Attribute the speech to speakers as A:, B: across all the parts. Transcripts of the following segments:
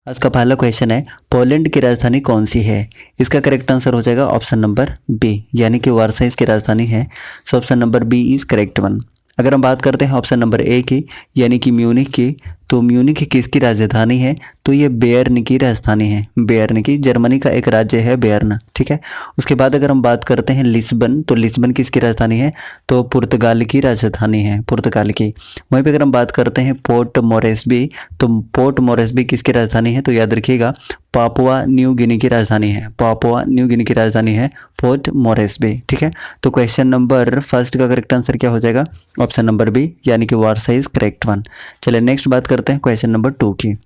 A: आज का पहला क्वेश्चन है, पोलैंड की राजधानी कौन सी है? इसका करेक्ट आंसर हो जाएगा ऑप्शन नंबर बी, यानी कि वारसा इसकी राजधानी है। So option number B is correct one. अगर हम बात करते हैं ऑप्शन नंबर ए की, यानी कि म्यूनिख की, तो म्यूनिख किसकी राजधानी है? तो ये बेयर्न की राजधानी है। बेयर्न की, जर्मनी का एक राज्य है बेयर्न, ठीक है। उसके बाद अगर हम बात करते हैं लिस्बन, तो लिस्बन किसकी राजधानी है? तो पुर्तगाल की राजधानी है, पुर्तगाल की। वहीं पे अगर हम बात करते हैं पोर्ट मोरेस्बी, तो पोर्ट मोरेस्बी किसकी राजधानी है? तो याद रखिएगा पापुआ न्यू गिनी की राजधानी है। पापुआ न्यू गिनी की राजधानी है पोर्ट मोरेस्बी, ठीक है। तो क्वेश्चन नंबर फर्स्ट का करेक्ट आंसर क्या हो जाएगा? ऑप्शन नंबर बी, यानी कि वारसा इज करेक्ट वन। चलिए नेक्स्ट बात करते हैं क्वेश्चन नंबर 2 की।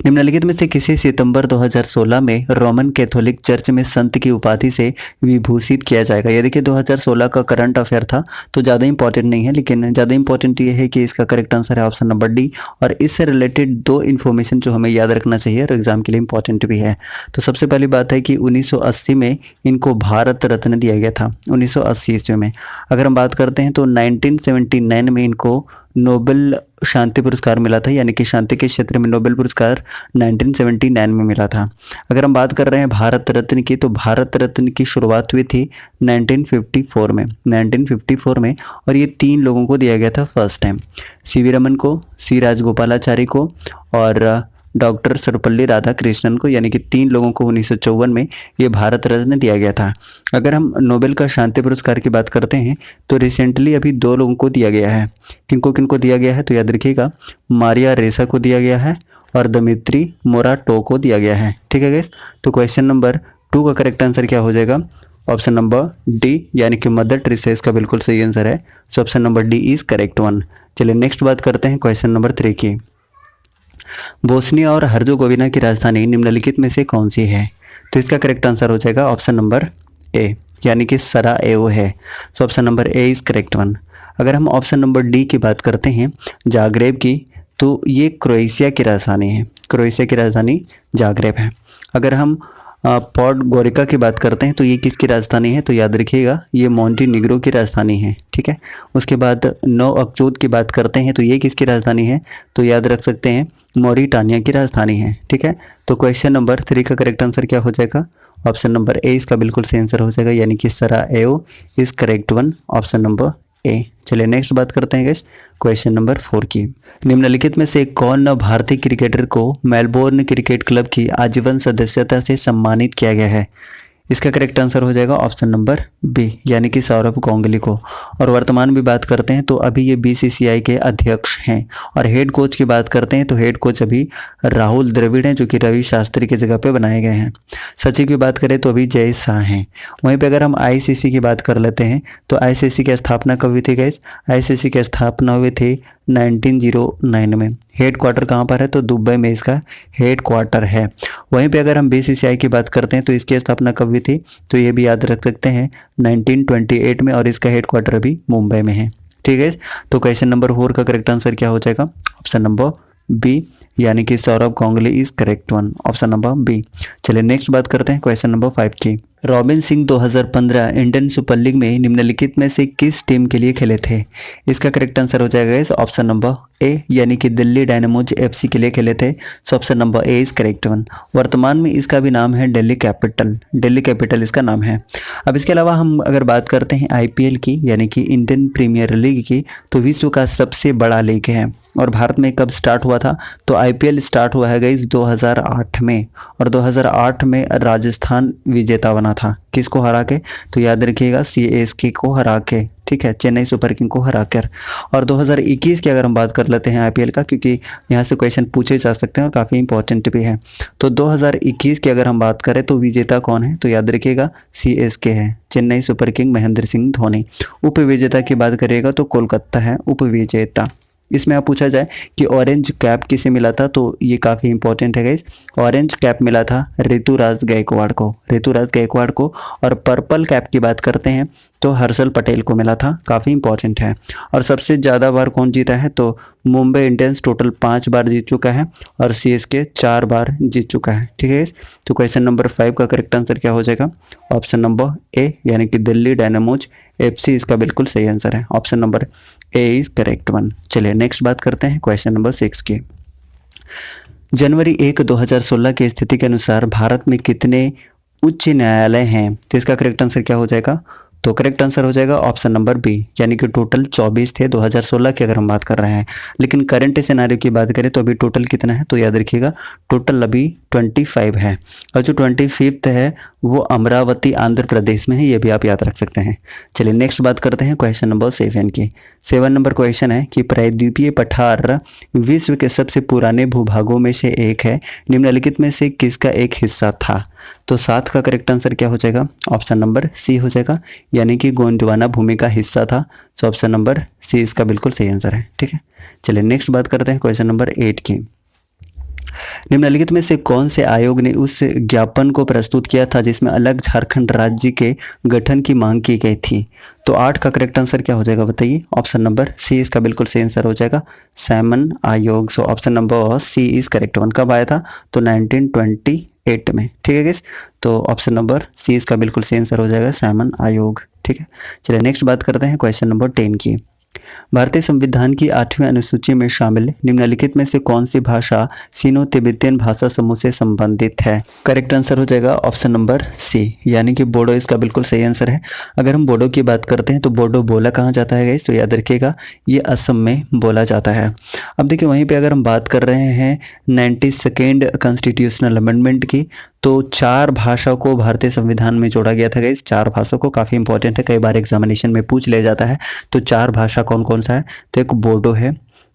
A: निम्नलिखित में से किसी सितंबर 2016 में रोमन कैथोलिक चर्च में संत की उपाधि से विभूषित किया जाएगा? ये देखिए 2016 का करंट अफेयर था, तो ज़्यादा इंपॉर्टेंट नहीं है, लेकिन ज़्यादा इंपॉर्टेंट ये है कि इसका करेक्ट आंसर है ऑप्शन नंबर डी। और इससे रिलेटेड दो इन्फॉर्मेशन जो हमें याद रखना चाहिए और एग्जाम के लिए इंपॉर्टेंट भी है। तो सबसे पहली बात है कि 1980 में इनको भारत रत्न दिया गया था, 1980 ईस्वी में। अगर हम बात करते हैं तो 1979 में इनको नोबेल शांति पुरस्कार मिला था, यानी कि शांति के क्षेत्र में नोबेल पुरस्कार 1979 में मिला था। अगर हम बात कर रहे हैं भारत रत्न की, तो भारत रत्न की शुरुआत हुई थी 1954 में, 1954 में। और ये 3 लोगों को दिया गया था फर्स्ट टाइम, सीवी रमन को, सी राजगोपालाचारी को और डॉक्टर सर्वपल्ली राधाकृष्णन को, यानी कि 3 लोगों को 1954 में ये भारत रत्न दिया गया था। अगर हम नोबेल का शांति पुरस्कार की बात करते हैं तो रिसेंटली अभी 2 लोगों को दिया गया है। किनको दिया गया है? तो याद रखिएगा मारिया रेसा को दिया गया है और दमित्री मोराटो को दिया गया है, ठीक है गाइस। तो क्वेश्चन नंबर 2 का करेक्ट आंसर क्या हो जाएगा? ऑप्शन नंबर डी, यानी कि मदर टेरेसा इसका बिल्कुल सही आंसर है। So option number D is correct one. चलिए नेक्स्ट बात करते हैं क्वेश्चन नंबर 3 की। बोस्निया और हर्जोगोविना की राजधानी निम्नलिखित में से कौन सी है? तो इसका करेक्ट आंसर हो जाएगा ऑप्शन नंबर ए, यानी कि सराएवो है। So option number A is correct one. अगर हम ऑप्शन नंबर डी की बात करते हैं जाग्रेब की, तो ये क्रोएशिया की राजधानी है। क्रोएशिया की राजधानी जाग्रेब है। अगर हम पॉडगोरिका की बात करते हैं तो ये किसकी राजधानी है? तो याद रखिएगा ये मोंटेनिग्रो की राजधानी है, ठीक है। उसके बाद नोअक्चोद की बात करते हैं तो ये किसकी राजधानी है? तो याद रख सकते हैं मॉरिटानिया की राजधानी है, ठीक है। तो क्वेश्चन नंबर 3 का करेक्ट आंसर क्या हो जाएगा? ऑप्शन नंबर ए इसका बिल्कुल सही आंसर हो जाएगा, यानी कि Sarajevo is correct one, option number A. चलिए नेक्स्ट बात करते हैं गाइस क्वेश्चन नंबर 4 की। निम्नलिखित में से कौन भारतीय क्रिकेटर को मेलबोर्न क्रिकेट क्लब की आजीवन सदस्यता से सम्मानित किया गया है? इसका करेक्ट आंसर हो जाएगा ऑप्शन नंबर बी, यानी कि सौरभ गांगुली को। और वर्तमान में बात करते हैं तो अभी ये बीसीसीआई के अध्यक्ष हैं। और हेड कोच की बात करते हैं तो हेड कोच अभी राहुल द्रविड़ हैं, जो कि रवि शास्त्री की जगह पे बनाए गए हैं। सचिव की बात करें तो अभी जय शाह हैं। वहीं पे अगर हम आईसीसी की बात कर लेते हैं तो आईसीसी की स्थापना कब हुई थी गाइस? आईसीसी की स्थापना हुई थी 1909 में। हेड क्वार्टर कहाँ पर है? तो दुबई में इसका हेड क्वार्टर है। वहीं पे अगर हम बीसीसीआई की बात करते हैं तो इसकी स्थापना कब हुई थी? तो ये भी याद रख सकते हैं 1928 में, और इसका हेड क्वार्टर अभी मुंबई में है, ठीक है। तो क्वेश्चन नंबर 4 का करेक्ट आंसर क्या हो जाएगा? ऑप्शन नंबर बी, यानी कि Saurav Ganguly is correct one, option number B. चलिए नेक्स्ट बात करते हैं क्वेश्चन नंबर 5 की। Robin Singh 2015 Indian Super League में निम्नलिखित में से किस टीम के लिए खेले थे? इसका करेक्ट आंसर हो जाएगा इस ऑप्शन नंबर ए, यानी कि दिल्ली डायनामोज एफसी के लिए खेले थे। सो option number A is correct one. वर्तमान में इसका भी नाम है दिल्ली कैपिटल, दिल्ली कैपिटल इसका नाम है। अब इसके अलावा हम अगर बात करते हैं आईपीएल की, यानी कि इंडियन प्रीमियर लीग की, तो विश्व का सबसे बड़ा लीग है। और भारत में कब स्टार्ट हुआ था? तो आईपीएल स्टार्ट हुआ है गाइस 2008 में, और 2008 में राजस्थान विजेता बना था। किसको हरा के? तो याद रखिएगा सीएसके को हरा के, ठीक है, चेन्नई सुपर किंग को हराकर। और 2021 की अगर हम बात कर लेते हैं आईपीएल का, क्योंकि यहाँ से क्वेश्चन पूछे जा सकते हैं और काफ़ी इंपॉर्टेंट भी है। तो 2021 की अगर हम बात करें तो विजेता कौन है? तो याद रखिएगा सीएसके है, चेन्नई सुपर किंग महेंद्र सिंह धोनी। उप विजेता की बात करिएगा तो कोलकाता है उप विजेता। इसमें आप पूछा जाए कि ऑरेंज कैप किसे मिला था, तो ये काफ़ी इंपॉर्टेंट है गाइस। ऑरेंज कैप मिला था ऋतुराज गायकवाड़ को, ऋतुराज गायकवाड़ को। और पर्पल कैप की बात करते हैं तो हर्षल पटेल को मिला था, काफ़ी इंपॉर्टेंट है। और सबसे ज़्यादा बार कौन जीता है? तो मुंबई इंडियंस टोटल 5 बार जीत चुका है और सीएसके 4 बार जीत चुका है, ठीक है। तो क्वेश्चन नंबर 5 का करेक्ट आंसर क्या हो जाएगा? ऑप्शन नंबर ए, यानी कि दिल्ली डायनामोज एफसी इसका बिल्कुल सही आंसर है, option number A is correct one. चलिए नेक्स्ट बात करते हैं क्वेश्चन नंबर 6 की। जनवरी 1, 2016 की स्थिति के अनुसार भारत में कितने उच्च न्यायालय हैं? तो इसका करेक्ट आंसर क्या हो जाएगा? तो करेक्ट आंसर हो जाएगा ऑप्शन नंबर बी, यानी कि टोटल 24 थे 2016 की अगर हम बात कर रहे हैं। लेकिन करंट सिनेरियो की बात करें तो अभी टोटल कितना है? तो याद रखिएगा टोटल अभी 25 है, और जो 25th है वो अमरावती आंध्र प्रदेश में है, ये भी आप याद रख सकते हैं। चलिए नेक्स्ट बात करते हैं क्वेश्चन नंबर 7 की। 7 नंबर क्वेश्चन है कि प्रायद्वीपीय पठार विश्व के सबसे पुराने भूभागों में से एक है, निम्नलिखित में से किसका एक हिस्सा था? तो 7 का करेक्ट आंसर क्या हो जाएगा? ऑप्शन नंबर सी हो जाएगा, यानी कि गोंडवाना भूमि का हिस्सा था। सो ऑप्शन नंबर सी इसका बिल्कुल सही आंसर है। ठीक है, चलिए नेक्स्ट बात करते हैं क्वेश्चन नंबर 8 की। निम्नलिखित में से कौन से आयोग ने उस ज्ञापन को प्रस्तुत किया था जिसमें अलग झारखंड राज्य के गठन की मांग की गई थी? तो 8 का करेक्ट आंसर क्या हो जाएगा बताइए? ऑप्शन नंबर सी इसका बिल्कुल सही आंसर हो जाएगा, सैमन आयोग। So option number C is correct one. कब आया था? तो 1928 में। ठीक है गाइस, तो ऑप्शन नंबर सी इसका बिल्कुल सही आंसर हो जाएगा, सैमन आयोग। ठीक है, चलिए नेक्स्ट बात करते हैं क्वेश्चन नंबर 10 की। भारतीय संविधान की 8वीं अनुसूची में शामिल निम्नलिखित में से कौन सी भाषा सिनो तिब्बतियन भाषा समूह से संबंधित है? करेक्ट आंसर हो जाएगा ऑप्शन नंबर सी, यानी कि बोडो इसका बिल्कुल सही आंसर है। अगर हम बोडो की बात करते हैं तो बोडो बोला कहाँ जाता है गाइस? तो याद रखिएगा ये असम में बोला जाता है। अब देखिए वहीं पे अगर हम बात कर रहे हैं 92nd कॉन्स्टिट्यूशनल अमेंडमेंट की, तो 4 भाषा को भारतीय संविधान में जोड़ा गया था गाइस। 4 भाषा को, काफ़ी इंपॉर्टेंट है, कई बार एग्जामिनेशन में पूछ लिया जाता है। तो 4 भाषा कौन कौन सा है? तो एक बोडो है,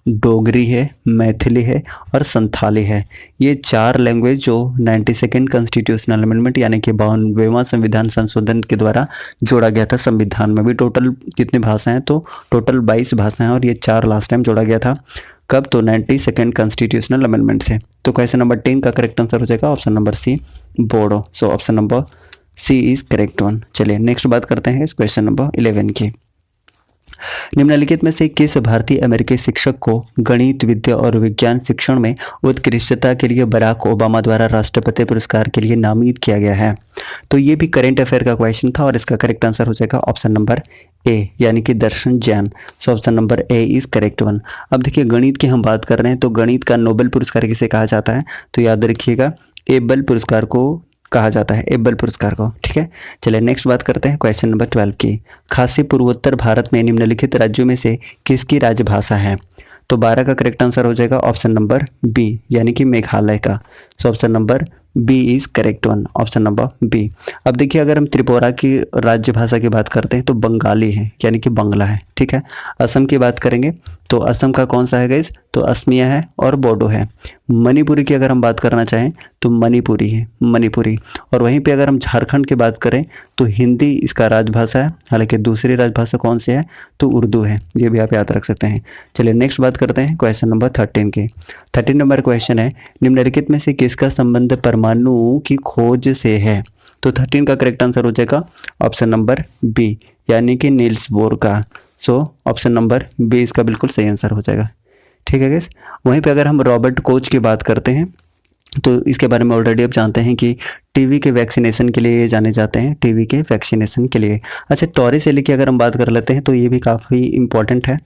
A: डोगरी है, मैथिली है और संथाली है। ये 4 लैंग्वेज जो 92nd कॉन्स्टिट्यूशनल अमेंडमेंट यानी कि 52वां संविधान संशोधन के द्वारा जोड़ा गया था संविधान में। भी टोटल कितनी भाषाएं? तो टोटल 22 भाषाएं, और ये 4 लास्ट टाइम जोड़ा गया था। कब? तो 92nd कॉन्स्टिट्यूशनल अमेंडमेंट से। तो क्वेश्चन नंबर 10 का करेक्ट आंसर हो जाएगा option number C, Bodo. So option number C is correct one. चलिए नेक्स्ट बात करते हैं इस क्वेश्चन नंबर 11 की। निम्नलिखित में से किस भारतीय अमेरिकी शिक्षक को गणित, विद्या और विज्ञान शिक्षण में उत्कृष्टता के लिए बराक ओबामा द्वारा राष्ट्रपति पुरस्कार के लिए नामित किया गया है? तो ये भी करेंट अफेयर का क्वेश्चन था, और इसका करेक्ट आंसर हो जाएगा ऑप्शन नंबर ए, यानी कि Darshan Jain. So option number A is correct one. अब देखिए गणित की हम बात कर रहे हैं, तो गणित का नोबेल पुरस्कार किसे कहा जाता है? तो याद रखिएगा एबल पुरस्कार को कहा जाता है, एबल पुरस्कार को। ठीक है, चलिए नेक्स्ट बात करते हैं क्वेश्चन नंबर 12 की। खासी पूर्वोत्तर भारत में निम्नलिखित राज्यों में से किसकी राजभाषा है? तो 12 का करेक्ट आंसर हो जाएगा ऑप्शन नंबर बी, यानी कि मेघालय का। So option number B is correct one, option number B. अब देखिए अगर हम त्रिपुरा की राज्य भाषा की बात करते हैं तो बंगाली है, यानी कि बंगला है। ठीक है, असम की बात करेंगे तो असम का कौन सा है गाइस? तो असमिया है और बोडो है। मणिपुरी की अगर हम बात करना चाहें तो मणिपुरी है, मणिपुरी। और वहीं पे अगर हम झारखंड की बात करें तो हिंदी इसका राजभाषा है, हालांकि दूसरी राजभाषा कौन सी है? तो उर्दू है, ये भी आप याद रख सकते हैं। चलिए नेक्स्ट बात करते हैं क्वेश्चन नंबर 13 की। 13 नंबर क्वेश्चन है, निम्नलिखित में से किसका संबंध परमाणु की खोज से है? तो 13 का करेक्ट आंसर हो जाएगा ऑप्शन नंबर बी, यानी कि नील्स बोर का। सो ऑप्शन नंबर बी इसका बिल्कुल सही आंसर हो जाएगा। ठीक है गाइस, वहीं पे अगर हम रॉबर्ट कोच की बात करते हैं तो इसके बारे में ऑलरेडी आप जानते हैं कि टीवी के वैक्सीनेशन के लिए जाने जाते हैं, टीवी के वैक्सीनेशन के लिए। अच्छा, टॉरिस एली की अगर हम बात कर लेते हैं तो ये भी काफ़ी इंपॉर्टेंट है।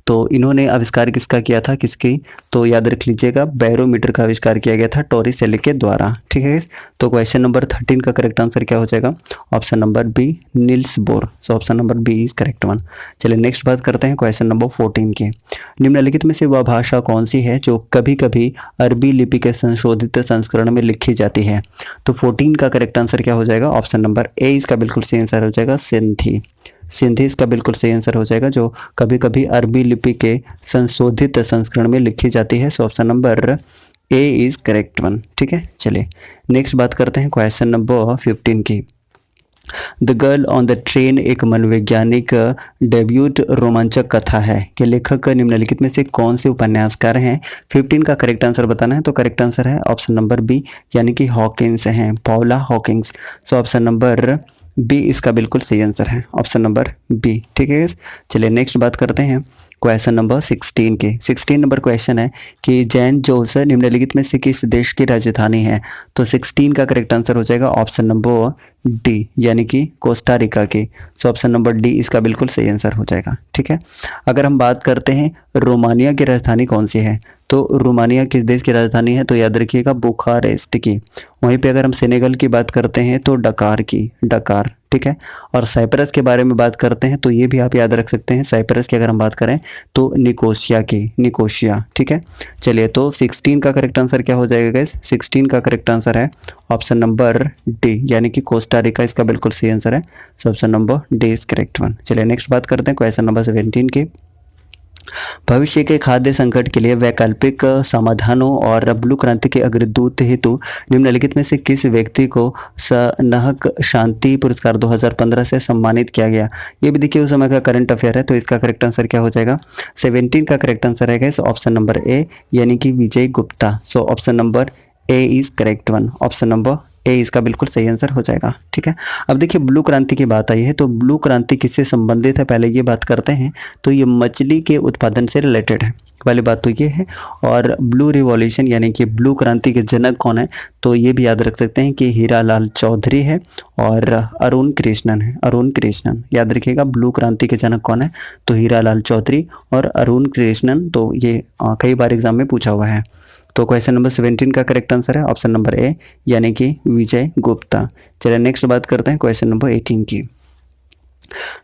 A: तो इन्होंने आविष्कार किसका किया था? किसकी? तो याद रख लीजिएगा बैरोमीटर का आविष्कार किया गया था टॉरिस एली के द्वारा। ठीक है, तो क्वेश्चन नंबर 13 का करेक्ट आंसर क्या हो जाएगा? Option number B, Niels Bohr. So option number B is correct one. चलिए नेक्स्ट बात करते हैं क्वेश्चन नंबर 14 की। निम्नलिखित में से वह भाषा कौन सी है जो कभी कभी अरबी लिपि के संशोधित संस्करण में लिखी जाती है? तो 14 का करेक्ट आंसर क्या हो जाएगा? ऑप्शन नंबर ए इसका बिल्कुल सही आंसर हो जाएगा, सिंधी। सिंधी इसका बिल्कुल सही आंसर हो जाएगा, जो कभी कभी अरबी लिपि के संशोधित संस्करण में लिखी जाती है। So option number A is correct one. ठीक है, चलिए नेक्स्ट बात करते हैं क्वेश्चन नंबर 15 की। The girl on the train एक मनोवैज्ञानिक डेब्यूट रोमांचक कथा है कि लेखक निम्नलिखित में से कौन से उपन्यासकार हैं? 15 का करेक्ट आंसर बताना है, तो करेक्ट आंसर है ऑप्शन नंबर बी, यानी कि हॉकिंस हैं, Paula Hawkins. So option number B इसका बिल्कुल सही आंसर है, ऑप्शन नंबर बी। ठीक है, चलिए नेक्स्ट बात करते हैं क्वेश्चन नंबर 16 के। 16 नंबर क्वेश्चन है कि जैन जोस निम्नलिखित में से किस देश की राजधानी है? तो 16 का करेक्ट आंसर हो जाएगा ऑप्शन नंबर डी, यानी कि कोस्टा रिका की। सो ऑप्शन नंबर डी इसका बिल्कुल सही आंसर हो जाएगा। ठीक है, अगर हम बात करते हैं रोमानिया की राजधानी कौन सी है? तो रोमानिया किस देश की राजधानी है, तो याद रखिएगा बुखारेस्ट की। वहीं पे अगर हम सेनेगल की बात करते हैं तो डकार की, डकार, ठीक है। और साइप्रस के बारे में बात करते हैं तो ये भी आप याद रख सकते हैं, साइप्रस की अगर हम बात करें तो निकोसिया की, निकोसिया, ठीक है। चलिए, तो 16 का करेक्ट आंसर क्या हो जाएगा गाइस, 16 का करेक्ट आंसर है ऑप्शन नंबर डी, यानी कि कोस्टा रिका इसका बिल्कुल सही आंसर है। So option number D is correct one. चलिए नेक्स्ट बात करते हैं क्वेश्चन नंबर 17 की। भविष्य के खाद्य संकट के लिए वैकल्पिक समाधानों और ब्लू क्रांति के अग्रदूत हेतु निम्नलिखित में से किस व्यक्ति को सनाहक शांति पुरस्कार 2015 से सम्मानित किया गया। ये भी देखिए उस समय का करंट अफेयर है, तो इसका करेक्ट आंसर क्या हो जाएगा, 17 का करेक्ट आंसर है गाइस ऑप्शन नंबर ए, यानी कि Vijay Gupta. So option number A is correct one, option number A इसका बिल्कुल सही आंसर हो जाएगा, ठीक है। अब देखिए ब्लू क्रांति की बात आई है, तो ब्लू क्रांति किससे संबंधित है पहले ये बात करते हैं। तो ये मछली के उत्पादन से रिलेटेड है, वाली बात तो ये है। और ब्लू रिवॉल्यूशन यानी कि ब्लू क्रांति के जनक कौन है, तो ये भी याद रख सकते हैं कि हीरालाल चौधरी है और अरुण कृष्णन है, अरुण कृष्णन याद रखिएगा। ब्लू क्रांति के जनक कौन है, तो हीरालाल चौधरी और अरुण कृष्णन, तो ये कई बार एग्जाम में पूछा हुआ है। तो क्वेश्चन नंबर 17 का करेक्ट आंसर है ऑप्शन नंबर ए, यानी कि विजय गुप्ता। चलिए नेक्स्ट बात करते हैं क्वेश्चन नंबर 18 की।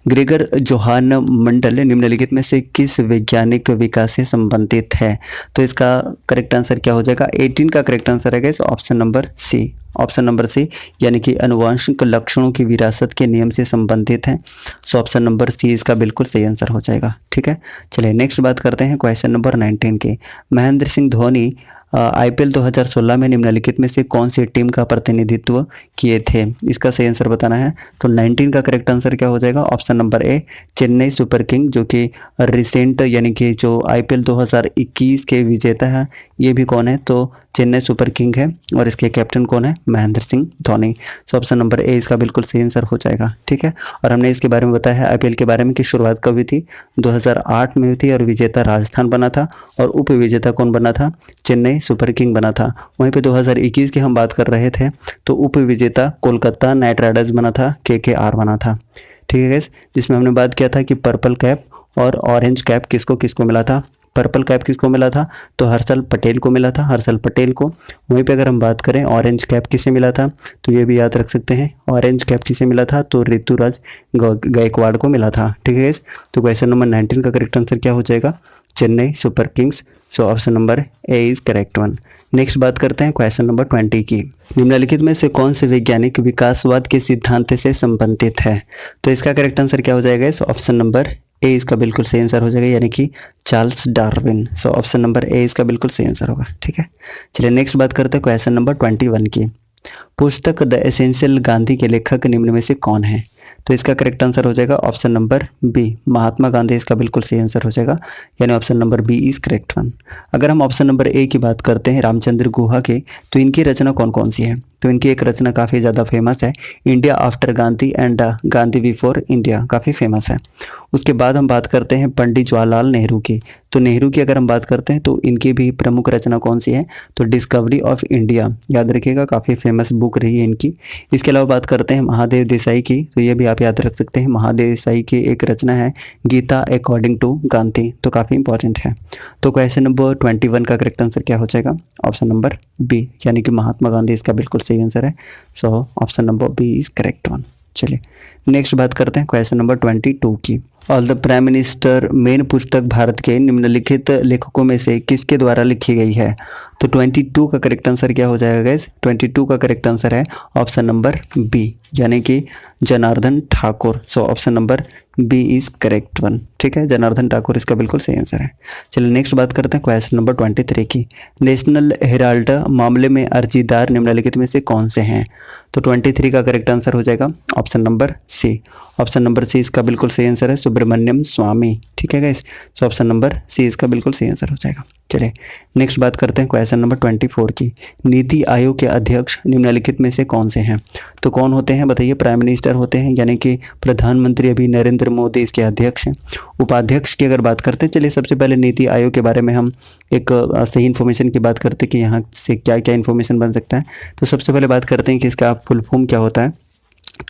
A: ग्रेगर जोहान मंडल निम्नलिखित में से किस वैज्ञानिक विकास से संबंधित है, तो इसका करेक्ट आंसर क्या हो जाएगा, 18 का करेक्ट आंसर है guys option number C, option number C, यानी कि अनुवांशिक लक्षणों की विरासत के नियम से संबंधित है। सो ऑप्शन नंबर सी इसका बिल्कुल सही आंसर हो जाएगा, ठीक है। चलिए नेक्स्ट बात करते हैं क्वेश्चन नंबर 19 के। महेंद्र सिंह धोनी IPL 2016 में निम्नलिखित में से कौन सी टीम का प्रतिनिधित्व किए थे, इसका सही आंसर बताना है। तो 19 का करेक्ट आंसर क्या हो जाएगा, ऑप्शन नंबर ए, चेन्नई सुपर किंग, जो कि रिसेंट यानी कि जो IPL 2021 के विजेता है, ये भी कौन है, तो चेन्नई सुपर किंग है और इसके कैप्टन कौन है, महेंद्र सिंह धोनी। सो ऑप्शन नंबर ए इसका बिल्कुल सही आंसर हो जाएगा, ठीक है। और हमने इसके बारे में बताया है IPL के बारे में कि शुरुआत कब हुई थी, 2008 में हुई थी और विजेता राजस्थान बना था और उप विजेता कौन बना था, चेन्नई सुपर किंग बना था। वहीं पे 2021 की हम बात कर रहे थे तो उप विजेता कोलकाता नाइट राइडर्स बना था, KKR बना था, ठीक है गाइस। जिसमें हमने बात किया था कि पर्पल कैप और ऑरेंज कैप किसको किसको मिला था, पर्पल कैप किसको मिला था, तो हर्षल पटेल को मिला था, हर्षल पटेल को। वहीं पे अगर हम बात करें ऑरेंज कैप किसे मिला था, तो ये भी याद रख सकते हैं, ऑरेंज कैप किसे मिला था, तो ऋतुराज गायकवाड़ को मिला था, ठीक है। तो क्वेश्चन नंबर 19 का करेक्ट आंसर क्या हो जाएगा, Chennai super Kings. So option number A is correct one. Next बात करते हैं क्वेश्चन नंबर 20 की। निम्नलिखित में से कौन से वैज्ञानिक विकासवाद के सिद्धांत से संबंधित है, तो इसका करेक्ट आंसर क्या हो जाएगा, इस ऑप्शन नंबर ए इसका बिल्कुल सही आंसर हो जाएगा, यानी कि Charles Darwin. So option number A इसका बिल्कुल सही आंसर होगा, ठीक है। चलिए नेक्स्ट बात करते हैं क्वेश्चन नंबर 21 की। पुस्तक द एसेंशियल गांधी के लेखक निम्न में से कौन है, तो इसका करेक्ट आंसर हो जाएगा option number B, Mahatma Gandhi इसका बिल्कुल सही आंसर हो जाएगा, यानी option number B is correct one. अगर हम ऑप्शन नंबर ए की बात करते हैं रामचंद्र गुहा के, तो इनकी रचना कौन कौन सी है, तो इनकी एक रचना काफ़ी ज़्यादा फेमस है, India after Gandhi and Gandhi before India, काफ़ी फेमस है। उसके बाद हम बात करते हैं पंडित जवाहरलाल नेहरू की, तो नेहरू की अगर हम बात करते हैं तो इनकी भी प्रमुख रचना कौन सी है, तो डिस्कवरी ऑफ इंडिया, याद रखिएगा काफ़ी फेमस बुक रही है इनकी। इसके अलावा बात करते हैं महादेव देसाई की, तो ये भी आप याद रख सकते हैं, महादेव देसाई की एक रचना है गीता अकॉर्डिंग टू गांधी, तो काफ़ी इंपॉर्टेंट है। तो क्वेश्चन नंबर 21 का करेक्ट आंसर क्या हो जाएगा, ऑप्शन नंबर बी, यानी कि महात्मा गांधी इसका बिल्कुल सही आंसर है। So option number B is correct one. चलिए नेक्स्ट बात करते हैं क्वेश्चन नंबर 22 की। All the prime minister men पुस्तक भारत के निम्नलिखित लेखकों में से किसके द्वारा लिखी गई है, तो 22 का करेक्ट आंसर क्या हो जाएगा गाइस, 22 का करेक्ट आंसर है ऑप्शन नंबर बी, यानी कि Janardan Thakur. So option number B is correct one, ठीक है, जनार्दन ठाकुर इसका बिल्कुल सही आंसर है। चलिए नेक्स्ट बात करते हैं क्वेश्चन नंबर 23 की। नेशनल हेराल्ड मामले में अर्जीदार निम्नलिखित में से कौन से हैं, तो 23 का करेक्ट आंसर हो जाएगा option number C, option number C इसका बिल्कुल सही आंसर है, सुब्रमण्यम स्वामी, ठीक है guys. So option number C इसका बिल्कुल सही आंसर हो जाएगा। चलिए नेक्स्ट बात करते हैं क्वेश्चन नंबर 24 की। नीति आयोग के अध्यक्ष निम्नलिखित में से कौन से हैं, तो कौन होते हैं बताइए, प्राइम मिनिस्टर होते हैं, यानी कि प्रधानमंत्री अभी नरेंद्र मोदी इसके अध्यक्ष हैं। उपाध्यक्ष की अगर बात करते हैं, चलिए सबसे पहले नीति आयोग के बारे में हम एक सही इन्फॉर्मेशन की बात करते हैं कि यहाँ से क्या क्या इन्फॉर्मेशन बन सकता है। तो सबसे पहले बात करते हैं कि इसका फुल फॉर्म क्या होता है।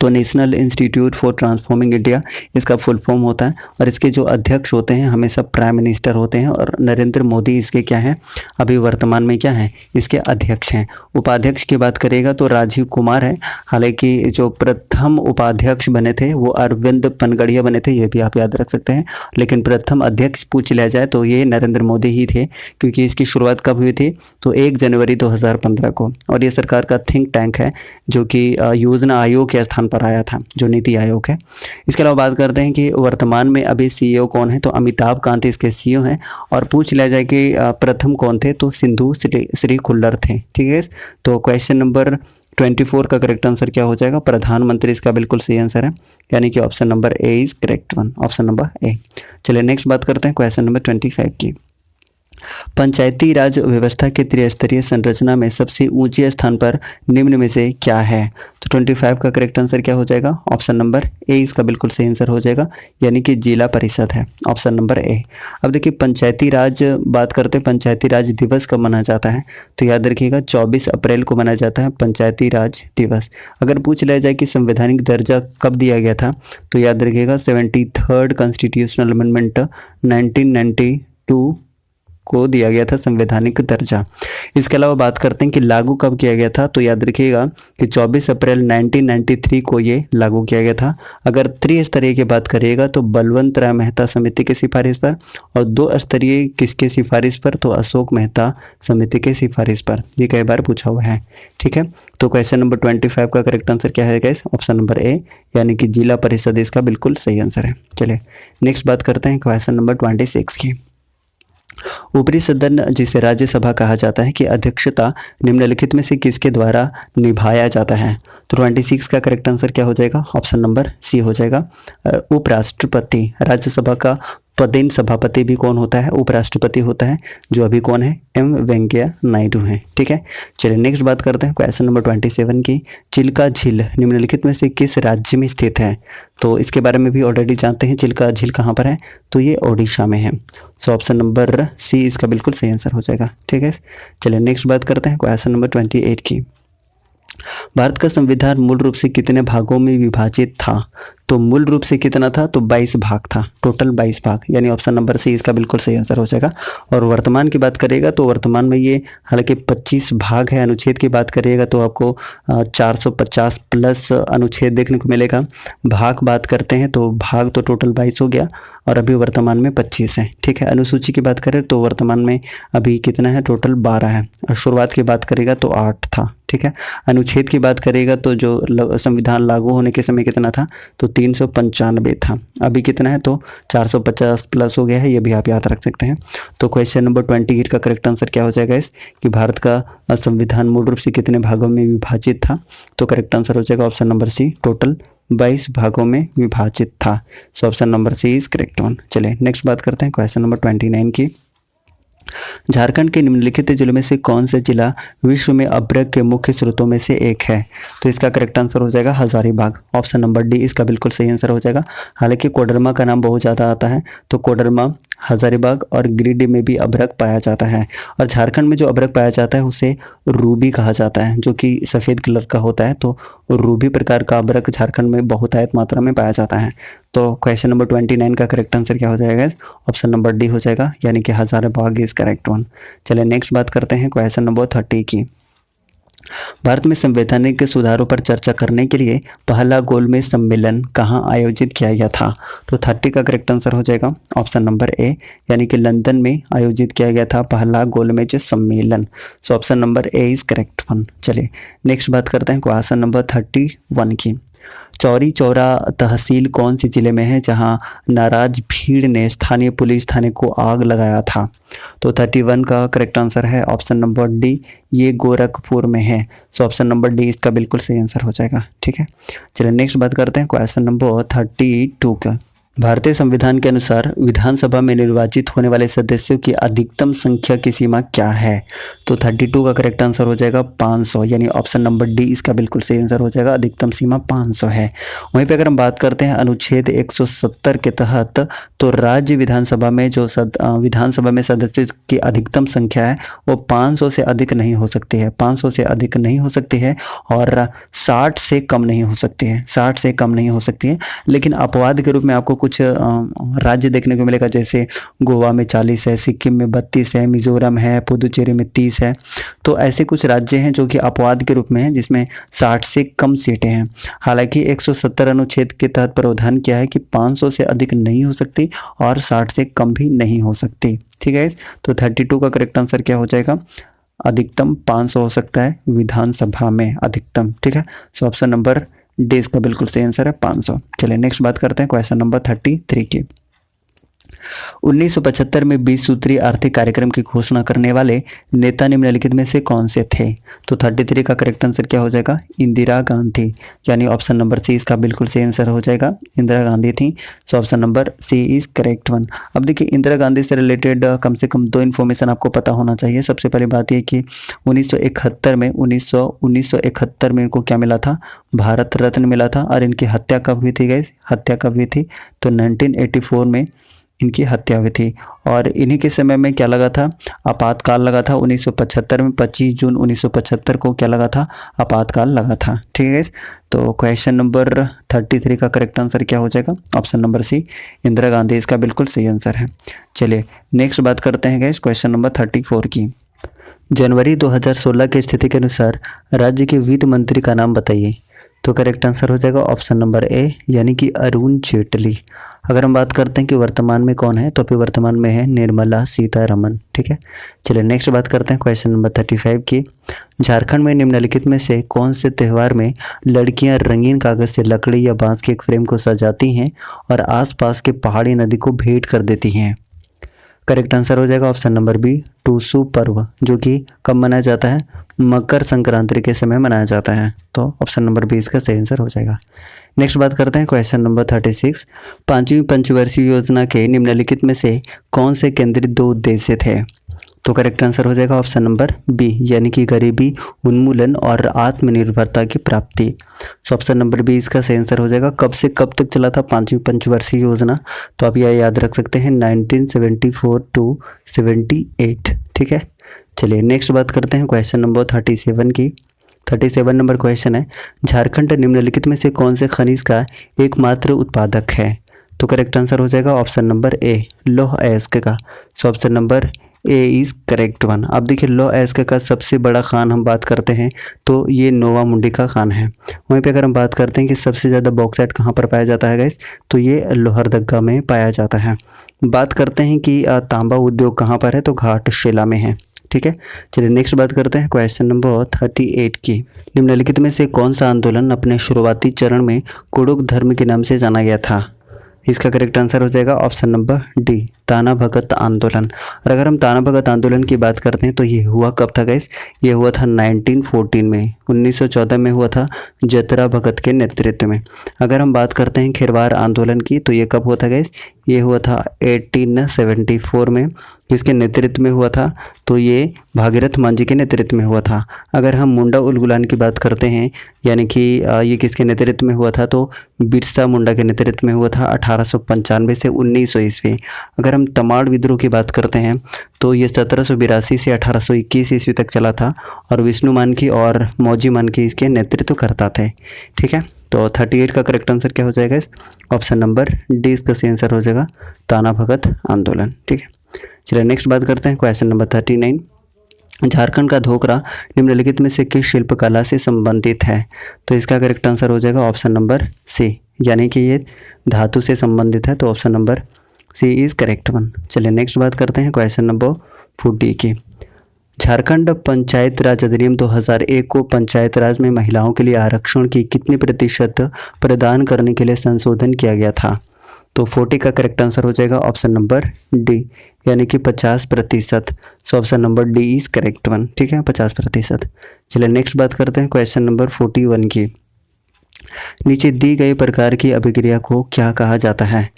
A: तो national institute for transforming India इसका फुल फॉर्म होता है, और इसके जो अध्यक्ष होते हैं हमेशा प्राइम मिनिस्टर होते हैं, और नरेंद्र मोदी इसके क्या हैं, अभी वर्तमान में क्या हैं, इसके अध्यक्ष हैं। उपाध्यक्ष की बात करेगा तो राजीव कुमार है, हालांकि जो प्रथम उपाध्यक्ष बने थे वो अरविंद पनगड़िया बने थे, ये भी आप याद रख सकते हैं। लेकिन प्रथम अध्यक्ष पूछ लिया जाए तो ये नरेंद्र मोदी ही थे, क्योंकि इसकी शुरुआत कब हुई थी, तो 1 जनवरी 2015 को। और ये सरकार का थिंक टैंक है जो कि योजना आयोग के स्थान पर आया था, जो नीति आयोग है। इसके अलावा बात करते हैं कि वर्तमान में अभी सीईओ कौन है, तो अमिताभ कांत इसके सीईओ हैं। और पूछ लिया जाए कि प्रथम कौन थे, तो सिंधु श्री खुल्लर थे। ठीक है, तो क्वेश्चन नंबर 24 का करेक्ट आंसर क्या हो जाएगा, प्रधानमंत्री इसका बिल्कुल सही आंसर है, यानी कि option number A is correct one, option number A. चलिए नेक्स्ट बात करते हैं क्वेश्चन नंबर 25 की। पंचायती राज व्यवस्था के त्रिस्तरीय संरचना में सबसे ऊंचे स्थान पर निम्न में से क्या है, तो 25 का करेक्ट आंसर क्या हो जाएगा, ऑप्शन नंबर ए इसका बिल्कुल सही आंसर हो जाएगा, यानी कि जिला परिषद है, ऑप्शन नंबर ए। अब देखिए पंचायती राज बात करते हैं, पंचायती राज दिवस कब मनाया जाता है, तो याद रखिएगा 24 अप्रैल को मनाया जाता है पंचायती राज दिवस। अगर पूछ लिया जाए कि संवैधानिक दर्जा कब दिया गया था, तो याद रखिएगा 73rd कॉन्स्टिट्यूशनल अमेंडमेंट 1992 को दिया गया था संवैधानिक दर्जा। इसके अलावा बात करते हैं कि लागू कब किया गया था, तो याद रखिएगा कि 24 अप्रैल 1993 को ये लागू किया गया था। अगर त्रिस्तरीय की बात करिएगा तो बलवंत राय मेहता समिति की सिफारिश पर, और 2 स्तरीय किसके सिफारिश पर, तो अशोक मेहता समिति के सिफारिश पर। ये कई बार पूछा हुआ है। ठीक है, तो क्वेश्चन नंबर 25 का करेक्ट आंसर क्या है गाइस, ऑप्शन नंबर ए, यानी कि जिला परिषद इसका बिल्कुल सही आंसर है। चलिए नेक्स्ट बात करते हैं क्वेश्चन नंबर 26 की। ऊपरी सदन जिसे राज्यसभा कहा जाता है की अध्यक्षता निम्नलिखित में से किसके द्वारा निभाया जाता है, तो 26 का करेक्ट आंसर क्या हो जाएगा, ऑप्शन नंबर सी हो जाएगा, उपराष्ट्रपति। राज्यसभा का पदेन सभापति भी कौन होता है, उपराष्ट्रपति होता है, जो अभी कौन है, एम वेंकैया नायडू हैं। ठीक है, चलिए नेक्स्ट बात करते हैं क्वेश्चन नंबर 27 की। चिल्का झील निम्नलिखित में से किस राज्य में स्थित है, तो इसके बारे में भी ऑलरेडी जानते हैं, चिल्का झील कहाँ पर है, तो ये ओडिशा में है। सो ऑप्शन नंबर सी इसका बिल्कुल सही आंसर हो जाएगा। ठीक है, चलिए नेक्स्ट बात करते हैं क्वेश्चन नंबर 28 की। भारत का संविधान मूल रूप से कितने भागों में विभाजित था, तो मूल रूप से कितना था, तो 22 भाग था, टोटल 22 भाग, यानी ऑप्शन नंबर सी इसका बिल्कुल सही आंसर हो जाएगा। और वर्तमान की बात करेगा तो वर्तमान में ये हालांकि 25 भाग है। अनुच्छेद की बात करिएगा तो आपको 450 प्लस अनुच्छेद देखने को मिलेगा। भाग बात करते हैं तो भाग तो टोटल 22 हो गया, और अभी वर्तमान में 25 है। ठीक है, अनुसूची की बात करें तो वर्तमान में अभी कितना है, टोटल 12 है, और शुरुआत की बात करेगा तो 8 था। ठीक है, अनुच्छेद की बात करेगा तो जो संविधान लागू होने के समय कितना था, तो 395 था, अभी कितना है, तो 450 प्लस हो गया है, ये भी आप याद रख सकते हैं। तो क्वेश्चन नंबर 28 का करेक्ट आंसर क्या हो जाएगा इस, कि भारत का संविधान मूल रूप से कितने भागों में विभाजित था, तो करेक्ट आंसर हो जाएगा ऑप्शन नंबर सी, टोटल 22 भागों में विभाजित था। So option number C is correct one. चलिए नेक्स्ट बात करते हैं क्वेश्चन नंबर 29 की। झारखंड के निम्नलिखित जिलों में से कौन सा जिला विश्व में अभ्रक के मुख्य स्रोतों में से एक है, तो इसका करेक्ट आंसर हो जाएगा हजारीबाग, ऑप्शन नंबर डी इसका बिल्कुल सही आंसर हो जाएगा। हालांकि कोडरमा का नाम बहुत ज़्यादा आता है, तो कोडरमा, हजारीबाग और गिरिडीह में भी अभ्रक पाया जाता है। और झारखंड में जो अभ्रक पाया जाता है उसे रूबी कहा जाता है, जो कि सफ़ेद कलर का होता है। तो रूबी प्रकार का अभ्रक झारखंड में बहुतायत मात्रा में पाया जाता है। तो क्वेश्चन नंबर 29 का करेक्ट आंसर क्या हो जाएगा, ऑप्शन नंबर डी हो जाएगा, यानी कि हजारीबाग इज करेक्ट वन। चलिए नेक्स्ट बात करते हैं क्वेश्चन नंबर 30 की। भारत में संवैधानिक सुधारों पर चर्चा करने के लिए पहला गोलमेज सम्मेलन कहाँ आयोजित किया गया था, तो 30 का करेक्ट आंसर हो जाएगा ऑप्शन नंबर ए, यानी कि लंदन में आयोजित किया गया था पहला गोलमेज सम्मेलन। सो option number A is correct one. चलिए नेक्स्ट बात करते हैं क्वेश्चन नंबर 31 की। चौरी चौरा तहसील कौन सी जिले में है जहां नाराज भीड़ ने स्थानीय पुलिस थाने को आग लगाया था, तो 31 का करेक्ट आंसर है ऑप्शन नंबर डी, ये गोरखपुर में है। सो ऑप्शन नंबर डी इसका बिल्कुल सही आंसर हो जाएगा। ठीक है, चलिए नेक्स्ट बात करते हैं क्वेश्चन नंबर 32 का। भारतीय संविधान के अनुसार विधानसभा में निर्वाचित होने वाले सदस्यों की अधिकतम संख्या की सीमा क्या है? तो 32 का करेक्ट आंसर हो जाएगा 500, यानी ऑप्शन नंबर डी इसका बिल्कुल सही आंसर हो जाएगा। अधिकतम सीमा 500 है। वहीं पे अगर हम बात करते हैं अनुच्छेद 170 के तहत, तो राज्य विधानसभा में जो विधानसभा में सदस्यों की अधिकतम संख्या है वो 500 से अधिक नहीं हो सकती है। 500 से अधिक नहीं हो सकती है और 60 से कम नहीं हो सकती है। 60 से कम नहीं हो सकती है। लेकिन अपवाद के रूप में आपको कुछ राज्य देखने को मिलेगा, जैसे गोवा में 40 है, सिक्किम में 32 है, मिजोरम है, पुदुचेरी में 30 है। तो ऐसे कुछ राज्य हैं जो कि अपवाद के रूप में हैं, जिसमें 60 से कम सीटें हैं। हालांकि 170 अनुच्छेद के तहत प्रावधान किया है कि 500 से अधिक नहीं हो सकती और 60 से कम भी नहीं हो सकती। ठीक है, तो 32 का करेक्ट आंसर क्या हो जाएगा? अधिकतम 500 हो सकता है विधानसभा में, अधिकतम। ठीक है, सो ऑप्शन नंबर डी इसका बिल्कुल सही आंसर है 500। चलिए नेक्स्ट बात करते हैं क्वेश्चन नंबर 33 की। 1975 में 20 सूत्रीय आर्थिक कार्यक्रम की घोषणा करने वाले नेता निम्नलिखित में से कौन से थे? तो 33 का करेक्ट आंसर क्या हो जाएगा? इंदिरा गांधी, यानी ऑप्शन नंबर सी इसका बिल्कुल सही आंसर हो जाएगा। इंदिरा गांधी थी, so option number C is correct one. अब देखिए, इंदिरा गांधी से रिलेटेड कम से कम 2 इन्फॉर्मेशन आपको पता होना चाहिए। सबसे पहली बात यह कि 1971 में इनको क्या मिला था? भारत रत्न मिला था। और इनकी हत्या कब हुई थी गाइस? हत्या कब हुई थी? तो 1984 में इनकी हत्या हुई थी। और इन्हीं के समय में क्या लगा था? आपातकाल लगा था। 1975 में 25 जून 1975 को क्या लगा था? आपातकाल लगा था। ठीक है, तो क्वेश्चन नंबर 33 का करेक्ट आंसर क्या हो जाएगा? Option number C Indira Gandhi इसका बिल्कुल सही आंसर है। चलिए नेक्स्ट बात करते हैं गाइस क्वेश्चन नंबर 34 की। जनवरी 2016 की स्थिति के अनुसार राज्य के वित्त मंत्री का नाम बताइए। तो करेक्ट आंसर हो जाएगा ऑप्शन नंबर ए, यानी कि अरुण जेटली। अगर हम बात करते हैं कि वर्तमान में कौन है, तो फिर वर्तमान में है निर्मला सीतारमन। ठीक है, चलिए नेक्स्ट बात करते हैं क्वेश्चन नंबर 35 की। झारखंड में निम्नलिखित में से कौन से त्यौहार में लड़कियां रंगीन कागज से लकड़ी या बांस के एक फ्रेम को सजाती हैं और आसपास के पहाड़ी नदी को भेंट कर देती हैं? करेक्ट आंसर हो जाएगा ऑप्शन नंबर बी, टूसू पर्व, जो कि कब मनाया जाता है? मकर संक्रांति के समय मनाया जाता है। तो ऑप्शन नंबर बी इसका सही आंसर हो जाएगा। नेक्स्ट बात करते हैं क्वेश्चन नंबर 36। 5वीं पंचवर्षीय योजना के निम्नलिखित में से कौन से केंद्रित 2 उद्देश्य थे? तो करेक्ट आंसर हो जाएगा ऑप्शन नंबर बी, यानी कि गरीबी उन्मूलन और आत्मनिर्भरता की प्राप्ति। तो ऑप्शन नंबर बी इसका सही आंसर हो जाएगा। कब से कब तक चला था 5वीं पंचवर्षीय योजना? तो आप यह याद रख सकते हैं 1974 टू 78। ठीक है, चलिए नेक्स्ट बात करते हैं क्वेश्चन नंबर 37 की। 37 नंबर क्वेश्चन है, झारखंड निम्नलिखित में से कौन से खनिज का एकमात्र उत्पादक है? तो करेक्ट आंसर हो जाएगा ऑप्शन नंबर ए, लौह अयस्क का। So option number A is correct one. अब देखिए, लौह अयस्क का सबसे बड़ा खान हम बात करते हैं तो ये नोवा मुंडी का खान है। वहीं पे अगर हम बात करते हैं कि सबसे ज़्यादा बॉक्साइट कहाँ पर पाया जाता है गाइस, तो ये लोहरदगा में पाया जाता है। बात करते हैं कि तांबा उद्योग कहाँ पर है, तो घाटशिला में है। ठीक है, चलिए नेक्स्ट बात करते हैं क्वेश्चन नंबर 38 की। निम्नलिखित में से कौन सा आंदोलन अपने शुरुआती चरण में कुड़ुक धर्म के नाम से जाना गया था? इसका करेक्ट आंसर हो जाएगा ऑप्शन नंबर डी, ताना भगत आंदोलन। और अगर हम ताना भगत आंदोलन की बात करते हैं तो ये हुआ कब था गाइस? ये हुआ था 1914 में। 1914 में हुआ था जतरा भगत के नेतृत्व में। अगर हम बात करते हैं खिरवार आंदोलन की, तो ये कब हुआ था गाइस? ये हुआ था 1874 में। किसके नेतृत्व में हुआ था? तो ये भागीरथ मांझी के नेतृत्व में हुआ था। अगर हम मुंडा उलगुलान की बात करते हैं, यानी कि ये किसके नेतृत्व में हुआ था? तो बिरसा मुंडा के नेतृत्व में हुआ था 1895 से 1900 ईस्वी। अगर हम तमाड़ विद्रोह की बात करते हैं तो ये 1782 से 1821 ईस्वी तक चला था और विष्णु मानकी और मौजी मानकी इसके नेतृत्व करता थे। ठीक है, तो 38 का करेक्ट आंसर क्या हो जाएगा? ऑप्शन नंबर डी इसका सही आंसर हो जाएगा, ताना भगत आंदोलन। ठीक है, चलिए नेक्स्ट बात करते हैं क्वेश्चन नंबर 39। झारखंड का धोकरा निम्नलिखित में से किस शिल्पकला से संबंधित है? तो इसका करेक्ट आंसर हो जाएगा ऑप्शन नंबर सी, यानी कि ये धातु से संबंधित है। तो option number C is correct one. चलिए नेक्स्ट बात करते हैं क्वेश्चन नंबर 40 की। झारखंड पंचायत राज अधिनियम 2001 को पंचायत राज में महिलाओं के लिए आरक्षण की कितनी प्रतिशत प्रदान करने के लिए संशोधन किया गया था? तो 40 का करेक्ट आंसर हो जाएगा ऑप्शन नंबर डी, यानी कि 50%। सो option number D is correct one. ठीक है, 50%। चलिए नेक्स्ट बात करते हैं क्वेश्चन नंबर 41 की। नीचे दी गई प्रकार की अभिक्रिया को क्या कहा जाता है?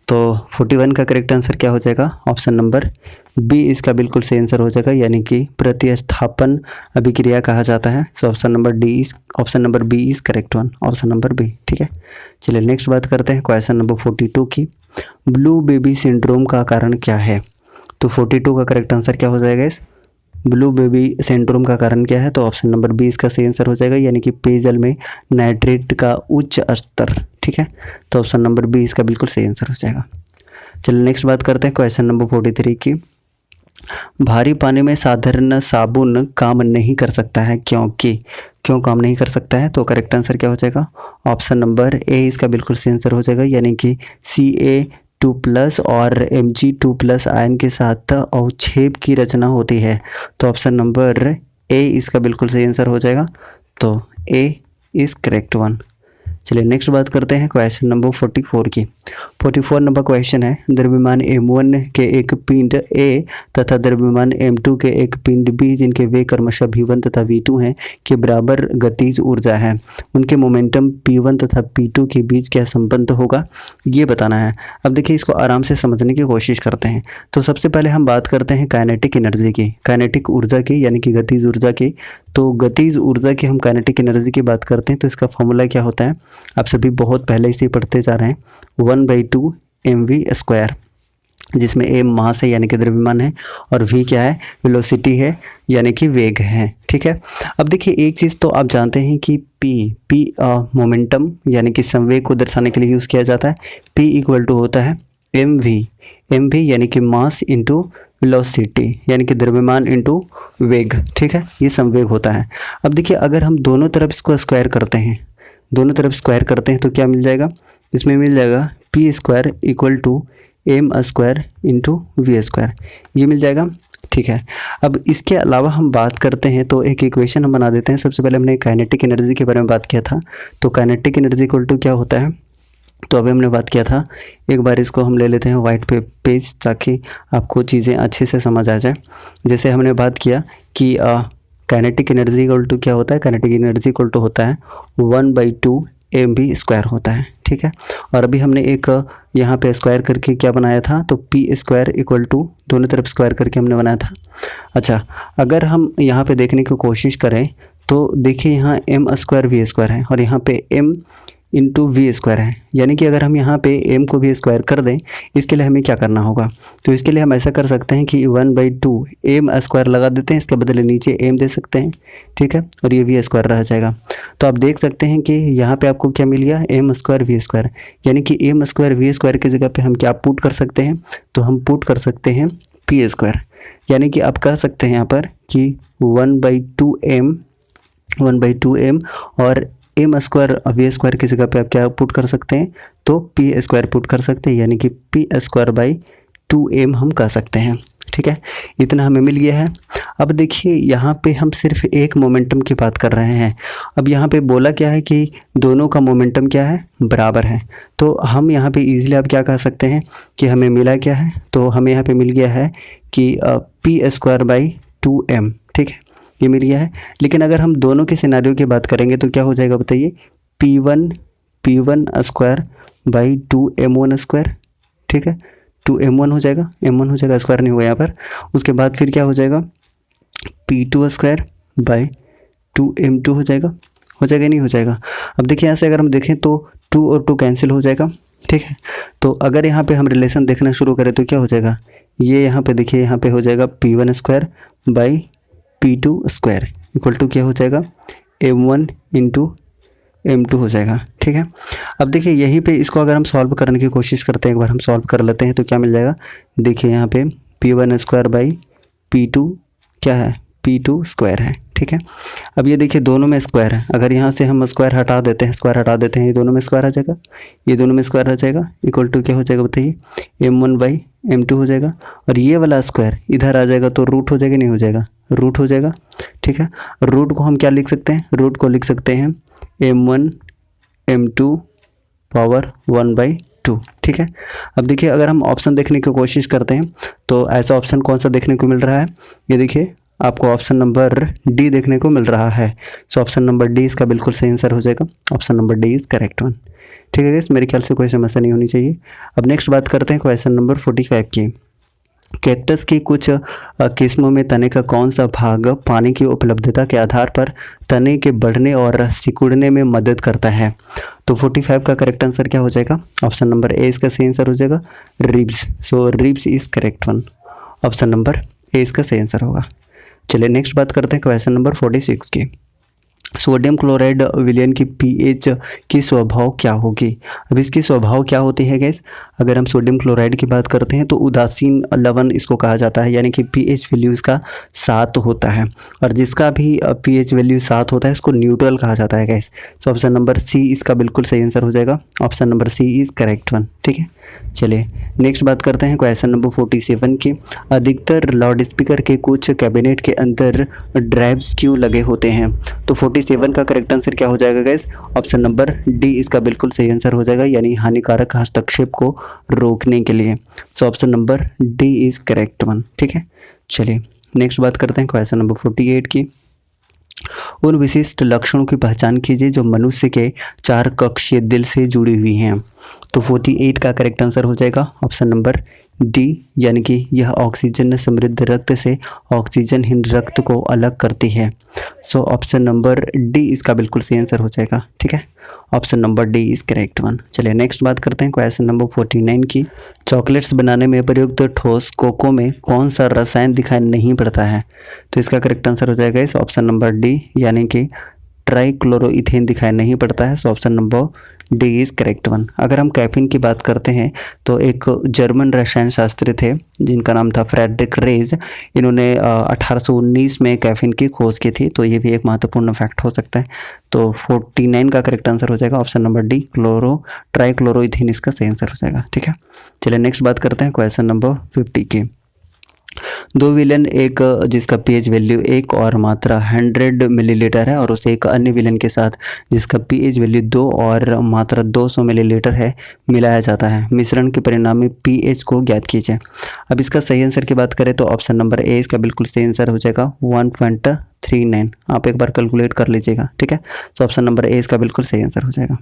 A: तो 41 का करेक्ट आंसर क्या हो जाएगा? ऑप्शन नंबर बी इसका बिल्कुल सही आंसर हो जाएगा, यानी कि प्रतिस्थापन अभिक्रिया कहा जाता है। So option number B is correct one, option number B. ठीक है, चलिए नेक्स्ट बात करते हैं क्वेश्चन नंबर 42 की। ब्लू बेबी सिंड्रोम का कारण क्या है? तो 42 का करेक्ट आंसर क्या हो जाएगा? इस ब्लू बेबी सिंड्रोम का कारण क्या है? तो ऑप्शन नंबर बी इसका सही आंसर हो जाएगा, यानी कि पेयजल में नाइट्रेट का उच्च स्तर। ठीक है, तो ऑप्शन नंबर बी इसका बिल्कुल सही आंसर हो जाएगा। चलिए नेक्स्ट बात करते हैं क्वेश्चन नंबर 43 की। भारी पानी में साधारण साबुन काम नहीं कर सकता है, क्यों काम नहीं कर सकता है? तो करेक्ट आंसर क्या हो जाएगा? ऑप्शन नंबर ए इसका बिल्कुल सही आंसर हो जाएगा, यानी कि Ca2+ और Mg2+ आयन के साथ अवक्षेप की रचना होती है। तो ऑप्शन नंबर ए इसका बिल्कुल सही आंसर हो जाएगा, तो ए इज करेक्ट वन। चलिए नेक्स्ट बात करते हैं क्वेश्चन नंबर 44 की। 44 नंबर क्वेश्चन है, द्रव्यमान m1 के एक पिंड A तथा द्रव्यमान m2 के एक पिंड B जिनके वे क्रमशः v1 तथा v2 हैं के बराबर गतिज ऊर्जा है, उनके मोमेंटम p1 तथा p2 के बीच क्या संबंध होगा, ये बताना है। अब देखिए इसको आराम से समझने की कोशिश करते हैं। तो सबसे पहले हम बात करते हैं काइनेटिक एनर्जी की, काइनेटिक ऊर्जा की, यानी कि गतिज ऊर्जा की। तो गतिज ऊर्जा की हम काइनेटिक एनर्जी की बात करते हैं तो इसका फॉर्मूला क्या होता है? आप सभी बहुत पहले इसे पढ़ते जा रहे हैं, 1/2 mv², जिसमें m मास है यानी कि द्रव्यमान है, और v क्या है? वेलोसिटी है, यानी कि वेग है। ठीक है, अब देखिए एक चीज़ तो आप जानते हैं कि p मोमेंटम यानी कि संवेग को दर्शाने के लिए यूज़ किया जाता है। p इक्वल टू होता है mv यानी कि मास इंटू वेलोसिटी, यानी कि द्रव्यमान इंटू वेग। ठीक है, ये संवेग होता है। अब देखिए अगर हम दोनों तरफ इसको स्क्वायर करते हैं तो क्या मिल जाएगा? इसमें मिल जाएगा p² equal to m² into v², ये मिल जाएगा। ठीक है, अब इसके अलावा हम बात करते हैं तो एक इक्वेशन हम बना देते हैं। सबसे पहले हमने काइनेटिक एनर्जी के बारे में बात किया था, तो काइनेटिक एनर्जी इक्वल टू क्या होता है? तो अभी हमने बात किया था, एक बार इसको हम ले लेते हैं वाइट पेज ताकि आपको चीज़ें अच्छे से समझ आ जाए। जैसे हमने बात किया कि काइनेटिक एनर्जी इक्वल टू क्या होता है? काइनेटिक एनर्जी इक्वल टू होता है 1/2 mv² होता है। ठीक है, और अभी हमने एक यहाँ पे स्क्वायर करके क्या बनाया था? तो p² इक्वल टू दोनों तरफ स्क्वायर करके हमने बनाया था। अच्छा, अगर हम यहाँ पे देखने की कोशिश करें तो देखिए यहाँ m² v² है और यहाँ पे m इंटू v² है, यानी कि अगर हम यहाँ पे m को v² कर दें, इसके लिए हमें क्या करना होगा? तो इसके लिए हम ऐसा कर सकते हैं कि 1/2 m² लगा देते हैं, इसके बदले नीचे m दे सकते हैं। ठीक है, और ये v² रह जाएगा। तो आप देख सकते हैं कि यहाँ पे आपको क्या मिल गया? m² v², यानी कि m² v² की जगह पे हम क्या पुट कर सकते हैं? तो हम पुट कर सकते हैं p², यानी कि आप कह सकते हैं यहाँ पर कि 1/2 m और m² v² की जगह पे आप क्या पुट कर सकते हैं? तो p² पुट कर सकते हैं, यानी कि p²/2m हम कह सकते हैं। ठीक है, इतना हमें मिल गया है। अब देखिए यहाँ पे हम सिर्फ एक मोमेंटम की बात कर रहे हैं। अब यहाँ पे बोला क्या है कि दोनों का मोमेंटम क्या है? बराबर है। तो हम यहाँ पे इजीली आप क्या कह सकते हैं कि हमें मिला क्या है? तो हमें यहाँ पे मिल गया है कि p²/2m। ठीक है, ये मिल गया है। लेकिन अगर हम दोनों के सिनारियो की बात करेंगे तो क्या हो जाएगा बताइए? p1/2m1²। ठीक है, 2m1 हो जाएगा, m1 हो जाएगा, स्क्वायर नहीं हुआ यहाँ पर। उसके बाद फिर क्या हो जाएगा? p2²/2m2 हो जाएगा नहीं हो जाएगा? अब देखिए यहाँ से अगर हम देखें तो 2 और 2 कैंसिल हो जाएगा। ठीक है, तो अगर यहाँ पे हम रिलेशन देखना शुरू करें तो क्या हो जाएगा? ये यहाँ पे देखिए, यहाँ पे हो जाएगा p1²/p2² इक्वल टू क्या हो जाएगा? m1 इंटू m2 हो जाएगा। ठीक है, अब देखिए यहीं पे इसको अगर हम सॉल्व करने की कोशिश करते हैं, एक बार हम सॉल्व कर लेते हैं तो क्या मिल जाएगा? देखिए यहाँ पे p1²/p2 क्या है? p2² है। ठीक है, अब ये देखिए दोनों में स्क्वायर है, अगर यहाँ से हम स्क्वायर हटा देते हैं ये दोनों में स्क्वायर आ जाएगा, ये दोनों में स्क्वायर आ जाएगा, इक्वल टू क्या हो जाएगा बताइए? m1/m2 हो जाएगा, और ये वाला स्क्वायर इधर आ जाएगा तो रूट हो जाएगा नहीं हो जाएगा? रूट हो जाएगा। ठीक है, रूट को हम क्या लिख सकते हैं? रूट को लिख सकते हैं m1 m2 पावर 1/2। ठीक है, अब देखिए अगर हम ऑप्शन देखने की कोशिश करते हैं तो ऐसा ऑप्शन कौन सा देखने को मिल रहा है? ये देखिए आपको ऑप्शन नंबर डी देखने को मिल रहा है। सो ऑप्शन नंबर डी इसका बिल्कुल सही आंसर हो जाएगा। Option number D is correct one. ठीक है गाइस, मेरे ख्याल से कोई समस्या नहीं होनी चाहिए। अब नेक्स्ट बात करते हैं क्वेश्चन नंबर 45 की। कैक्टस की कुछ किस्मों में तने का कौन सा भाग पानी की उपलब्धता के आधार पर तने के बढ़ने और सिकुड़ने में मदद करता है? तो 45 का करेक्ट आंसर क्या हो जाएगा? ऑप्शन नंबर ए इसका सही आंसर हो जाएगा, ribs. So ribs is correct one. Option number A इसका सही आंसर होगा। चलिए नेक्स्ट बात करते हैं क्वेश्चन नंबर 46 की। सोडियम क्लोराइड विलयन की पीएच की स्वभाव क्या होगी? अब इसकी स्वभाव क्या होती है गैस? अगर हम सोडियम क्लोराइड की बात करते हैं तो उदासीन लवण इसको कहा जाता है, यानी कि पीएच वैल्यू इसका 7 होता है। और जिसका भी पीएच वैल्यू 7 होता है इसको न्यूट्रल कहा जाता है गैस। तो ऑप्शन नंबर सी इसका बिल्कुल सही आंसर हो जाएगा। Option number C is correct one. ठीक है, चलिए नेक्स्ट बात करते हैं क्वेश्चन नंबर 47 की। अधिकतर लाउड स्पीकर के कुछ कैबिनेट के अंदर ड्राइव्स क्यों लगे होते हैं? तो 47 का करेक्ट आंसर क्या हो जाएगा गाइस? ऑप्शन नंबर डी इसका बिल्कुल सही आंसर हो जाएगा, यानी हानिकारक हस्तक्षेप को रोकने के लिए। सो option number D is correct one. ठीक है, चलिए नेक्स्ट बात करते हैं क्वेश्चन नंबर 48 की। उन विशिष्ट लक्षणों की पहचान कीजिए जो मनुष्य के 4 कक्षीय दिल से जुड़ी हुई हैं। तो 48 का करेक्ट आंसर हो जाएगा ऑप्शन नंबर डी, यानी कि यह ऑक्सीजन समृद्ध रक्त से ऑक्सीजनहीन रक्त को अलग करती है। सो ऑप्शन नंबर डी इसका बिल्कुल सही आंसर हो जाएगा। ठीक है, option number D is correct one. चलिए नेक्स्ट बात करते हैं क्वेश्चन नंबर 49 की। चॉकलेट्स बनाने में प्रयुक्त ठोस कोको में कौन सा रसायन दिखाई नहीं पड़ता है? तो इसका करेक्ट आंसर हो जाएगा इस ऑप्शन नंबर डी, यानी कि ट्राइक्लोरोइथेन दिखाई नहीं पड़ता है। So option number D is correct one. अगर हम कैफीन की बात करते हैं तो एक जर्मन रसायन शास्त्री थे जिनका नाम था फ्रेडरिक रेज। इन्होंने 1819 में कैफीन की खोज की थी, तो ये भी एक महत्वपूर्ण फैक्ट हो सकता है। तो 49 का करेक्ट आंसर हो जाएगा ऑप्शन नंबर डी, ट्राइक्लोरोइथेन इसका सही आंसर हो जाएगा। ठीक है, चलिए नेक्स्ट बात करते हैं क्वेश्चन नंबर 50 की। 2 विलन, एक जिसका पीएच वैल्यू 1 और मात्रा 100 मिलीलीटर है, और उसे एक अन्य विलन के साथ जिसका पीएच वैल्यू 2 और मात्रा 200 मिलीलीटर है मिलाया जाता है। मिश्रण के परिणामी पीएच को ज्ञात कीजिए। अब इसका सही आंसर की बात करें तो ऑप्शन नंबर ए इसका बिल्कुल सही आंसर हो जाएगा 1.39। आप एक बार कैलकुलेट कर लीजिएगा। ठीक है, तो ऑप्शन नंबर ए इसका बिल्कुल सही आंसर हो जाएगा।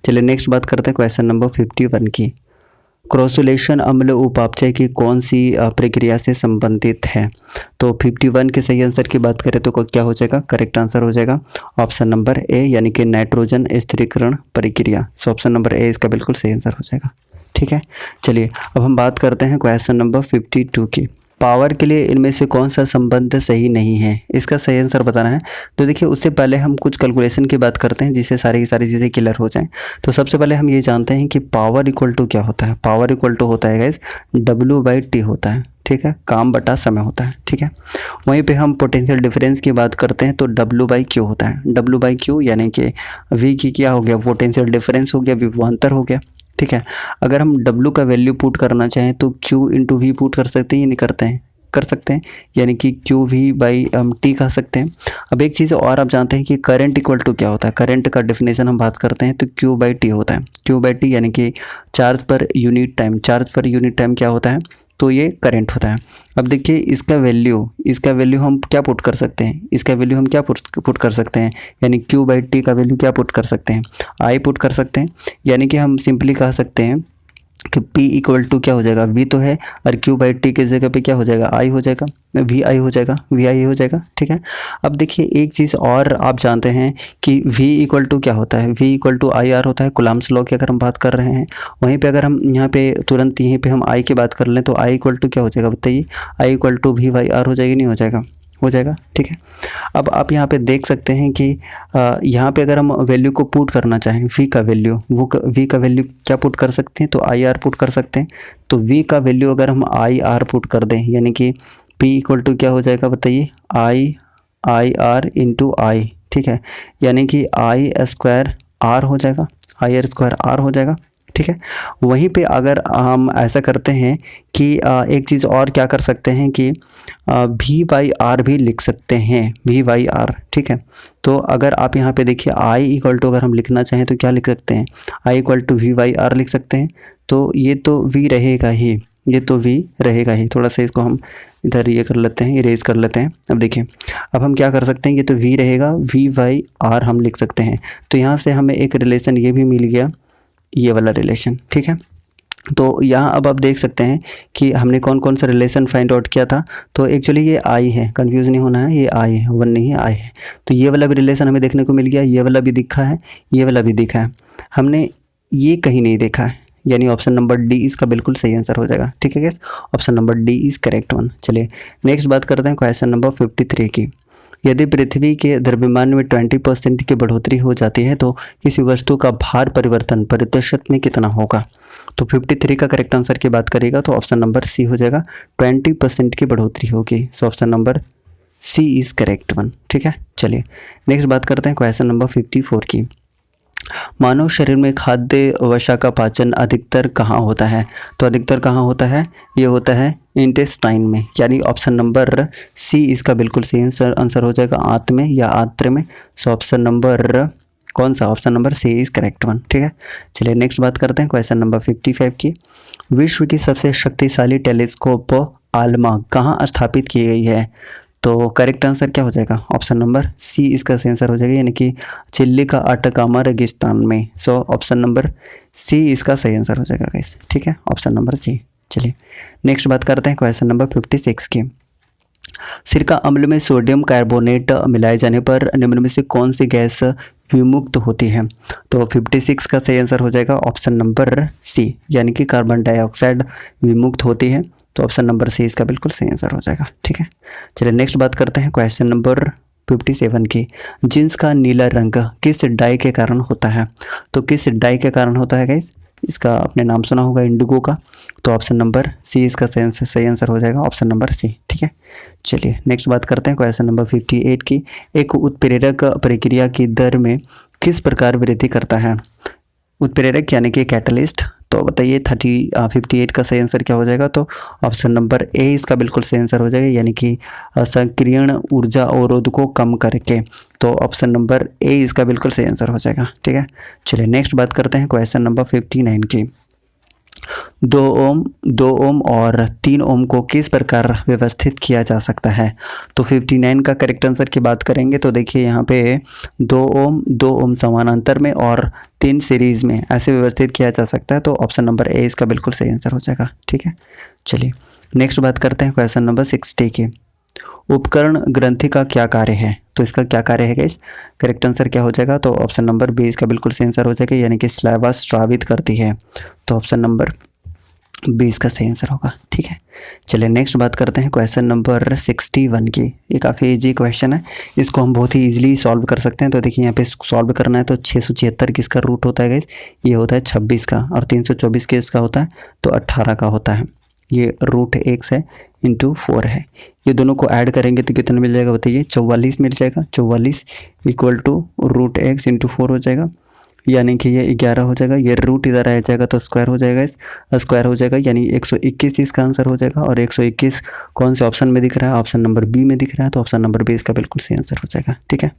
A: चलिए नेक्स्ट बात करते हैं क्वेश्चन नंबर 51 की। क्रॉसुलेशन अम्ल उपापचय की कौन सी प्रक्रिया से संबंधित है? तो 51 के सही आंसर की बात करें तो क्या हो जाएगा? करेक्ट आंसर हो जाएगा ऑप्शन नंबर ए, यानी कि नाइट्रोजन स्थिरीकरण प्रक्रिया। सो ऑप्शन नंबर ए इसका बिल्कुल सही आंसर हो जाएगा। ठीक है, चलिए अब हम बात करते हैं क्वेश्चन नंबर 52 की। पावर के लिए इनमें से कौन सा संबंध सही नहीं है? इसका सही आंसर बताना है। तो देखिए उससे पहले हम कुछ कैलकुलेशन की बात करते हैं जिससे सारी की सारी चीज़ें क्लियर हो जाएं। तो सबसे पहले हम ये जानते हैं कि पावर इक्वल टू क्या होता है। पावर इक्वल टू होता है गाइस W/T होता है। ठीक है, काम बटा समय होता है। ठीक है, वहीं पे हम पोटेंशियल डिफरेंस की बात करते हैं तो W/Q होता है। W/Q यानी कि V की क्या हो गया? पोटेंशियल डिफरेंस हो गया, विभवांतर हो गया। ठीक है, अगर हम W का वैल्यू पुट करना चाहें तो Q इंटू V पुट कर सकते हैं या नहीं करते हैं? कर सकते हैं, यानी कि QV/T कह सकते हैं। अब एक चीज़ और आप जानते हैं कि करंट इक्वल टू क्या होता है। करंट का डेफिनेशन हम बात करते हैं तो Q/T होता है। Q/T यानी कि charge per unit time. Charge per unit time क्या होता है? तो ये करंट होता है। अब देखिए इसका वैल्यू हम क्या पुट कर सकते हैं? इसका वैल्यू हम क्या पुट कर सकते हैं? यानी Q/T का वैल्यू क्या पुट कर सकते हैं? I पुट कर सकते हैं। यानी कि हम सिंपली कह सकते हैं कि P इक्वल टू क्या हो जाएगा? V तो है, और Q/T के जगह पे क्या हो जाएगा? I हो जाएगा, VI हो जाएगा, VI हो जाएगा। ठीक है, अब देखिए एक चीज़ और आप जानते हैं कि V इक्वल टू क्या होता है? V इक्वल टू IR होता है। कुलाम्स लॉ की अगर हम बात कर रहे हैं, वहीं पे अगर हम यहाँ पे तुरंत यहीं पे हम I की बात कर लें तो I इक्वल टू क्या हो जाएगा बताइए? I इक्वल टू V/R हो जाएगी, नहीं हो जाएगा? हो जाएगा। ठीक है, अब आप यहाँ पे देख सकते हैं कि यहाँ पे अगर हम वैल्यू को पुट करना चाहें V का वैल्यू, V का वैल्यू क्या पुट कर सकते हैं? तो IR पुट कर सकते हैं। तो V का वैल्यू अगर हम IR पुट कर दें, यानी कि P इक्वल टू क्या हो जाएगा बताइए? IR into I। ठीक है, यानी कि I² R हो जाएगा, IR² R हो जाएगा। ठीक है, वहीं पे अगर हम ऐसा करते हैं कि एक चीज़ और क्या कर सकते हैं कि V/R भी लिख सकते हैं, V/R। ठीक है, तो अगर आप यहाँ पे देखिए I इक्वल टू अगर हम लिखना चाहें तो क्या लिख सकते हैं? I इक्वल टू V/R लिख सकते हैं। तो ये तो V रहेगा ही, ये तो v रहेगा ही। थोड़ा सा इसको हम इधर ये कर लेते हैं, इरेज कर लेते हैं। अब देखिए, अब हम क्या कर सकते हैं, ये तो v रहेगा, v बाई r हम लिख सकते हैं। तो यहाँ से हमें एक रिलेशन ये भी मिल गया, ये वाला रिलेशन, ठीक है। तो यहाँ अब आप देख सकते हैं कि हमने कौन कौन सा रिलेशन फाइंड आउट किया था। तो एक्चुअली ये आई है, कंफ्यूज नहीं होना है, ये आई है, वन नहीं है, आई है। तो ये वाला भी रिलेशन हमें देखने को मिल गया, ये वाला भी दिखा है, ये वाला भी दिखा है। हमने ये कहीं नहीं देखा है, यानी ऑप्शन नंबर डी इसका बिल्कुल सही आंसर हो जाएगा, ठीक है gas. Option number D is correct one. चलिए नेक्स्ट बात करते हैं क्वेश्चन नंबर 53 की। यदि पृथ्वी के द्रव्यमान में 20% की बढ़ोतरी हो जाती है तो किसी वस्तु का भार परिवर्तन प्रतिशत में कितना होगा। तो 53 का करेक्ट आंसर की बात करेगा तो ऑप्शन नंबर सी हो जाएगा, 20% की बढ़ोतरी होगी। So option number C is correct one, ठीक है। चलिए नेक्स्ट बात करते हैं क्वेश्चन नंबर 54 की। मानव शरीर में खाद्य वसा का पाचन अधिकतर कहाँ होता है। तो अधिकतर कहाँ होता है, ये होता है इंटेस्टाइन में, यानी ऑप्शन नंबर सी इसका बिल्कुल सही आंसर हो जाएगा, आंत में या आंत्र में। सो ऑप्शन नंबर कौन सा, option number C is correct one, ठीक है। चलिए नेक्स्ट बात करते हैं क्वेश्चन नंबर 55 की। विश्व की सबसे शक्तिशाली टेलीस्कोप आल्मा कहाँ स्थापित की गई है। तो करेक्ट आंसर क्या हो जाएगा, ऑप्शन नंबर सी इसका सही आंसर हो जाएगा, यानी कि चिल्ली का अटकामा रेगिस्तान में। सो ऑप्शन नंबर सी इसका सही आंसर हो जाएगा गाइस, ठीक है, ऑप्शन नंबर सी। चलिए नेक्स्ट बात करते हैं क्वेश्चन नंबर 56 की। सिरका अम्ल में सोडियम कार्बोनेट मिलाए जाने पर निम्न में से कौन सी गैस विमुक्त होती है। तो 56 का सही आंसर हो जाएगा ऑप्शन नंबर सी, यानी कि कार्बन डाइऑक्साइड विमुक्त होती है। तो ऑप्शन नंबर सी इसका बिल्कुल सही आंसर हो जाएगा, ठीक है। चलिए नेक्स्ट बात करते हैं क्वेश्चन नंबर 57 की। जींस का नीला रंग किस डाई के कारण होता है। तो किस डाई के कारण होता है गाइस, इसका आपने नाम सुना होगा इंडिगो का। तो ऑप्शन नंबर सी इसका सही आंसर हो जाएगा, ऑप्शन नंबर सी, ठीक है। चलिए नेक्स्ट बात करते हैं क्वेश्चन नंबर 58 की। एक उत्प्रेरक प्रक्रिया की दर में किस प्रकार वृद्धि करता है। उत्प्रेरक यानी कि कैटलिस्ट। तो बताइए 58 का सही आंसर क्या हो जाएगा। तो ऑप्शन नंबर ए इसका बिल्कुल सही आंसर हो जाएगा, यानी कि सक्रियण ऊर्जा अवरोध को कम करके। तो ऑप्शन नंबर ए इसका बिल्कुल सही आंसर हो जाएगा, ठीक है। चलिए नेक्स्ट बात करते हैं क्वेश्चन नंबर 59 की। 2 ओम और 3 ओम को किस प्रकार व्यवस्थित किया जा सकता है। तो 59 का करेक्ट आंसर की बात करेंगे तो देखिए यहाँ पे 2 ओम समानांतर में और 3 सीरीज़ में ऐसे व्यवस्थित किया जा सकता है। तो ऑप्शन नंबर ए इसका बिल्कुल सही आंसर हो जाएगा, ठीक है। चलिए नेक्स्ट बात करते हैं क्वेश्चन नंबर 60 की। उपकरण ग्रंथि का क्या कार्य है। तो इसका क्या कार्य है गाइस, करेक्ट आंसर क्या हो जाएगा। तो ऑप्शन नंबर बी इसका बिल्कुल सही आंसर हो जाएगा, यानी कि स्लावा स्रावित करती है। तो ऑप्शन नंबर बी इसका सही आंसर होगा, ठीक है। चलिए नेक्स्ट बात करते हैं क्वेश्चन नंबर 61 की। ये काफ़ी इजी क्वेश्चन है, इसको हम बहुत ही इजीली सॉल्व कर सकते हैं। तो देखिए यहाँ पे सॉल्व करना है तो 676 किसका रूट होता है गाइस, ये होता है 26 का, और 324 किसका होता है तो 18 का होता है। ये रूट x है इंटू 4 है, ये दोनों को ऐड करेंगे तो कितना मिल जाएगा बताइए, 44 मिल जाएगा। 44 equal to root x into 4 हो जाएगा, यानी कि ये 11 हो जाएगा। ये रूट इधर आ जाएगा तो स्क्वायर हो जाएगा, इस स्क्वायर हो जाएगा, यानी 121 इसका आंसर हो जाएगा। और 121 कौन से ऑप्शन में दिख रहा है, ऑप्शन नंबर बी में दिख रहा है। तो ऑप्शन नंबर बी इसका बिल्कुल सही आंसर हो जाएगा, ठीक है।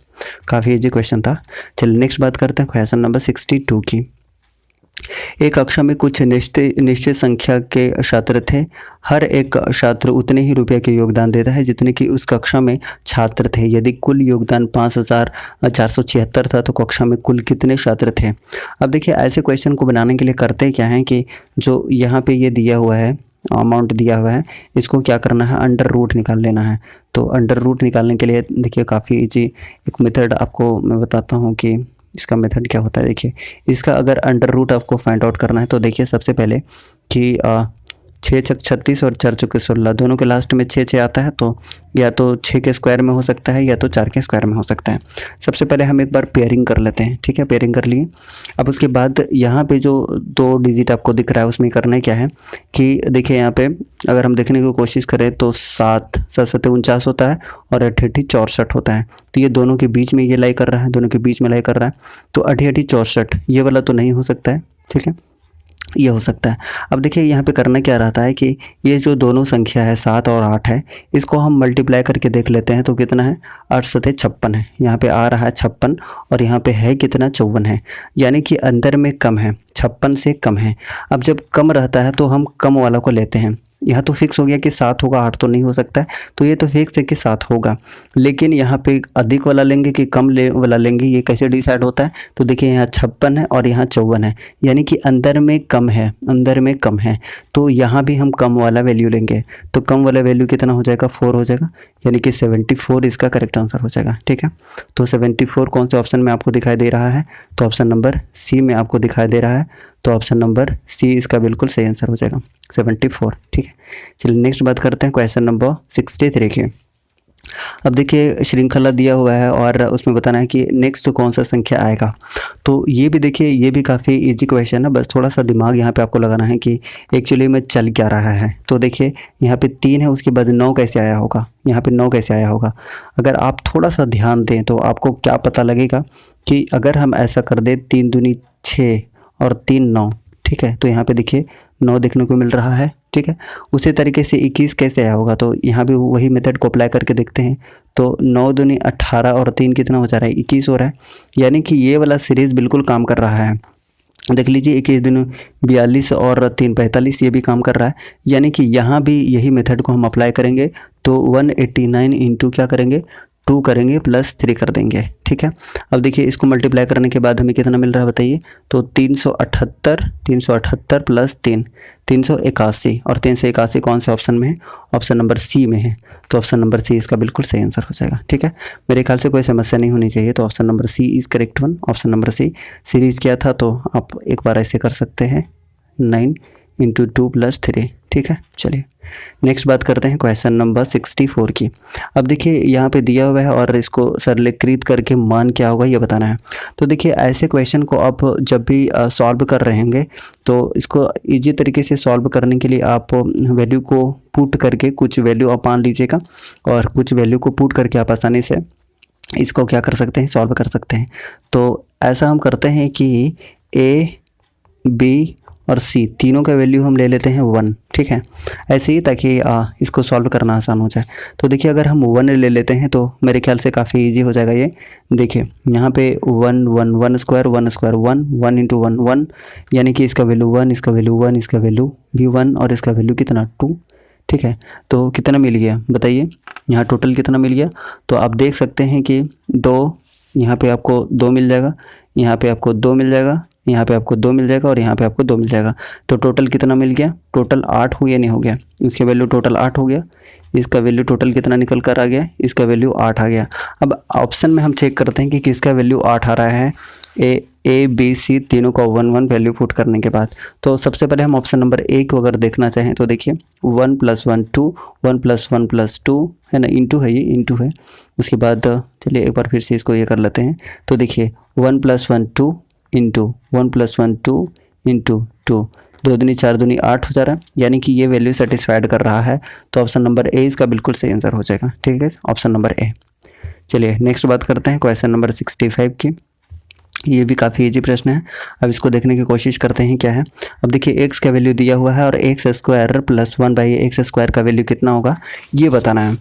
A: काफ़ी इजी क्वेश्चन था। चलिए नेक्स्ट बात करते हैं क्वेश्चन नंबर 62 की। एक कक्षा में कुछ निश्चित संख्या के छात्र थे। हर एक छात्र उतने ही रुपये के योगदान देता है जितने कि उस कक्षा में छात्र थे। यदि कुल योगदान 5476 था तो कक्षा में कुल कितने छात्र थे। अब देखिए ऐसे क्वेश्चन को बनाने के लिए करते क्या है कि जो यहाँ पे ये दिया हुआ है, अमाउंट दिया हुआ है, इसको क्या करना है, अंडर रूट निकाल लेना है। तो अंडर रूट निकालने के लिए देखिए काफ़ी ईजी एक मेथड आपको मैं बताता हूँ कि इसका मेथड क्या होता है। देखिए इसका अगर अंडर रूट आपको फाइंड आउट करना है तो देखिए सबसे पहले कि 6 छक 36 और 4 चौके 16, दोनों के लास्ट में 6 आता है, तो या तो 6 के स्क्वायर में हो सकता है या तो 4 के स्क्वायर में हो सकता है। सबसे पहले हम एक बार पेयरिंग कर लेते हैं, ठीक है, पेयरिंग कर लिए। अब उसके बाद यहाँ पे जो 2 डिजिट आपको दिख रहा है उसमें करना क्या है कि देखिए यहाँ पे अगर हम देखने की कोशिश करें तो 7 7 49 होता है और 8 64 होता है। तो ये दोनों के बीच में ये लाई कर रहा है, दोनों के बीच में लाई कर रहा है। तो 8 64 ये वाला तो नहीं हो सकता है, ठीक है। ये हो सकता है। अब देखिए यहाँ पे करना क्या रहता है कि ये जो दोनों संख्या है 7 और 8 है, इसको हम मल्टीप्लाई करके देख लेते हैं तो कितना है, 8 सते 56 है। यहाँ पे आ रहा है 56 और यहाँ पे है कितना, 54 है, यानी कि अंदर में कम है, 56 से कम है। अब जब कम रहता है तो हम कम वाला को लेते हैं। यहाँ तो फिक्स हो गया कि 7 होगा, 8 तो नहीं हो सकता है, तो ये तो फिक्स है कि 7 होगा। लेकिन यहाँ पे अधिक वाला लेंगे कि कम वाला लेंगे, ये कैसे डिसाइड होता है, तो देखिए यहाँ 56 है और यहाँ 54 है, यानी कि अंदर में कम है, अंदर में कम है, तो यहाँ भी हम कम वाला वैल्यू लेंगे। तो कम वाला वैल्यू कितना हो जाएगा, 4 हो जाएगा, यानी कि 74 इसका करेक्ट आंसर हो जाएगा। ठीक है, तो 74 कौन से ऑप्शन में आपको दिखाई दे रहा है, तो ऑप्शन नंबर सी में आपको दिखाई दे रहा है, तो ऑप्शन नंबर सी इसका बिल्कुल सही आंसर हो जाएगा, 74। ठीक है, चलिए नेक्स्ट बात करते हैं क्वेश्चन नंबर 63 के। अब देखिए श्रृंखला दिया हुआ है और उसमें बताना है कि नेक्स्ट कौन सा संख्या आएगा। तो ये भी देखिए, ये भी काफ़ी इजी क्वेश्चन है, बस थोड़ा सा दिमाग यहाँ पे आपको लगाना है कि एक्चुअली में चल क्या रहा है। तो देखिए यहाँ पे 3 है, उसके बाद 9 कैसे आया होगा, यहाँ पे 9 कैसे आया होगा। अगर आप थोड़ा सा ध्यान दें तो आपको क्या पता लगेगा कि अगर हम ऐसा कर दें 3 दूनी 6 और 3 9, ठीक है, तो यहाँ पे देखिए 9 देखने को मिल रहा है। ठीक है, उसी तरीके से 21 कैसे आया होगा, तो यहाँ भी वही मेथड को अप्लाई करके देखते हैं। तो 9 दूनी 18 और 3 कितना हो जा रहा है, 21 हो रहा है, यानी कि ये वाला सीरीज़ बिल्कुल काम कर रहा है। देख लीजिए 21 दूनी 42 और 3 45, ये भी काम कर रहा है, यानी कि यहाँ भी यही मेथड को हम अप्लाई करेंगे। तो 189 इंटू क्या करेंगे, 2 करेंगे प्लस 3 कर देंगे। ठीक है, अब देखिए इसको मल्टीप्लाई करने के बाद हमें कितना मिल रहा है बताइए, तो 378 प्लस 3 381, और 381 कौन से ऑप्शन में है, ऑप्शन नंबर सी में है, तो ऑप्शन नंबर सी इसका बिल्कुल सही आंसर हो जाएगा। ठीक है, मेरे ख्याल से कोई समस्या नहीं होनी चाहिए, तो option number C is correct one. Option number C series क्या था, तो आप एक बार ऐसे कर सकते हैं, 9 इंटू 2 प्लस 3। ठीक है, चलिए नेक्स्ट बात करते हैं क्वेश्चन नंबर 64 की। अब देखिए यहाँ पे दिया हुआ है और इसको सरलीकृत करके मान क्या होगा ये बताना है। तो देखिए ऐसे क्वेश्चन को आप जब भी सॉल्व कर रहे होंगे तो इसको इजी तरीके से सॉल्व करने के लिए आप वैल्यू को पुट करके, कुछ वैल्यू आप मान लीजिएगा और कुछ वैल्यू को पुट करके आप आसानी से इसको क्या कर सकते हैं, सॉल्व कर सकते हैं। तो ऐसा हम करते हैं कि ए बी और सी तीनों का वैल्यू हम ले लेते हैं 1। ठीक है, ऐसे ही ताकि इसको सॉल्व करना आसान हो जाए। तो देखिए अगर हम 1 ले लेते हैं तो मेरे ख्याल से काफ़ी इजी हो जाएगा ये। देखिए यहाँ पे 1 1 1 स्क्वायर 1 स्क्वायर 1 1 इंटू 1 1, यानी कि इसका वैल्यू 1, इसका वैल्यू 1, इसका वैल्यू भी 1 और इसका वैल्यू कितना 2। ठीक है, तो कितना मिल गया बताइए, यहाँ टोटल कितना मिल गया। तो आप देख सकते हैं कि 2, यहाँ पे आपको 2 मिल जाएगा, यहाँ पे आपको 2 मिल जाएगा, यहाँ पे आपको 2 मिल जाएगा और यहाँ पे आपको 2 मिल जाएगा। तो टोटल कितना मिल गया, टोटल 8 हो गया, नहीं हो गया, इसका वैल्यू टोटल 8 हो गया, इसका वैल्यू टोटल कितना निकल कर आ गया, इसका वैल्यू 8 आ गया। अब ऑप्शन में हम चेक करते हैं कि किसका वैल्यू 8 आ रहा है। ए बी सी तीनों का 1 1 वैल्यू पुट करने के बाद, तो सबसे पहले हम ऑप्शन नंबर ए को अगर देखना चाहें तो देखिए 1 + 1 2, 1 + 1 + 2 है ना, इंटू है, ये इंटू है। उसके बाद चलिए एक बार फिर से इसको ये कर लेते हैं। तो देखिए 1 + 1 2 इंटू 1 + 1 2 इंटू 2, 2 दूनी 4 दूनी 8 हो जा रहा है, यानी कि ये वैल्यू सेटिस्फाइड कर रहा है। तो ऑप्शन नंबर ए इसका बिल्कुल सही आंसर हो जाएगा। ठीक है, ऑप्शन नंबर ए। चलिए नेक्स्ट बात करते हैं क्वेश्चन नंबर 65 की। ये भी काफ़ी इजी प्रश्न है, अब इसको देखने की कोशिश करते हैं क्या है। अब देखिए x का वैल्यू दिया हुआ है और x² + 1/x² का वैल्यू कितना होगा ये बताना है।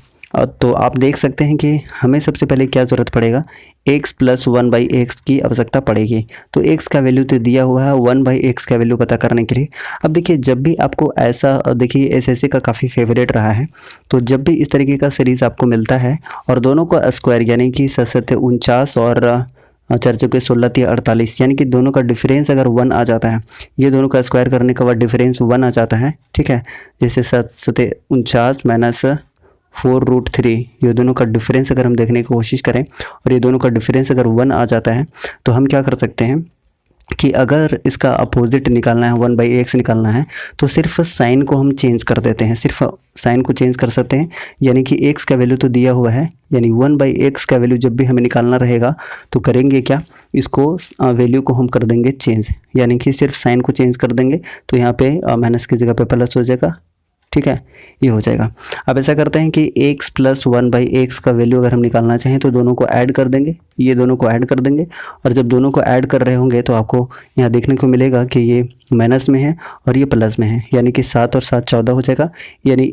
A: तो आप देख सकते हैं कि हमें सबसे पहले क्या ज़रूरत पड़ेगा, x + 1/x की आवश्यकता पड़ेगी। तो x का वैल्यू तो दिया हुआ है, 1/x का वैल्यू पता करने के लिए। अब देखिए जब भी आपको ऐसा, देखिए एसएससी का काफ़ी फेवरेट रहा है, तो जब भी इस तरीके का सीरीज़ आपको मिलता है और दोनों का स्क्वायर यानी कि 7 और 4 के 16 48, यानी कि दोनों का डिफरेंस अगर 1 आ जाता है, ये दोनों का स्क्वायर करने के बाद डिफरेंस 1 आ जाता है। ठीक है, जैसे 7 49 4√3, ये दोनों का डिफरेंस अगर हम देखने की कोशिश करें और ये दोनों का डिफरेंस अगर 1 आ जाता है, तो हम क्या कर सकते हैं कि अगर इसका अपोजिट निकालना है, 1/x निकालना है, तो सिर्फ साइन को हम चेंज कर देते हैं, सिर्फ साइन को चेंज कर सकते हैं। यानी कि x का वैल्यू तो दिया हुआ है, यानी 1/x का वैल्यू जब भी हमें निकालना रहेगा तो करेंगे क्या, इसको वैल्यू को हम कर देंगे चेंज, यानी कि सिर्फ साइन को चेंज कर देंगे। तो यहाँ पे माइनस की जगह पे प्लस हो जाएगा। ठीक है, ये हो जाएगा। अब ऐसा करते हैं कि x प्लस 1/x का वैल्यू अगर हम निकालना चाहें तो दोनों को ऐड कर देंगे, ये दोनों को ऐड कर देंगे, और जब दोनों को ऐड कर रहे होंगे तो आपको यहाँ देखने को मिलेगा कि ये माइनस में है और ये प्लस में है, यानी कि 7 और 7 14 हो जाएगा, यानी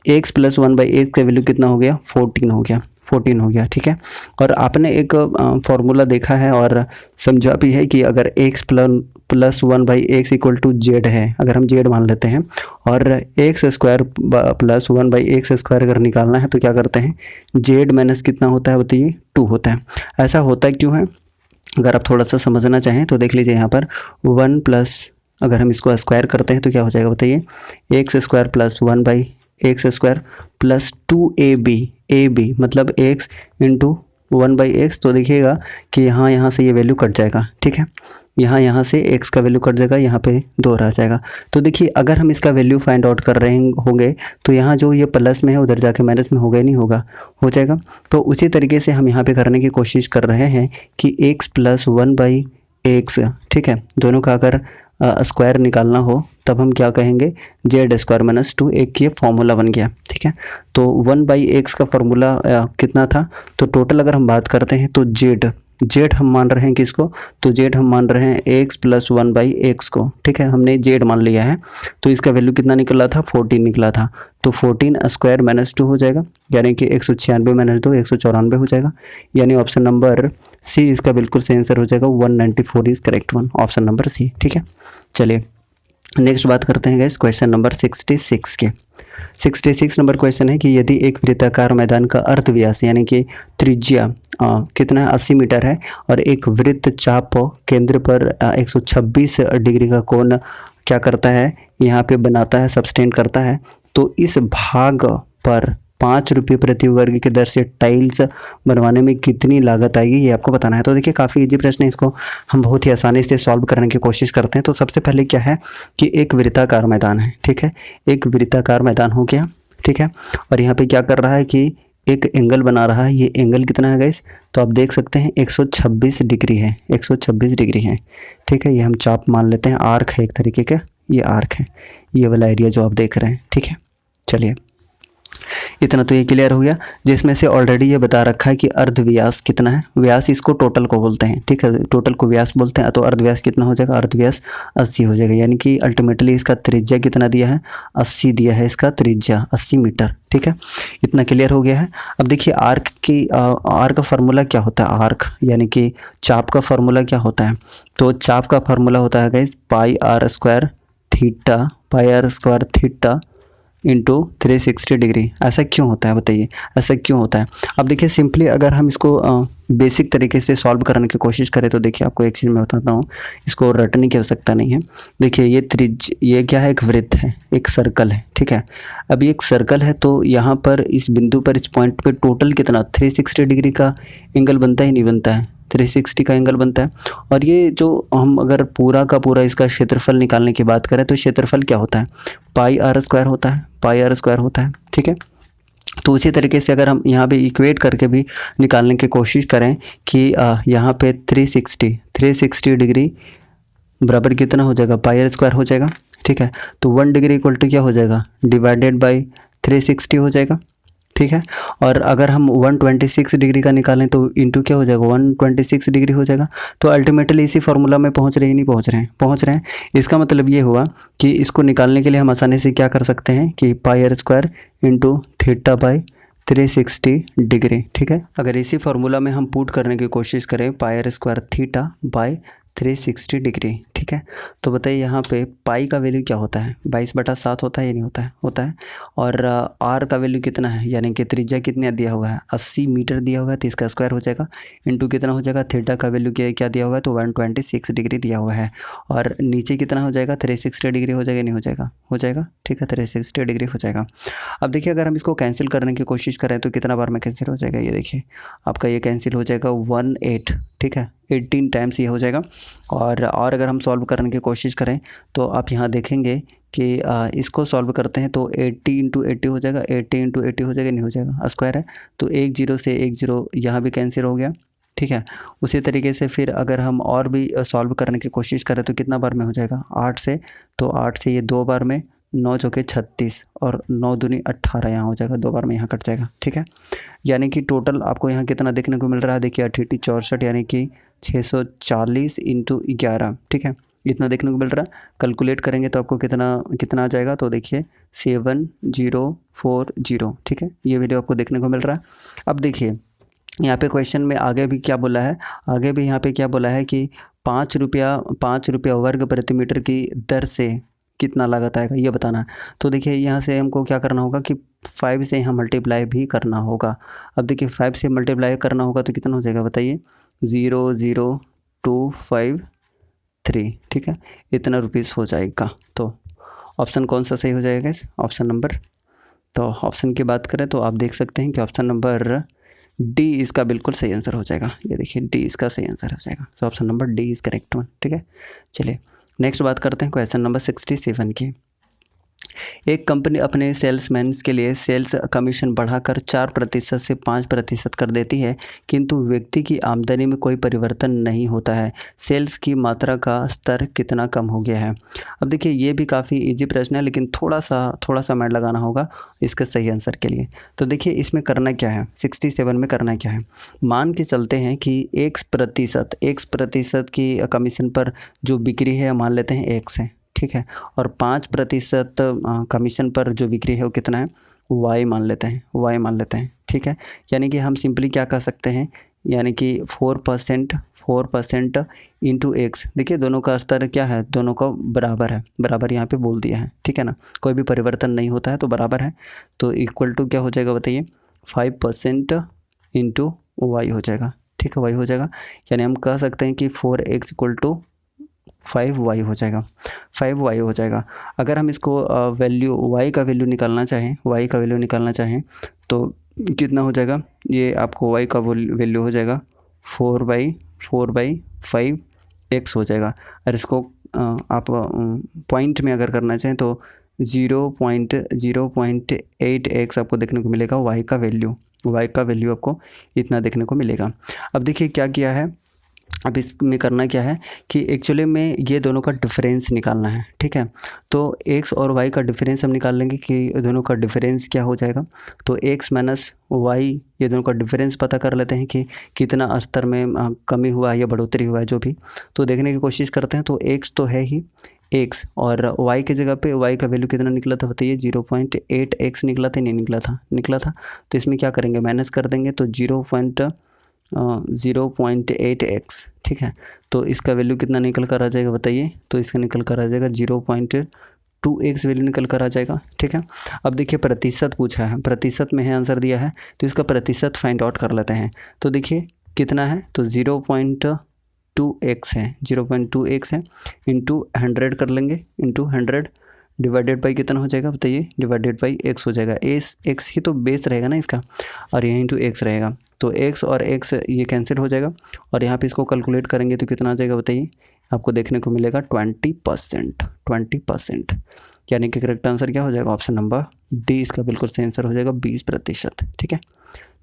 A: x प्लस 1/x का वैल्यू कितना हो गया, 14 हो गया। ठीक है, और आपने एक फॉर्मूला देखा है और समझा भी है कि अगर x plus 1/x equal to Z है, अगर हम जेड मान लेते हैं, और x square plus 1/x square अगर निकालना है तो क्या करते हैं, जेड माइनस कितना होता है बताइए, 2 होता है। ऐसा होता क्यों है, अगर आप थोड़ा सा समझना चाहें तो देख लीजिए यहाँ पर 1 प्लस, अगर हम इसको स्क्वायर करते हैं तो क्या हो जाएगा बताइए, x square plus 1/x square plus 2ab मतलब x इंटू 1/x। तो देखिएगा कि यहाँ से ये वैल्यू कट जाएगा। ठीक है, यहाँ से x का वैल्यू कट जाएगा, यहाँ पे 2 रह जाएगा। तो देखिए अगर हम इसका वैल्यू फाइंड आउट कर रहे होंगे तो यहाँ जो ये प्लस में है उधर जाके माइनस में होगा ही नहीं होगा, हो जाएगा। तो उसी तरीके से हम यहाँ पे करने की कोशिश कर रहे हैं कि x प्लस 1/x, ठीक है, दोनों का अगर स्क्वायर निकालना हो तब हम क्या कहेंगे, जेड स्क्वायर माइनस 2, एक ये फॉर्मूला बन गया। ठीक है, तो 1/x का फॉर्मूला कितना था, तो टोटल अगर हम बात करते हैं तो जेड हम मान रहे हैं किसको, तो जेड हम मान रहे हैं x प्लस 1/x को। ठीक है, हमने जेड मान लिया है, तो इसका वैल्यू कितना निकला था, 14 निकला था। तो 14 स्क्वायर माइनस 2 हो जाएगा, यानी कि 196 माइनस 2 194 हो जाएगा, यानी ऑप्शन नंबर सी इसका बिल्कुल सही आंसर हो जाएगा। 194 is correct one, option number C. ठीक है, चलिए नेक्स्ट बात करते हैं गाइस क्वेश्चन नंबर 66 के। 66 नंबर क्वेश्चन है कि यदि एक वृत्ताकार मैदान का अर्धव्यास यानी कि त्रिज्या कितना है, 80 मीटर है, और एक वृत्त चाप केंद्र पर 126 डिग्री का कोण क्या करता है, यहाँ पे बनाता है, सब्सटेंड करता है, तो इस भाग पर 5 रुपये प्रति वर्ग की दर से टाइल्स बनवाने में कितनी लागत आएगी, ये आपको बताना है। तो देखिए काफ़ी इजी प्रश्न है, इसको हम बहुत ही आसानी से सॉल्व करने की कोशिश करते हैं। तो सबसे पहले क्या है कि एक वृत्ताकार मैदान है। ठीक है, एक वृत्ताकार मैदान हो गया। ठीक है, और यहाँ पे क्या कर रहा है कि एक एंगल बना रहा है। ये एंगल कितना है गाइस, तो आप देख सकते हैं 126 डिग्री है, 126 डिग्री है। ठीक है, ये हम चाप मान लेते हैं, आर्क है एक तरीके का, ये आर्क है, ये वाला एरिया जो आप देख रहे हैं। ठीक है, चलिए इतना तो ये क्लियर हो गया, जिसमें से ऑलरेडी ये बता रखा है कि अर्धव्यास कितना है, व्यास इसको टोटल को बोलते हैं। ठीक है, टोटल को व्यास बोलते हैं, तो अर्धव्यास कितना हो जाएगा, अर्धव्यास 80 हो जाएगा, यानी कि अल्टीमेटली इसका त्रिज्या कितना दिया है, 80 दिया है इसका त्रिज्या, 80 मीटर। ठीक है, इतना क्लियर हो गया है। अब देखिए आर्क का फार्मूला क्या होता है, आर्क यानी कि चाप का फार्मूला क्या होता है, तो चाप का फार्मूला होता है guys pi r square theta into 360 degree. ऐसा क्यों होता है बताइए, ऐसा क्यों होता है। अब देखिए सिंपली अगर हम इसको बेसिक तरीके से सॉल्व करने की कोशिश करें तो देखिए आपको एक चीज़ मैं बताता हूँ, इसको रटने की आवश्यकता नहीं है। देखिए ये क्या है, एक वृत्त है, एक सर्कल है। ठीक है, अब ये एक सर्कल है, तो यहाँ पर इस बिंदु पर, इस पॉइंट पे टोटल कितना 360 डिग्री का एंगल बनता ही नहीं बनता है, 360 का एंगल बनता है। और ये जो हम अगर पूरा का पूरा इसका क्षेत्रफल निकालने की बात करें तो क्षेत्रफल क्या होता है, पाई आर स्क्वायर होता है। ठीक है, तो उसी तरीके से अगर हम यहाँ पे इक्वेट करके भी निकालने की कोशिश करें कि यहाँ पे 360 डिग्री बराबर कितना हो जाएगा, पाई आर स्क्वायर हो जाएगा। ठीक है, तो 1 डिग्री इक्वल टू क्या हो जाएगा, डिवाइडेड बाई 360 हो जाएगा। ठीक है, और अगर हम 126 डिग्री का निकालें तो इंटू क्या हो जाएगा, 126 डिग्री हो जाएगा। तो अल्टीमेटली इसी फार्मूला में पहुंच रहे हैं, नहीं पहुंच रहे हैं। इसका मतलब ये हुआ कि इसको निकालने के लिए हम आसानी से क्या कर सकते हैं कि pi r square into theta by 360 degree. ठीक है, अगर इसी फार्मूला में हम पुट करने की कोशिश करें pi r square theta by 360 degree. ठीक है, तो बताइए यहाँ पे पाई का वैल्यू क्या होता है, 22/7 होता है या नहीं होता है। और आर का वैल्यू कितना है, यानी कि त्रिज्या कितना दिया हुआ है, 80 मीटर दिया हुआ है, तो इसका स्क्वायर हो जाएगा, इंटू कितना हो जाएगा, थीटा का वैल्यू क्या दिया हुआ है, तो 126 डिग्री दिया हुआ है, और नीचे कितना हो जाएगा, 360 डिग्री हो जाएगा, नहीं हो जाएगा। ठीक है, 360 डिग्री हो जाएगा। अब देखिए अगर हम इसको कैंसिल करने की कोशिश करें तो कितना बार में कैंसिल हो जाएगा, ये देखिए आपका ये कैंसिल हो जाएगा 18। ठीक है, 18 टाइम्स ये हो जाएगा। और अगर हम सॉल्व करने की कोशिश करें तो आप यहाँ देखेंगे कि इसको सॉल्व करते हैं तो 80 इंटू 80 हो जाएगा, 80 इंटू 80 हो जाएगा, नहीं हो जाएगा, स्क्वायर है, तो 1 0 से 1 0 यहाँ भी कैंसिल हो गया। ठीक है, उसी तरीके से फिर अगर हम और भी सॉल्व करने की कोशिश करें तो कितना बार में हो जाएगा, 8 से, तो 8 से ये 2 बार में 9 चौके 36 और 9 दूनी 18 यहाँ हो जाएगा, 2 बार में यहाँ कट जाएगा, ठीक है। यानी कि टोटल आपको यहाँ कितना देखने को मिल रहा है, देखिए 88 64 यानी कि 640 इंटू 11, ठीक है, इतना देखने को मिल रहा है। कैलकुलेट करेंगे तो आपको कितना आ जाएगा, तो देखिए 7040, ठीक है, ये वैल्यू आपको देखने को मिल रहा है। अब देखिए यहाँ पे क्वेश्चन में आगे भी क्या बोला है, आगे भी यहाँ पे क्या बोला है कि 5 रुपया वर्ग प्रति मीटर की दर से कितना लागत आएगा ये बताना है। तो देखिए यहाँ से हमको क्या करना होगा कि 5 से यहाँ मल्टीप्लाई भी करना होगा। अब देखिए 5 से मल्टीप्लाई करना होगा तो कितना हो जाएगा बताइए, 00253, ठीक है, इतना रुपीस हो जाएगा। तो ऑप्शन कौन सा सही हो जाएगा, ऑप्शन नंबर, तो ऑप्शन की बात करें तो आप देख सकते हैं कि ऑप्शन नंबर डी इसका बिल्कुल सही आंसर हो जाएगा। ये देखिए डी इसका सही आंसर हो जाएगा, so option number D is correct one, ठीक है। चलिए नेक्स्ट बात करते हैं क्वेश्चन नंबर 67 की। एक कंपनी अपने सेल्समैन के लिए सेल्स कमीशन बढ़ाकर 4% से 5% कर देती है, किंतु व्यक्ति की आमदनी में कोई परिवर्तन नहीं होता है। सेल्स की मात्रा का स्तर कितना कम हो गया है। अब देखिए ये भी काफ़ी इजी प्रश्न है, लेकिन थोड़ा सा माइंड लगाना होगा इसके सही आंसर के लिए। तो देखिए इसमें करना क्या है, 67 में करना क्या है, मान के चलते हैं कि X% की कमीशन पर जो बिक्री है मान लेते हैं X है, ठीक है, और 5% कमीशन पर जो बिक्री है वो कितना है, Y मान लेते हैं, ठीक है। यानी कि हम सिंपली क्या कर सकते हैं, यानी कि 4% इंटू X, देखिए दोनों का स्तर क्या है, दोनों का बराबर है, बराबर यहाँ पे बोल दिया है, ठीक है ना, कोई भी परिवर्तन नहीं होता है तो बराबर है। तो इक्वल टू क्या हो जाएगा बताइए, 5% इंटू Y हो जाएगा, ठीक है, Y हो जाएगा। यानी हम कह सकते हैं कि 4X इक्वल टू 5Y हो जाएगा, 5Y हो जाएगा। अगर हम इसको वैल्यू Y का वैल्यू निकालना चाहें तो कितना हो जाएगा, ये आपको Y का वैल्यू हो जाएगा 4/5X हो जाएगा। और इसको आप पॉइंट में अगर करना चाहें तो 0.8x आपको देखने को मिलेगा Y का वैल्यू आपको इतना देखने को मिलेगा। अब देखिए क्या किया है, अब इसमें करना क्या है कि एक्चुअली में ये दोनों का डिफरेंस निकालना है, ठीक है। तो x और y का डिफरेंस हम निकाल लेंगे कि दोनों का डिफरेंस क्या हो जाएगा। तो x माइनस वाई, ये दोनों का डिफरेंस पता कर लेते हैं कि कितना स्तर में कमी हुआ है या बढ़ोतरी हुआ है, जो भी तो देखने की कोशिश करते हैं। तो x तो है ही x, और y की जगह पे y का वैल्यू कितना निकला था बताइए, 0.8x निकला था, नहीं निकला था। तो इसमें क्या करेंगे, माइनस कर देंगे तो 0.8x, ठीक है। तो इसका वैल्यू कितना निकल कर आ जाएगा बताइए, तो इसका निकल कर आ जाएगा 0.2x वैल्यू निकल कर आ जाएगा, ठीक है। अब देखिए प्रतिशत पूछा है, प्रतिशत में है आंसर दिया है, तो इसका प्रतिशत फाइंड आउट कर लेते हैं। तो देखिए कितना है, तो 0.2x है, 0.2x है, इंटू 100 कर लेंगे, इंटू 100 डिवाइडेड बाई कितना हो जाएगा बताइए, डिवाइडेड बाई x हो जाएगा। x ही तो बेस रहेगा ना इसका, और यहाँ इंटू x रहेगा, तो x और x ये कैंसिल हो जाएगा, और यहाँ पे इसको कैलकुलेट करेंगे तो कितना आ जाएगा बताइए, आपको देखने को मिलेगा 20%, यानी कि करेक्ट आंसर क्या हो जाएगा, ऑप्शन नंबर डी इसका बिल्कुल सही आंसर हो जाएगा, 20%, ठीक है।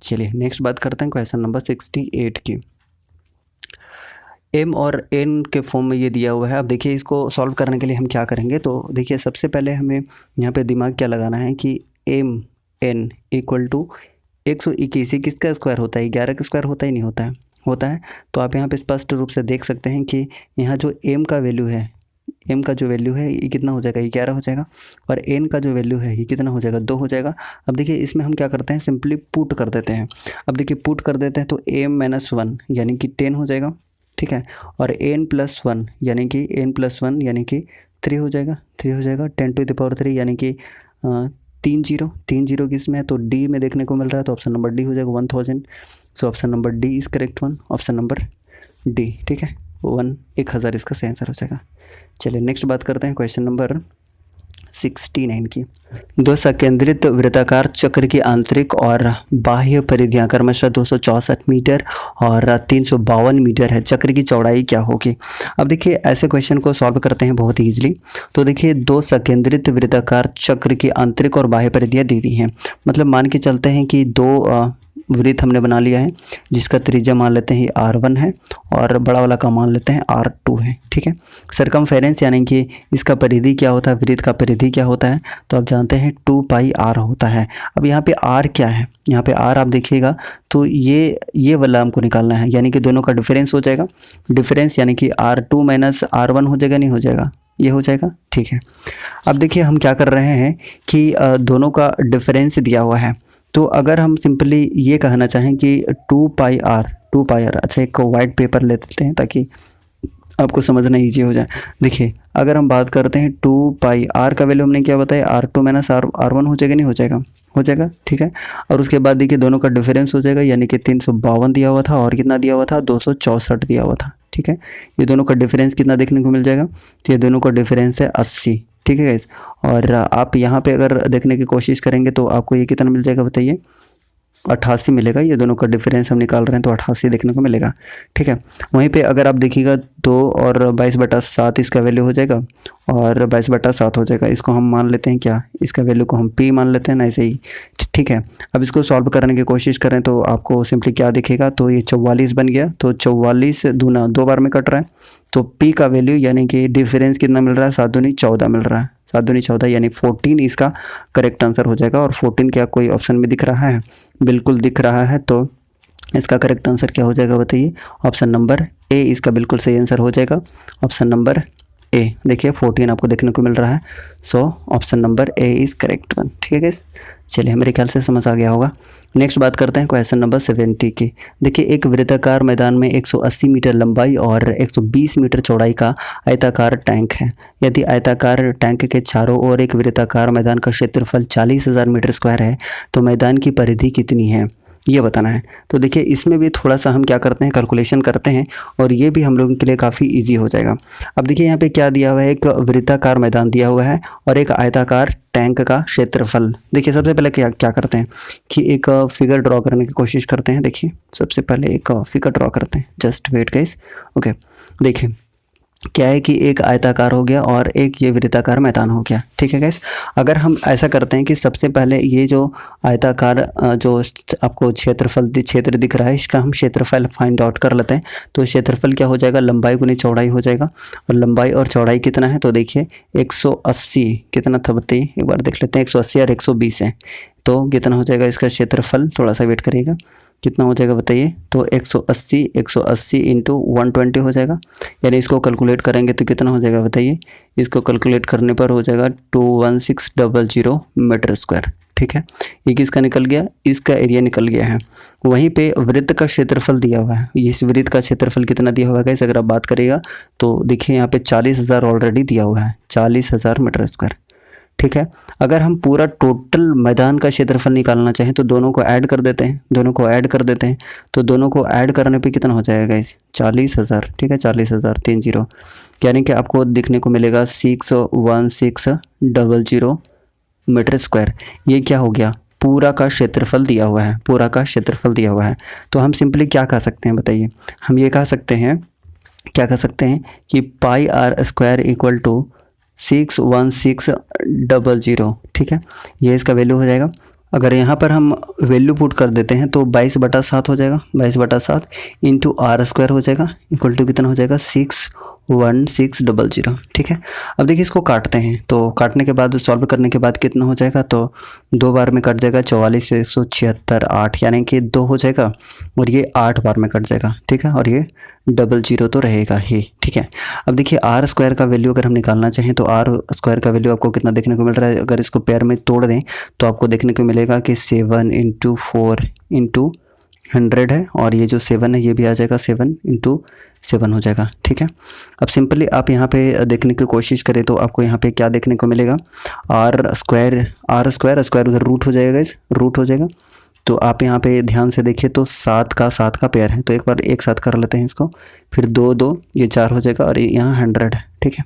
A: चलिए नेक्स्ट बात करते हैं क्वेश्चन नंबर 68 की। m और n के फॉर्म में ये दिया हुआ है। अब देखिए इसको सॉल्व करने के लिए हम क्या करेंगे, तो देखिए सबसे पहले हमें यहाँ पे दिमाग क्या लगाना है कि m n इक्वल टू 121, किसका स्क्वायर होता है, 11 का स्क्वायर होता ही नहीं होता है। तो आप यहाँ पे स्पष्ट रूप से देख सकते हैं कि यहाँ जो m का वैल्यू है, m का जो वैल्यू है ये कितना हो जाएगा, 11 हो जाएगा, और n का जो वैल्यू है ये कितना हो जाएगा, 2 हो जाएगा। अब देखिए इसमें हम क्या करते हैं, सिंपली पुट कर देते हैं। अब देखिए पुट कर देते हैं तो m - 1 यानी कि 10 हो जाएगा, ठीक है, और n + 1 यानी कि 3 हो जाएगा, 10 to the power 3 यानी कि 3 जीरो किसमें है, तो डी में देखने को मिल रहा है, तो ऑप्शन नंबर डी हो जाएगा 1000। सो option number D is correct one, option number D, ठीक है, 1000 इसका सही आंसर हो जाएगा। चलिए नेक्स्ट बात करते हैं क्वेश्चन नंबर 69 की। दो संकेंद्रित वृत्ताकार चक्र की आंतरिक और बाह्य परिधियां क्रमशः 264 मीटर और 352 मीटर है, चक्र की चौड़ाई क्या होगी। अब देखिए ऐसे क्वेश्चन को सॉल्व करते हैं बहुत ही ईजिली। तो देखिए दो संकेंद्रित वृत्ताकार चक्र की आंतरिक और बाह्य परिधियां दी हुई हैं, मतलब मान के चलते हैं कि दो वृत्त हमने बना लिया है जिसका त्रिज्या मान लेते हैं R1 है और बड़ा वाला का मान लेते हैं R2 है। ठीक है, सरकमफेरेंस यानी कि इसका परिधि क्या होता है, वृत्त का परिधि क्या होता है, तो आप जानते हैं 2 पाई R होता है। अब यहाँ पे R क्या है, यहाँ पे R आप देखिएगा तो ये वाला हमको निकालना है, यानी कि दोनों का डिफरेंस हो जाएगा। डिफरेंस यानी कि R2 माइनस R1 हो जाएगा, नहीं हो जाएगा, ये हो जाएगा। ठीक है, अब देखिए हम क्या कर रहे हैं कि दोनों का डिफरेंस दिया हुआ है, तो अगर हम सिंपली ये कहना चाहें कि 2 पाई R, अच्छा एक वाइट पेपर ले लेते हैं ताकि आपको समझना ईजी हो जाए। देखिए अगर हम बात करते हैं 2 पाई R का वैल्यू हमने क्या बताया, R2 माइनस R1 हो जाएगा, नहीं हो जाएगा, हो जाएगा। ठीक है, और उसके बाद देखिए दोनों का डिफरेंस हो जाएगा, यानी कि 352 दिया हुआ था और कितना दिया हुआ था, 264 दिया हुआ था। ठीक है, ये दोनों का डिफरेंस कितना देखने को मिल जाएगा, तो ये दोनों का डिफरेंस है 80। ठीक है गाइस, और आप यहाँ पे अगर देखने की कोशिश करेंगे तो आपको ये कितना मिल जाएगा बताइए, 88 मिलेगा। ये दोनों का डिफरेंस हम निकाल रहे हैं तो 88 देखने को मिलेगा। ठीक है, वहीं पे अगर आप देखिएगा 2 और 22/7 इसका वैल्यू हो जाएगा और 22/7 हो जाएगा। इसको हम मान लेते हैं क्या, इसका वैल्यू को हम P मान लेते हैं ना, ऐसे ही। ठीक है, अब इसको सॉल्व करने की कोशिश करें तो आपको सिंपली क्या दिखेगा, तो ये 44 बन गया, तो 44 दूना 2 बार में कट रहा है, तो P का वैल्यू यानी कि डिफरेंस कितना मिल रहा है, 7 दूनी 14 मिल रहा है, 7 दूनी 14 यानी 14 इसका करेक्ट आंसर हो जाएगा। और 14 क्या कोई ऑप्शन में दिख रहा है, बिल्कुल दिख रहा है, तो इसका करेक्ट आंसर क्या हो जाएगा बताइए, ऑप्शन नंबर ए इसका बिल्कुल सही आंसर हो जाएगा, ऑप्शन नंबर ए। देखिए 14 आपको देखने को मिल रहा है, so option number A is correct one. ठीक है गाइस, चलिए मेरे ख्याल से समझ आ गया होगा। नेक्स्ट बात करते हैं क्वेश्चन नंबर 70 की। देखिए एक वृत्ताकार मैदान में 180 मीटर लंबाई और 120 मीटर चौड़ाई का आयताकार टैंक है। यदि आयताकार टैंक के चारों ओर एक वृत्ताकार मैदान का क्षेत्रफल 40,000 मीटर स्क्वायर है तो मैदान की परिधि कितनी है, ये बताना है। तो देखिए इसमें भी थोड़ा सा हम क्या करते हैं, कैलकुलेशन करते हैं और ये भी हम लोगों के लिए काफ़ी इजी हो जाएगा। अब देखिए यहाँ पे क्या दिया हुआ है, एक वृत्ताकार मैदान दिया हुआ है और एक आयताकार टैंक का क्षेत्रफल। देखिए सबसे पहले क्या करते हैं कि एक फिगर ड्रॉ करने की कोशिश करते हैं। देखिए सबसे पहले एक फिगर ड्रॉ करते हैं, जस्ट वेट गाइस। ओके, देखिए क्या है कि एक आयताकार हो गया और एक ये वृत्ताकार मैदान हो गया। ठीक है गाइस, अगर हम ऐसा करते हैं कि सबसे पहले ये जो आयताकार जो आपको क्षेत्र दिख रहा है, इसका हम क्षेत्रफल फाइंड आउट कर लेते हैं। तो क्षेत्रफल क्या हो जाएगा, लंबाई गुनी चौड़ाई हो जाएगा, और लंबाई और चौड़ाई कितना है, तो देखिए 180 कितना था बताइए, एक बार देख लेते हैं। 180 और 120 है, तो कितना हो जाएगा इसका क्षेत्रफल, थोड़ा सा वेट करिएगा, कितना हो जाएगा बताइए, तो 180 इंटू 120 हो जाएगा, यानी इसको कैलकुलेट करेंगे तो कितना हो जाएगा बताइए, इसको कैलकुलेट करने पर हो जाएगा 21600 मीटर स्क्वायर। ठीक है, ये किसका निकल गया, इसका एरिया निकल गया है। वहीं पे वृत्त का क्षेत्रफल दिया हुआ है, इस वृत्त का क्षेत्रफल कितना दिया हुआ है अगर आप बात करिएगा तो देखिए यहाँ पे 40,000 ऑलरेडी दिया हुआ है, 40,000 मीटर स्क्वायर। ठीक है, अगर हम पूरा टोटल मैदान का क्षेत्रफल निकालना चाहें तो दोनों को ऐड कर देते हैं, तो दोनों को ऐड करने पे कितना हो जाएगा इस 40,000। ठीक है, 40,000 30, यानी कि आपको देखने को मिलेगा 61600 मीटर स्क्वायर। ये क्या हो गया, पूरा का क्षेत्रफल दिया हुआ है, तो हम सिंपली क्या कह सकते हैं बताइए, हम ये कह सकते हैं कि पाई R स्क्वायर इक्वल टू 61600। ठीक है, ये इसका वैल्यू हो जाएगा। अगर यहाँ पर हम वैल्यू पुट कर देते हैं तो 22/7 हो जाएगा, 22/7 इंटू R स्क्वायर हो जाएगा, इक्वल टू कितना हो जाएगा 61600। ठीक है, अब देखिए इसको काटते हैं, तो काटने के बाद सॉल्व करने के बाद कितना हो जाएगा, तो 2 बार में कट जाएगा, 44 से 176 8, यानी कि 2 हो जाएगा, और ये 8 बार में कट जाएगा। ठीक है, और ये 00 तो रहेगा ही। ठीक है, अब देखिए R स्क्वायर का वैल्यू अगर हम निकालना चाहें तो R स्क्वायर का वैल्यू आपको कितना देखने को मिल रहा है, अगर इसको पेयर में तोड़ दें तो आपको देखने को मिलेगा कि 7 इंटू 4 इंटू 100 है, और ये जो 7 है ये भी आ जाएगा, 7 इंटू 7 हो जाएगा। ठीक है, अब सिंपली आप यहाँ पे देखने की कोशिश करें तो आपको यहाँ पे क्या देखने को मिलेगा, R स्क्वायर उधर रूट हो जाएगा, रूट हो जाएगा। तो आप यहाँ पे ध्यान से देखिए तो 7 का पेयर है, तो एक बार एक साथ कर लेते हैं इसको, फिर 2 ये 4 हो जाएगा, और यहाँ 100 है। ठीक है,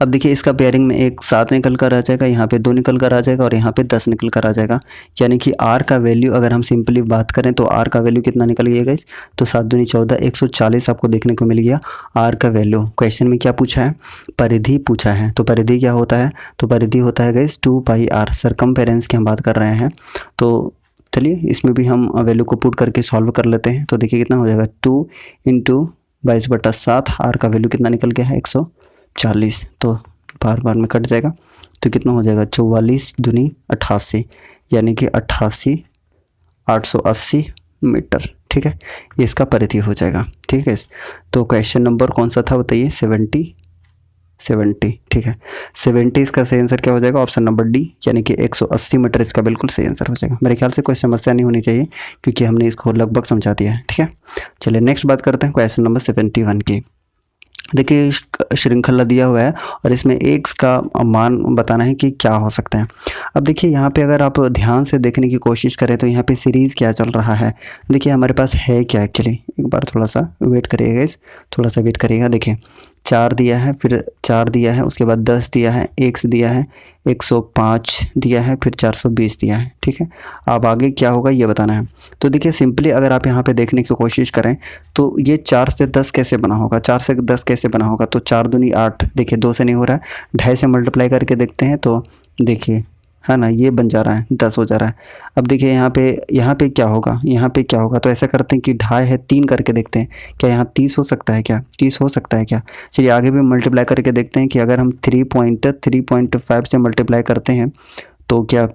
A: अब देखिए इसका पेयरिंग में एक 7 निकल कर आ जाएगा, यहाँ पे 2 निकल कर आ जाएगा, और यहाँ पे 10 निकल कर आ जाएगा, यानी कि R का वैल्यू अगर हम सिंपली बात करें तो R का वैल्यू कितना निकल गया गाइस, तो 7 दूनी 14 140 आपको देखने को मिल गया R का वैल्यू। क्वेश्चन में क्या पूछा है, परिधि पूछा है, तो परिधि क्या होता है, तो परिधि होता है गाइस 2 पाई R। सरकमफेरेंस की हम बात कर रहे हैं, तो चलिए इसमें भी हम वैल्यू को पुट करके सॉल्व कर लेते हैं। तो देखिए कितना हो जाएगा 2 इंटू 22/7, आर का वैल्यू कितना निकल गया है 140, तो बार बार में कट जाएगा। तो कितना हो जाएगा 44 दूनी 88, यानी कि 88,880 मीटर। ठीक है, ये इसका परिधि हो जाएगा। ठीक है, तो क्वेश्चन नंबर कौन सा था बताइए, 70। ठीक है, 70 इसका सही आंसर क्या हो जाएगा, ऑप्शन नंबर डी, यानी कि 180 मीटर इसका बिल्कुल सही आंसर हो जाएगा। मेरे ख्याल से कोई समस्या नहीं होनी चाहिए क्योंकि हमने इसको लगभग समझा दिया है। ठीक है, चलिए नेक्स्ट बात करते हैं क्वेश्चन नंबर 71 की। देखिए श्रृंखला दिया हुआ है और इसमें एक्स का मान बताना है कि क्या हो सकता है। अब देखिए यहाँ पे अगर आप ध्यान से देखने की कोशिश करें तो यहाँ पे सीरीज़ क्या चल रहा है। देखिए हमारे पास है क्या एक्चुअली, एक बार थोड़ा सा वेट करिएगा इस, थोड़ा सा वेट करिएगा। देखिए 4 दिया है, फिर 4 दिया है, उसके बाद 10 दिया है, x दिया है, 105 दिया है, फिर 420 दिया है। ठीक है, अब आगे क्या होगा ये बताना है। तो देखिए सिंपली अगर आप यहाँ पे देखने की कोशिश करें तो ये 4 से 10 कैसे बना होगा, 4 से 10 कैसे बना होगा, तो 4 दूनी 8, देखिए 2 से नहीं हो रहा है, 2.5 से मल्टीप्लाई करके देखते हैं तो देखिए है ना, ये बन जा रहा है 10 हो जा रहा है। अब देखिए यहाँ पे क्या होगा, यहाँ पे क्या होगा, तो ऐसा करते हैं कि 2.5 है 3 करके देखते हैं, क्या यहाँ 30 हो सकता है, क्या 30 हो सकता है क्या। चलिए आगे भी मल्टीप्लाई करके देखते हैं कि अगर हम 3.5 से मल्टीप्लाई करते हैं तो क्या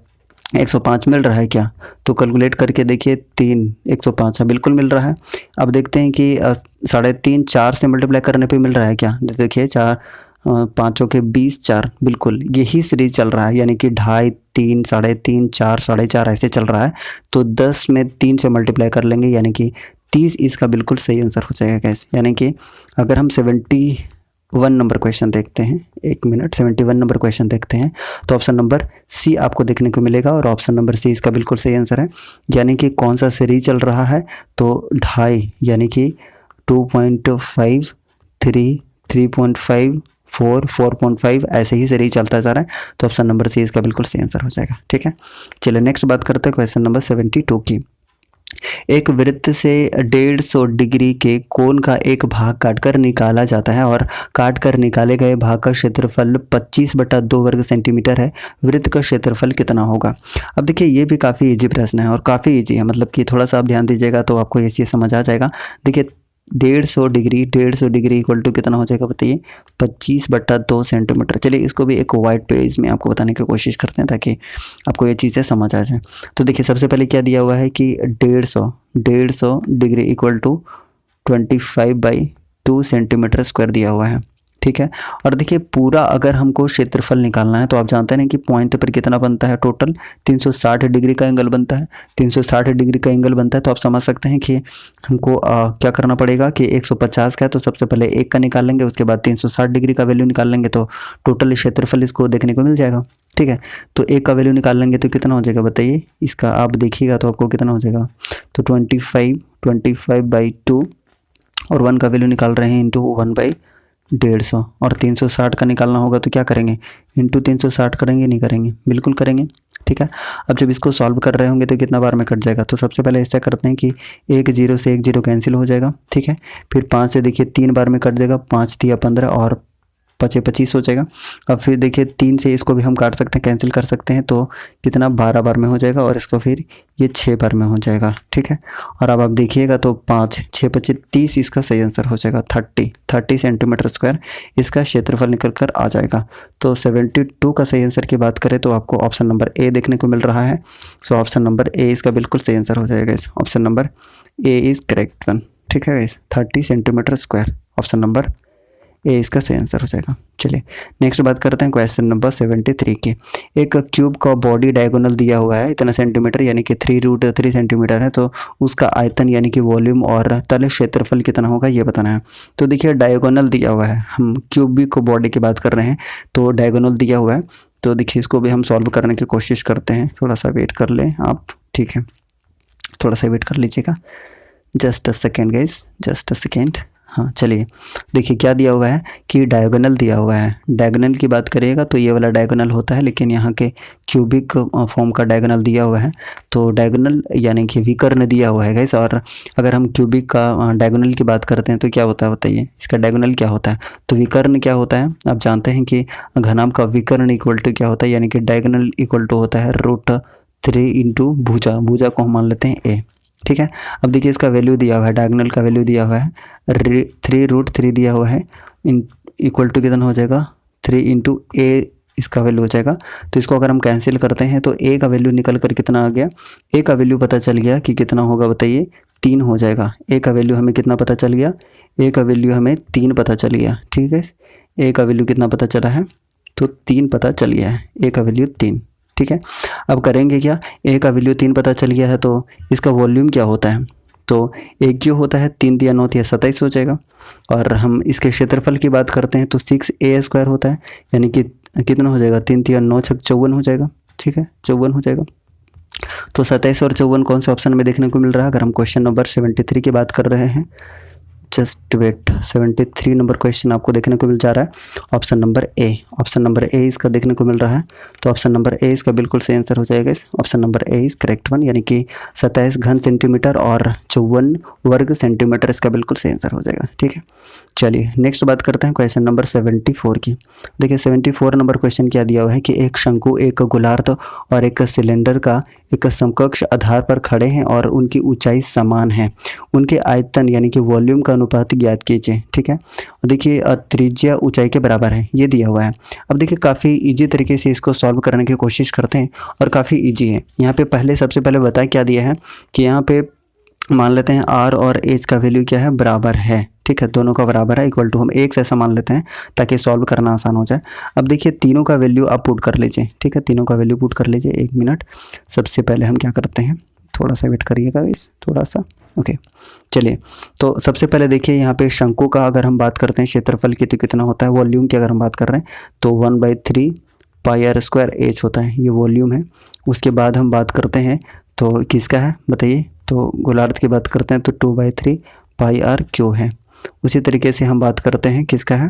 A: 105 मिल रहा है क्या। तो कैलकुलेट करके देखिए 3 105 बिल्कुल मिल रहा है। अब देखते हैं कि 3.5 4 से मल्टीप्लाई करने पे मिल रहा है क्या। देखिए 4 5 के 20 4, बिल्कुल यही सीरीज चल रहा है, यानी कि 2.5 3 3.5 4 4.5 ऐसे चल रहा है। तो 10 में 3 से मल्टीप्लाई कर लेंगे, यानी कि 30 इसका बिल्कुल सही आंसर हो जाएगा गैस। यानी कि अगर हम 71 नंबर क्वेश्चन देखते हैं, 1 मिनट, 71 नंबर क्वेश्चन देखते हैं तो ऑप्शन नंबर सी आपको देखने को मिलेगा और ऑप्शन नंबर सी इसका बिल्कुल सही आंसर है। यानी कि कौन सा सीरीज चल रहा है, तो 2.5 यानी कि 2.5 3 3.5 4 4.5 ऐसे ही सीरीज चलता जा रहा है। तो ऑप्शन नंबर सी इसका बिल्कुल सही आंसर हो जाएगा। ठीक है, चलिए नेक्स्ट बात करते हैं क्वेश्चन नंबर 72 की। एक वृत्त से 150 डिग्री के कोण का एक भाग काटकर निकाला जाता है और काटकर निकाले गए भाग का क्षेत्रफल 25/2 वर्ग सेंटीमीटर है। वृत्त का क्षेत्रफल कितना होगा। अब देखिए ये भी काफ़ी इजी प्रश्न है और काफ़ी इजी है, मतलब कि थोड़ा सा आप ध्यान दीजिएगा तो आपको ये चीज़ समझ आ जाएगा। देखिए 150 डिग्री इक्वल टू कितना हो जाएगा बताइए, 25/2 सेंटीमीटर। चलिए इसको भी एक वाइट पेज में आपको बताने की कोशिश करते हैं ताकि आपको ये चीज़ें समझ आ जाए। तो देखिए सबसे पहले क्या दिया हुआ है कि 150 degree equal to 25/2 centimetre square दिया हुआ है। ठीक है, और देखिए पूरा अगर हमको क्षेत्रफल निकालना है तो आप जानते हैं कि पॉइंट पर कितना बनता है, टोटल 360 डिग्री का एंगल बनता है। 360 डिग्री का एंगल बनता है तो आप समझ सकते हैं कि हमको क्या करना पड़ेगा कि 150 का है तो सबसे पहले 1 का निकाल लेंगे, उसके बाद 360 डिग्री का वैल्यू निकाल लेंगे तो टोटल क्षेत्रफल इसको देखने को मिल जाएगा। ठीक है, तो 1 का वैल्यू निकाल लेंगे तो कितना हो जाएगा बताइए, इसका आप देखिएगा तो आपको कितना हो जाएगा, तो 25/2 और 1 का वैल्यू निकाल रहे हैं इंटू 1/150 और 360 का निकालना होगा तो क्या करेंगे, इंटू 360 करेंगे, नहीं करेंगे, बिल्कुल करेंगे। ठीक है, अब जब इसको सॉल्व कर रहे होंगे तो कितना बार में कट जाएगा, तो सबसे पहले ऐसा करते हैं कि 1 0 से 1 0 कैंसिल हो जाएगा। ठीक है, फिर 5 से देखिए 3 बार में कट जाएगा, 5 3 15 और 5 25 हो जाएगा। अब फिर देखिए 3 से इसको भी हम काट सकते हैं, कैंसिल कर सकते हैं, तो कितना 12 बार में हो जाएगा और इसको फिर ये 6 बार में हो जाएगा। ठीक है, और अब आप देखिएगा तो 5 6 25 30 इसका सही आंसर हो जाएगा। 30 सेंटीमीटर स्क्वायर इसका क्षेत्रफल निकल कर आ जाएगा। तो 72 का सही आंसर की बात करें तो आपको ऑप्शन नंबर ए देखने को मिल रहा है। सो ऑप्शन नंबर ए इसका बिल्कुल सही आंसर हो जाएगा। इस option number A is correct one. ठीक है guys, 30 centimetre square, option number A इसका सही आंसर हो जाएगा। चलिए नेक्स्ट बात करते हैं क्वेश्चन नंबर 73 की। एक क्यूब का बॉडी डायगोनल दिया हुआ है इतना सेंटीमीटर, यानी कि 3√3 सेंटीमीटर है, तो उसका आयतन यानी कि वॉल्यूम और तल क्षेत्रफल कितना होगा ये बताना है। तो देखिए डायगोनल दिया हुआ है, हम क्यूबिक को बॉडी की बात कर रहे हैं तो डायगोनल दिया हुआ है। तो देखिए इसको भी हम सॉल्व करने की कोशिश करते हैं, थोड़ा सा वेट कर लें आप। ठीक है, थोड़ा सा वेट कर लीजिएगा, just a second guys, just a second. हाँ चलिए देखिए क्या दिया हुआ है कि डायगोनल दिया हुआ है। डायगोनल की बात करिएगा तो ये वाला डायगोनल होता है, लेकिन यहाँ के क्यूबिक फॉर्म का डायगोनल दिया हुआ है। तो डायगोनल यानी कि विकर्ण दिया हुआ है गाइस। और अगर हम क्यूबिक का डायगोनल की बात करते हैं तो क्या होता है बताइए, इसका डायगोनल क्या होता है। तो विकर्ण क्या होता है, आप जानते हैं कि घनाभ का विकर्ण इक्वल टू क्या होता है, यानी कि डायगोनल इक्वल टू होता है 3 इंटू भुजा, भुजा को हम मान लेते हैं ए, ठीक है। अब देखिए इसका वैल्यू दिया हुआ है, डायगोनल का वैल्यू दिया हुआ है 3√3 दिया हुआ है, इक्वल टू कितना हो जाएगा 3 इंटू ए इसका वैल्यू हो जाएगा। तो इसको अगर हम कैंसिल करते हैं तो ए का वैल्यू निकल कर कितना आ गया, ए का वैल्यू पता चल गया कि कितना होगा बताइए, 3 हो जाएगा। ए का वैल्यू हमें कितना पता चल गया, ए का वैल्यू हमें 3 पता चल गया, ठीक है। ए का वैल्यू कितना पता चला है, तो 3 पता चल गया है, ए का वैल्यू 3, ठीक है। अब करेंगे क्या, ए का वैल्यू 3 पता चल गया है तो इसका वॉल्यूम क्या होता है, तो एक क्यों होता है 3 × 9 = 27 हो जाएगा। और हम इसके क्षेत्रफल की बात करते हैं तो 6a² होता है, यानी कि कितना हो जाएगा 3 × 9 = 54 हो जाएगा, ठीक है, 54 हो जाएगा। तो 27 और 54 कौन से ऑप्शन में देखने को मिल रहा है, अगर हम क्वेश्चन नंबर 73 की बात कर रहे हैं, जस्ट वेट, 73 नंबर क्वेश्चन आपको देखने को मिल जा रहा है, option number A, option number A इसका देखने को मिल रहा है। तो ऑप्शन नंबर ए इसका बिल्कुल सही आंसर हो जाएगा, इस option number A is correct one, यानी कि 27 घन सेंटीमीटर और 54 वर्ग सेंटीमीटर इसका बिल्कुल सही आंसर हो जाएगा, ठीक है। चलिए नेक्स्ट बात करते हैं क्वेश्चन नंबर 74 की। देखिए 74 नंबर क्वेश्चन क्या दिया हुआ है कि एक शंकु, एक गोलार्ध और एक सिलेंडर का एक समकक्ष आधार पर खड़े हैं और उनकी ऊंचाई समान है, उनके आयतन यानी कि वॉल्यूम का अनुपात ज्ञात कीजिए, ठीक है। देखिए त्रिज्या ऊंचाई के बराबर है, ये दिया हुआ है। अब देखिए काफ़ी इजी तरीके से इसको सॉल्व करने की कोशिश करते हैं और काफ़ी इजी है। यहाँ पे सबसे पहले बताया क्या दिया है कि यहाँ पे मान लेते हैं आर और एच का वैल्यू क्या है, बराबर है, ठीक है, दोनों का बराबर है, इक्वल टू हम एक से ऐसा मान लेते हैं ताकि सॉल्व करना आसान हो जाए। अब देखिए तीनों का वैल्यू आप पुट कर लीजिए, ठीक है, तीनों का वैल्यू पुट कर लीजिए। 1 मिनट, सबसे पहले हम क्या करते हैं, थोड़ा सा वेट करिएगा इस, थोड़ा सा, ओके। चलिए तो सबसे पहले देखिए यहाँ पे शंकु का अगर हम बात करते हैं क्षेत्रफल की तो कितना होता है, वॉल्यूम की अगर हम बात कर रहे हैं तो 1/3 πr² होता है, ये वॉल्यूम है। उसके बाद हम बात करते हैं तो किसका है बताइए, तो गोलार्ध की बात करते हैं तो 2/3 πr³ है। उसी तरीके से हम बात करते हैं किसका है,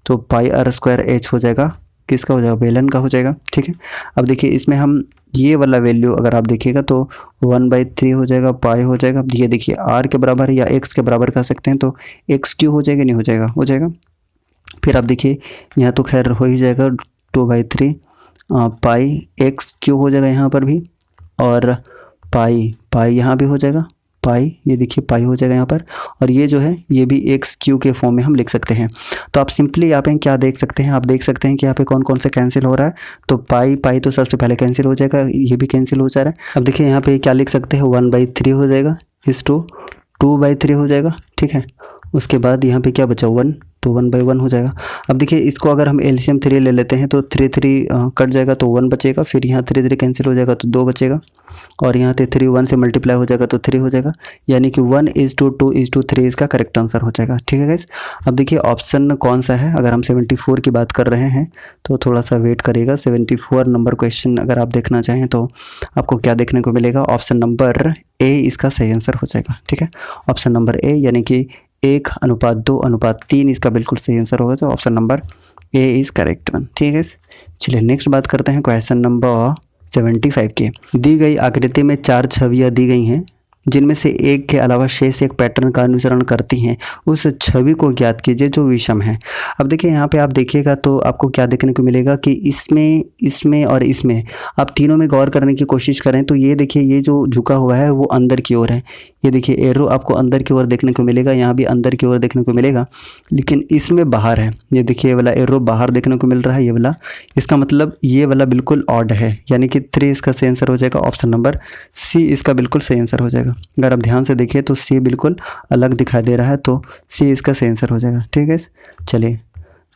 A: तो πr² हो जाएगा, किसका हो जाएगा, बेलन का हो जाएगा, ठीक है। अब देखिए इसमें हम ये वाला वैल्यू अगर आप देखिएगा तो 1/3 हो जाएगा, पाई हो जाएगा। अब ये देखिए r के बराबर या x के बराबर कह सकते हैं, तो x³ हो जाएगा, नहीं हो जाएगा, हो जाएगा। फिर आप देखिए यहाँ तो खैर हो ही जाएगा 2/3 पाई x³ हो जाएगा यहाँ पर भी, और पाई यहाँ भी हो जाएगा, पाई, ये देखिए पाई हो जाएगा यहाँ पर, और ये जो है ये भी x³ के फॉर्म में हम लिख सकते हैं। तो आप सिंपली यहाँ पे क्या देख सकते हैं, आप देख सकते हैं कि यहाँ पे कौन कौन से कैंसिल हो रहा है, तो पाई तो सबसे पहले कैंसिल हो जाएगा, ये भी कैंसिल हो जा रहा है। अब देखिए यहाँ पे क्या लिख सकते हैं, 1/3 हो जाएगा, इस 2/3 हो जाएगा, ठीक है। उसके बाद यहाँ पे क्या बचा 1, तो 1/1 हो जाएगा। अब देखिए इसको अगर हम एलसीएम 3 ले लेते हैं तो 3 कट जाएगा तो 1 बचेगा, फिर यहाँ 3 कैंसिल हो जाएगा तो 2 बचेगा, और यहाँ पे 3 1 से मल्टीप्लाई हो जाएगा तो 3 हो जाएगा, यानी कि 1:2:3 इसका करेक्ट आंसर हो जाएगा, ठीक है गाइस। अब देखिए ऑप्शन कौन सा है, अगर हम 74 की बात कर रहे हैं तो थोड़ा सा वेट करिएगा। 74 नंबर क्वेश्चन अगर आप देखना चाहें तो आपको क्या देखने को मिलेगा, ऑप्शन नंबर ए इसका सही आंसर हो जाएगा, ठीक है। ऑप्शन नंबर ए यानी कि 1:2:3 इसका बिल्कुल सही आंसर होगा, तो option number A is correct one, ठीक है। चलिए नेक्स्ट बात करते हैं क्वेश्चन नंबर 75 की। दी गई आकृति में 4 छवियाँ दी गई हैं जिनमें से एक के अलावा शेष एक पैटर्न का अनुसरण करती हैं, उस छवि को ज्ञात कीजिए जो विषम है। अब देखिए यहाँ पे आप देखिएगा तो आपको क्या देखने को मिलेगा कि इसमें और इसमें आप तीनों में गौर करने की कोशिश करें तो ये देखिए ये जो झुका हुआ है वो अंदर की ओर है, ये देखिए एरो आपको अंदर की ओर देखने को मिलेगा, यहाँ भी अंदर की ओर देखने को मिलेगा, लेकिन इसमें बाहर है, ये देखिए ये वाला एरो बाहर देखने को मिल रहा है, ये वाला, इसका मतलब ये वाला बिल्कुल ऑड है, यानी कि 3 इसका सही आंसर हो जाएगा, ऑप्शन नंबर सी इसका बिल्कुल सही आंसर हो जाएगा। अगर आप ध्यान से देखिए तो सी बिल्कुल अलग दिखाई दे रहा है, तो सी इसका सही आंसर हो जाएगा, ठीक है। चलिए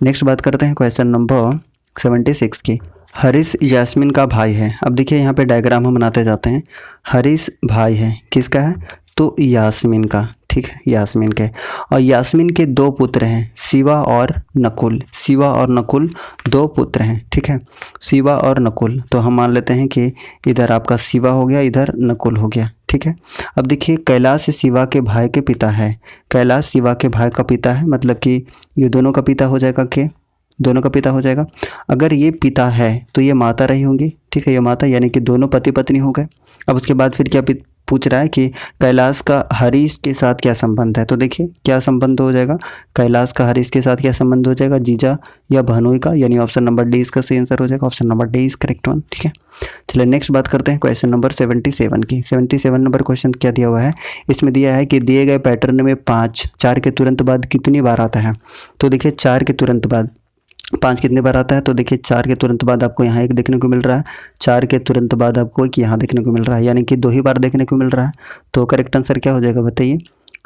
A: नेक्स्ट बात करते हैं क्वेश्चन नंबर 76 की। हरीश यास्मीन का भाई है। अब देखिए यहाँ पे डायग्राम हम बनाते जाते हैं। हरीश भाई है, किसका है, तो यास्मीन का, ठीक है, यास्मीन के। और यास्मीन के 2 पुत्र हैं, शिवा और नकुल। शिवा और नकुल 2 पुत्र हैं, ठीक है, शिवा और नकुल। तो हम मान लेते हैं कि इधर आपका शिवा हो गया, इधर नकुल हो गया, ठीक है। अब देखिए कैलाश शिवा के भाई के पिता है, कैलाश शिवा के भाई का पिता है, मतलब कि ये दोनों का पिता हो जाएगा, के दोनों का पिता हो जाएगा। अगर ये पिता है तो ये माता रही होंगी, ठीक है, ये माता, यानी कि दोनों पति पत्नी हो गए। अब उसके बाद फिर क्या पूछ रहा है कि कैलाश का हरीश के साथ क्या संबंध है। तो देखिए क्या संबंध हो जाएगा, कैलाश का हरीश के साथ क्या संबंध हो जाएगा, जीजा या बहनोई का, यानी ऑप्शन नंबर डी इसका सही आंसर हो जाएगा। Option number D is correct one. ठीक है, चलिए नेक्स्ट बात करते हैं क्वेश्चन नंबर 77 की। 77 नंबर क्वेश्चन क्या दिया हुआ है, इसमें दिया है कि दिए गए पैटर्न में 5 4 के तुरंत बाद कितनी बार आता है। तो देखिए 4 के तुरंत बाद 5 कितने बार आता है, तो देखिए 4 के तुरंत बाद आपको यहाँ एक देखने को मिल रहा है, 4 के तुरंत बाद आपको एक यहाँ देखने को मिल रहा है, यानी कि 2 ही बार देखने को मिल रहा है। तो करेक्ट आंसर क्या हो जाएगा बताइए,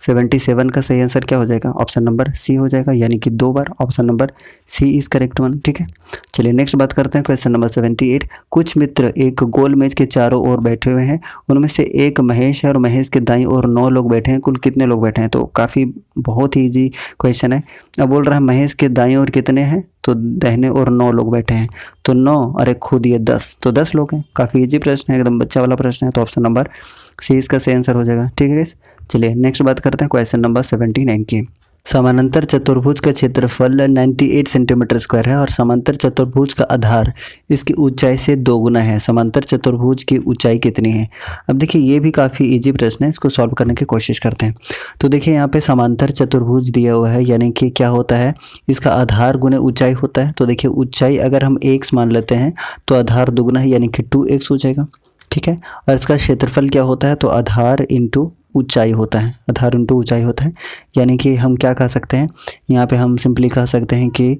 A: 77 का सही आंसर क्या हो जाएगा, ऑप्शन नंबर सी हो जाएगा, यानी कि 2 बार। Option number C is correct one. ठीक है, चलिए नेक्स्ट बात करते हैं क्वेश्चन नंबर 78। कुछ मित्र एक गोल मेज के चारों ओर बैठे हुए हैं, उनमें से एक महेश है और महेश के दाईं ओर 9 लोग बैठे हैं, कुल कितने लोग बैठे हैं। तो काफ़ी बहुत ही ईजी क्वेश्चन है। अब बोल रहा है महेश के दाईं ओर कितने हैं, तो दाहिने ओर 9 लोग बैठे हैं, तो 9 और एक खुद ये 10, तो 10 लोग हैं। काफ़ी ईजी प्रश्न है, एकदम बच्चा वाला प्रश्न है, तो ऑप्शन नंबर सी इसका सही आंसर हो जाएगा। ठीक है, चलिए नेक्स्ट बात करते हैं क्वेश्चन नंबर 79 की। समानांतर चतुर्भुज का क्षेत्रफल 98 सेंटीमीटर स्क्वायर है और समांतर चतुर्भुज का आधार इसकी ऊंचाई से 2 गुना है। समांतर चतुर्भुज की ऊंचाई कितनी है। अब देखिए ये भी काफ़ी इजी प्रश्न है, इसको सॉल्व करने की कोशिश करते हैं। तो देखिए यहाँ पे समांतर चतुर्भुज दिया हुआ है, यानी कि क्या होता है, इसका आधार गुने ऊंचाई होता है। तो देखिए ऊंचाई अगर हम x मान लेते हैं तो आधार दुगुना है, यानी कि 2x हो जाएगा। ठीक है, और इसका क्षेत्रफल क्या होता है, तो आधार इंटू ऊंचाई होता है, आधार इंटू ऊंचाई होता है, यानी कि हम क्या कह सकते हैं, यहाँ पे हम सिंपली कह सकते हैं कि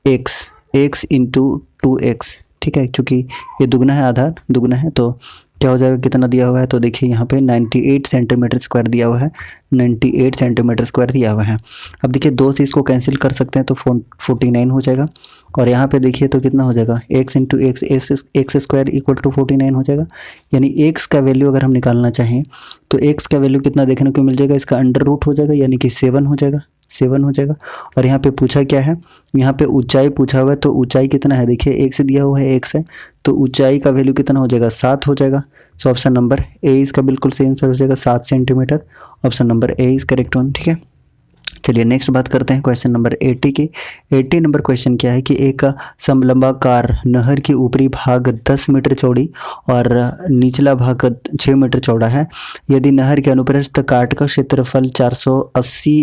A: x इंटू 2x। ठीक है, क्योंकि ये दुगना है, आधार दुगना है, तो क्या हो जाएगा, कितना दिया हुआ है, तो देखिए यहाँ पे 98 सेंटीमीटर स्क्वायर दिया हुआ है, 98 सेंटीमीटर स्क्वायर दिया हुआ है। अब देखिए 2 से इसको कैंसिल कर सकते हैं, तो 49 हो जाएगा। और यहाँ पे देखिए तो कितना हो जाएगा, x into x square equal to 49 हो जाएगा। यानी x का वैल्यू अगर हम निकालना चाहें तो x का वैल्यू कितना देखने को मिल जाएगा, इसका अंडर रूट हो जाएगा, यानी कि 7 हो जाएगा, 7 हो जाएगा। और यहाँ पे पूछा क्या है, यहाँ पे ऊंचाई पूछा हुआ है, तो ऊंचाई कितना है, देखिए x दिया हुआ है, x है, तो ऊंचाई का वैल्यू कितना हो जाएगा, 7 हो जाएगा। सो ऑप्शन नंबर ए इसका बिल्कुल सही आंसर हो जाएगा, 7 centimetre. Option number A is correct one. ठीक है, चलिए नेक्स्ट बात करते हैं क्वेश्चन नंबर 80 की। 80 नंबर क्वेश्चन क्या है कि एक समलंबाकार नहर की ऊपरी भाग 10 मीटर चौड़ी और निचला भाग 6 मीटर चौड़ा है। यदि नहर के अनुप्रस्थ काट का क्षेत्रफल 480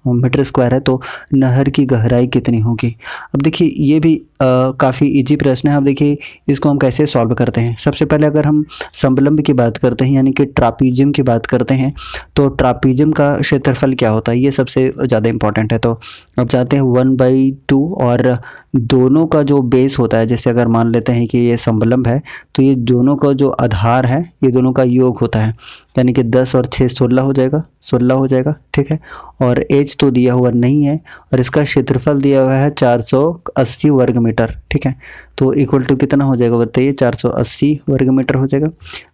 A: मीटर स्क्वायर है तो नहर की गहराई कितनी होगी। अब देखिए ये भी काफ़ी इजी प्रश्न है। अब देखिए इसको हम कैसे सॉल्व करते हैं। सबसे पहले अगर हम समलंब की बात करते हैं, यानी कि ट्रापीजियम की बात करते हैं, तो ट्रापीजियम का क्षेत्रफल क्या होता है, ये सबसे ज़्यादा इंपॉर्टेंट है। तो अब चाहते हैं 1/2 और दोनों का जो बेस होता है, जैसे अगर मान लेते हैं कि ये समलंब है तो ये दोनों का जो आधार है ये दोनों का योग होता है, यानी कि 10 और 6 16 हो जाएगा, 16 हो जाएगा। ठीक है, और एच तो दिया हुआ नहीं है और इसका क्षेत्रफल दिया हुआ है 480 वर्ग मीटर। ठीक है, तो इक्वल टू कितना हो जाएगा बताइए, 480 वर्ग मीटर हो जाएगा।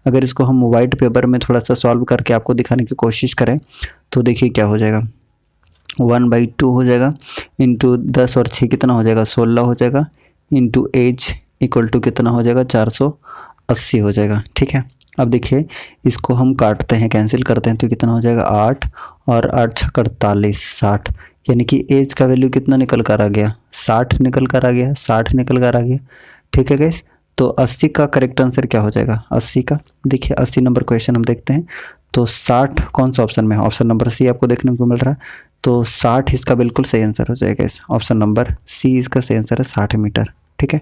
A: अगर इसको हम वाइट पेपर में थोड़ा सा सॉल्व करके आपको दिखाने की कोशिश करें तो देखिए क्या हो जाएगा, 1/2 हो जाएगा इंटू 10 और 6 कितना हो जाएगा, 16 हो जाएगा, इंटू एच इक्वल टू कितना हो जाएगा, 480 हो जाएगा। ठीक है, अब देखिए इसको हम काटते हैं, कैंसिल करते हैं, तो कितना हो जाएगा 8 और 8 × 48 60, यानी कि एज का वैल्यू कितना निकल कर आ गया, 60 निकल कर आ गया, 60 निकल कर आ गया। ठीक है गाइस, तो 80 का करेक्ट आंसर क्या हो जाएगा, 80 का, देखिए 80 नंबर क्वेश्चन हम देखते हैं तो 60 कौन सा ऑप्शन में है, ऑप्शन नंबर सी आपको देखने को मिल रहा है, तो 60 इसका बिल्कुल सही आंसर हो जाएगा। इस ऑप्शन नंबर सी इसका सही आंसर है, 60 मीटर। ठीक है,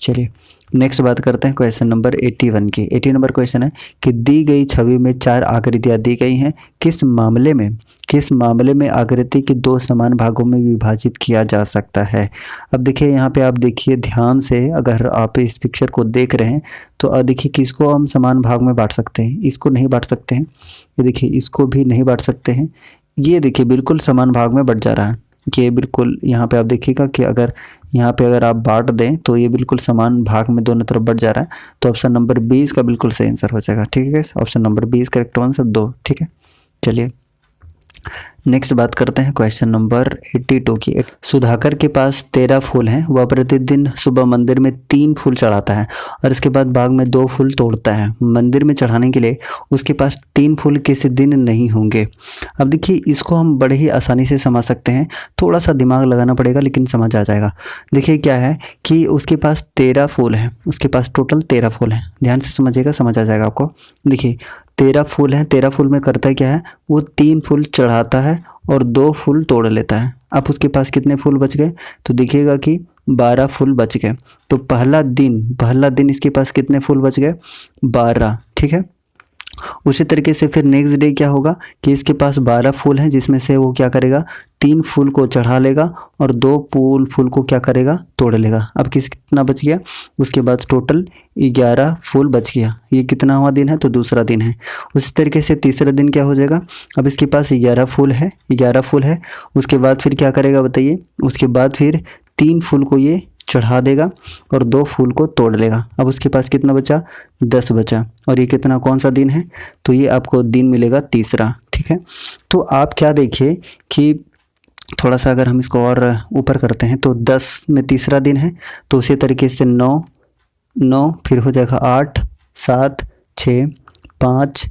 A: चलिए नेक्स्ट बात करते हैं क्वेश्चन नंबर 81 की। 80 नंबर क्वेश्चन है कि दी गई छवि में 4 आकृतियाँ दी गई हैं, किस मामले में आकृति की 2 समान भागों में विभाजित किया जा सकता है। अब देखिए यहाँ पे आप देखिए ध्यान से, अगर आप इस पिक्चर को देख रहे हैं तो देखिए किसको हम समान भाग में बांट सकते हैं, इसको नहीं बांट सकते हैं, ये देखिए इसको भी नहीं बांट सकते हैं, ये देखिए बिल्कुल समान भाग में बट जा रहा है, कि बिल्कुल यहाँ पे आप देखिएगा कि अगर यहाँ पे अगर आप बांट दें तो ये बिल्कुल समान भाग में दोनों तरफ बढ़ जा रहा है, तो ऑप्शन नंबर 20 का बिल्कुल सही आंसर हो जाएगा। ठीक है, ऑप्शन नंबर 20 करेक्ट आंसर 2। ठीक है, चलिए नेक्स्ट बात करते हैं क्वेश्चन नंबर 82 की। सुधाकर के पास 13 फूल हैं। वह प्रतिदिन सुबह मंदिर में 3 फूल चढ़ाता है और इसके बाद बाग में 2 फूल तोड़ता है। मंदिर में चढ़ाने के लिए उसके पास 3 फूल किसी दिन नहीं होंगे। अब देखिए इसको हम बड़े ही आसानी से समझ सकते हैं, थोड़ा सा दिमाग लगाना पड़ेगा लेकिन समझ आ जाएगा। देखिए क्या है कि उसके पास 13 फूल हैं, उसके पास टोटल 13 फूल हैं। ध्यान से समझिएगा, समझ आ जाएगा आपको। देखिए 13 फूल हैं, 13 फूल में करता क्या है, वो 3 फूल चढ़ाता है और 2 फूल तोड़ लेता है। अब उसके पास कितने फूल बच गए, तो देखिएगा कि 12 फूल बच गए। तो पहला दिन इसके पास कितने फूल बच गए, 12। ठीक है, उसी तरीके से फिर नेक्स्ट डे क्या होगा कि इसके पास 12 फूल हैं, जिसमें से वो क्या करेगा, 3 फूल को चढ़ा लेगा और 2 फूल को क्या करेगा, तोड़ लेगा। अब कितना बच गया, उसके बाद टोटल 11 फूल बच गया। ये कितना हुआ दिन है, तो दूसरा दिन है। उसी तरीके से तीसरा दिन क्या हो जाएगा, अब इसके पास 11 फूल है। उसके बाद फिर क्या करेगा बताइए, उसके बाद फिर 3 फूल को ये चढ़ा देगा और 2 फूल को तोड़ लेगा। अब उसके पास कितना बचा, 10 बचा। और ये कितना, कौन सा दिन है, तो ये आपको दिन मिलेगा तीसरा। ठीक है, तो आप क्या देखिए कि थोड़ा सा अगर हम इसको और ऊपर करते हैं तो 10 में तीसरा दिन है, तो उसी तरीके से 9 फिर हो जाएगा 8 7 6 5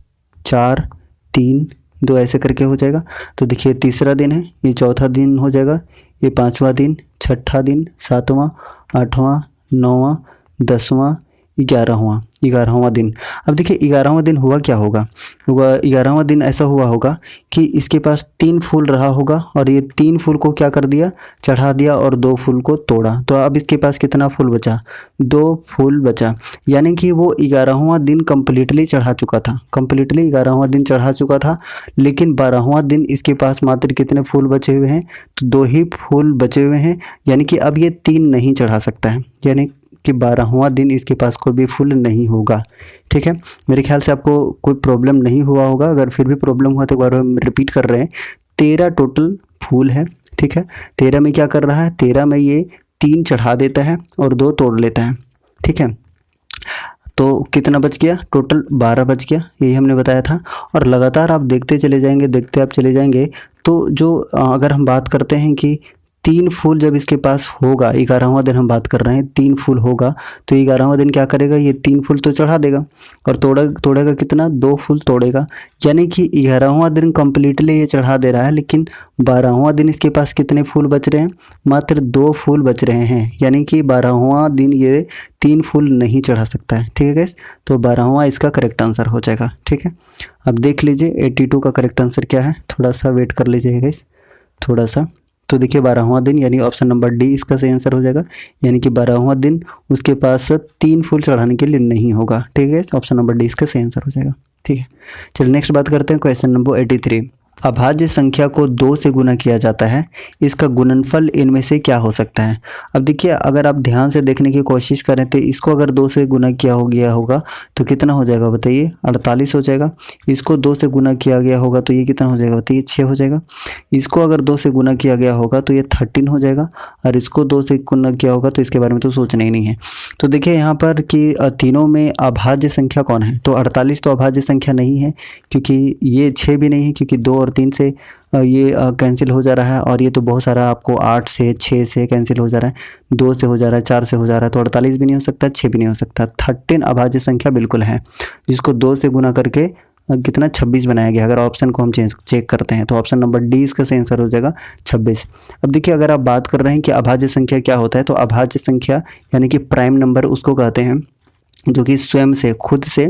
A: 4 3 2 ऐसे करके हो जाएगा। तो देखिए तीसरा दिन है, ये चौथा दिन हो जाएगा, ये 5वां दिन, छठा दिन, 7वां, 8वां, 9वां, 10वां, 11वां दिन। अब देखिए 11वां दिन हुआ क्या होगा, 11वां दिन ऐसा हुआ होगा कि इसके पास 3 फूल रहा होगा और ये 3 फूल को क्या कर दिया, चढ़ा दिया और 2 फूल को तोड़ा। तो अब इसके पास कितना फूल बचा, 2 फूल बचा। यानी कि वो 11वां दिन कम्प्लीटली चढ़ा चुका था, 11वां दिन चढ़ा चुका था। लेकिन 12वां दिन इसके पास मात्र कितने फूल बचे हुए हैं, तो 2 ही फूल बचे हुए हैं। यानी कि अब ये 3 नहीं चढ़ा सकता है, यानी कि 12वां दिन इसके पास कोई भी फूल नहीं होगा। ठीक है, मेरे ख्याल से आपको कोई प्रॉब्लम नहीं हुआ होगा। अगर फिर भी प्रॉब्लम हुआ तो एक बार हम रिपीट कर रहे हैं। 13 टोटल फूल है। ठीक है, 13 में क्या कर रहा है, 13 में ये 3 चढ़ा देता है और 2 तोड़ लेता है। ठीक है, तो कितना बच गया, टोटल 12 बच गया, यही हमने बताया था। और लगातार आप देखते चले जाएंगे तो जो अगर हम बात करते हैं कि 3 फूल जब इसके पास होगा, 11वां दिन हम बात कर रहे हैं, 3 फूल होगा, तो 11वां दिन क्या करेगा, ये 3 फूल तो चढ़ा देगा और तोड़ेगा कितना, 2 फूल तोड़ेगा। यानी कि 11वां दिन कम्प्लीटली ये चढ़ा दे रहा है, लेकिन 12वां दिन इसके पास कितने फूल बच रहे हैं, मात्र 2 फूल बच रहे हैं। यानी कि 12वां दिन ये 3 फूल नहीं चढ़ा सकता है। ठीक है गाइस, तो 12वां इसका करेक्ट आंसर हो जाएगा। ठीक है, अब देख लीजिए 82 का करेक्ट आंसर क्या है, थोड़ा सा वेट कर लीजिए गाइस, थोड़ा सा। तो देखिए 12वां दिन यानी ऑप्शन नंबर डी इसका सही आंसर हो जाएगा। यानी कि 12वां दिन उसके पास 3 फूल चढ़ाने के लिए नहीं होगा। ठीक है, ऑप्शन नंबर डी इसका सही आंसर हो जाएगा। ठीक है, चलिए नेक्स्ट बात करते हैं क्वेश्चन नंबर 83। अभाज्य संख्या को 2 से गुना किया जाता है, इसका गुणनफल इनमें से क्या हो सकता है। अब देखिए अगर आप ध्यान से देखने की कोशिश करें तो इसको अगर 2 से गुना किया हो गया होगा तो कितना हो जाएगा बताइए, 48 हो जाएगा। इसको 2 से गुना किया गया होगा तो ये कितना हो जाएगा बताइए, 6 हो जाएगा। इसको अगर 2 से गुना किया गया होगा तो ये 13 हो जाएगा। और इसको 2 से गुना किया होगा तो इसके बारे में तो सोचना ही नहीं है। तो देखिए यहाँ पर कि तीनों में अभाज्य संख्या कौन है, तो 48 तो अभाज्य संख्या नहीं है, क्योंकि ये 6 भी नहीं है, क्योंकि 2 और 3 से ये कैंसिल हो जा रहा है। और ये तो बहुत सारा आपको 8 से 6 से कैंसिल हो जा रहा है, 2 से हो जा रहा है, 4 से हो जा रहा है। तो 48 भी नहीं हो सकता, 6 भी नहीं हो सकता। 13 अभाज्य संख्या बिल्कुल है, जिसको 2 से गुना करके कितना 26 बनाया गया। अगर ऑप्शन को हम चेक करते हैं तो ऑप्शन नंबर डी इसका सही आंसर हो जाएगा 26। अब देखिए अगर आप बात कर रहे हैं कि अभाज्य संख्या क्या होता है, तो अभाज्य संख्या यानी कि प्राइम नंबर उसको कहते हैं जो कि स्वयं से, खुद से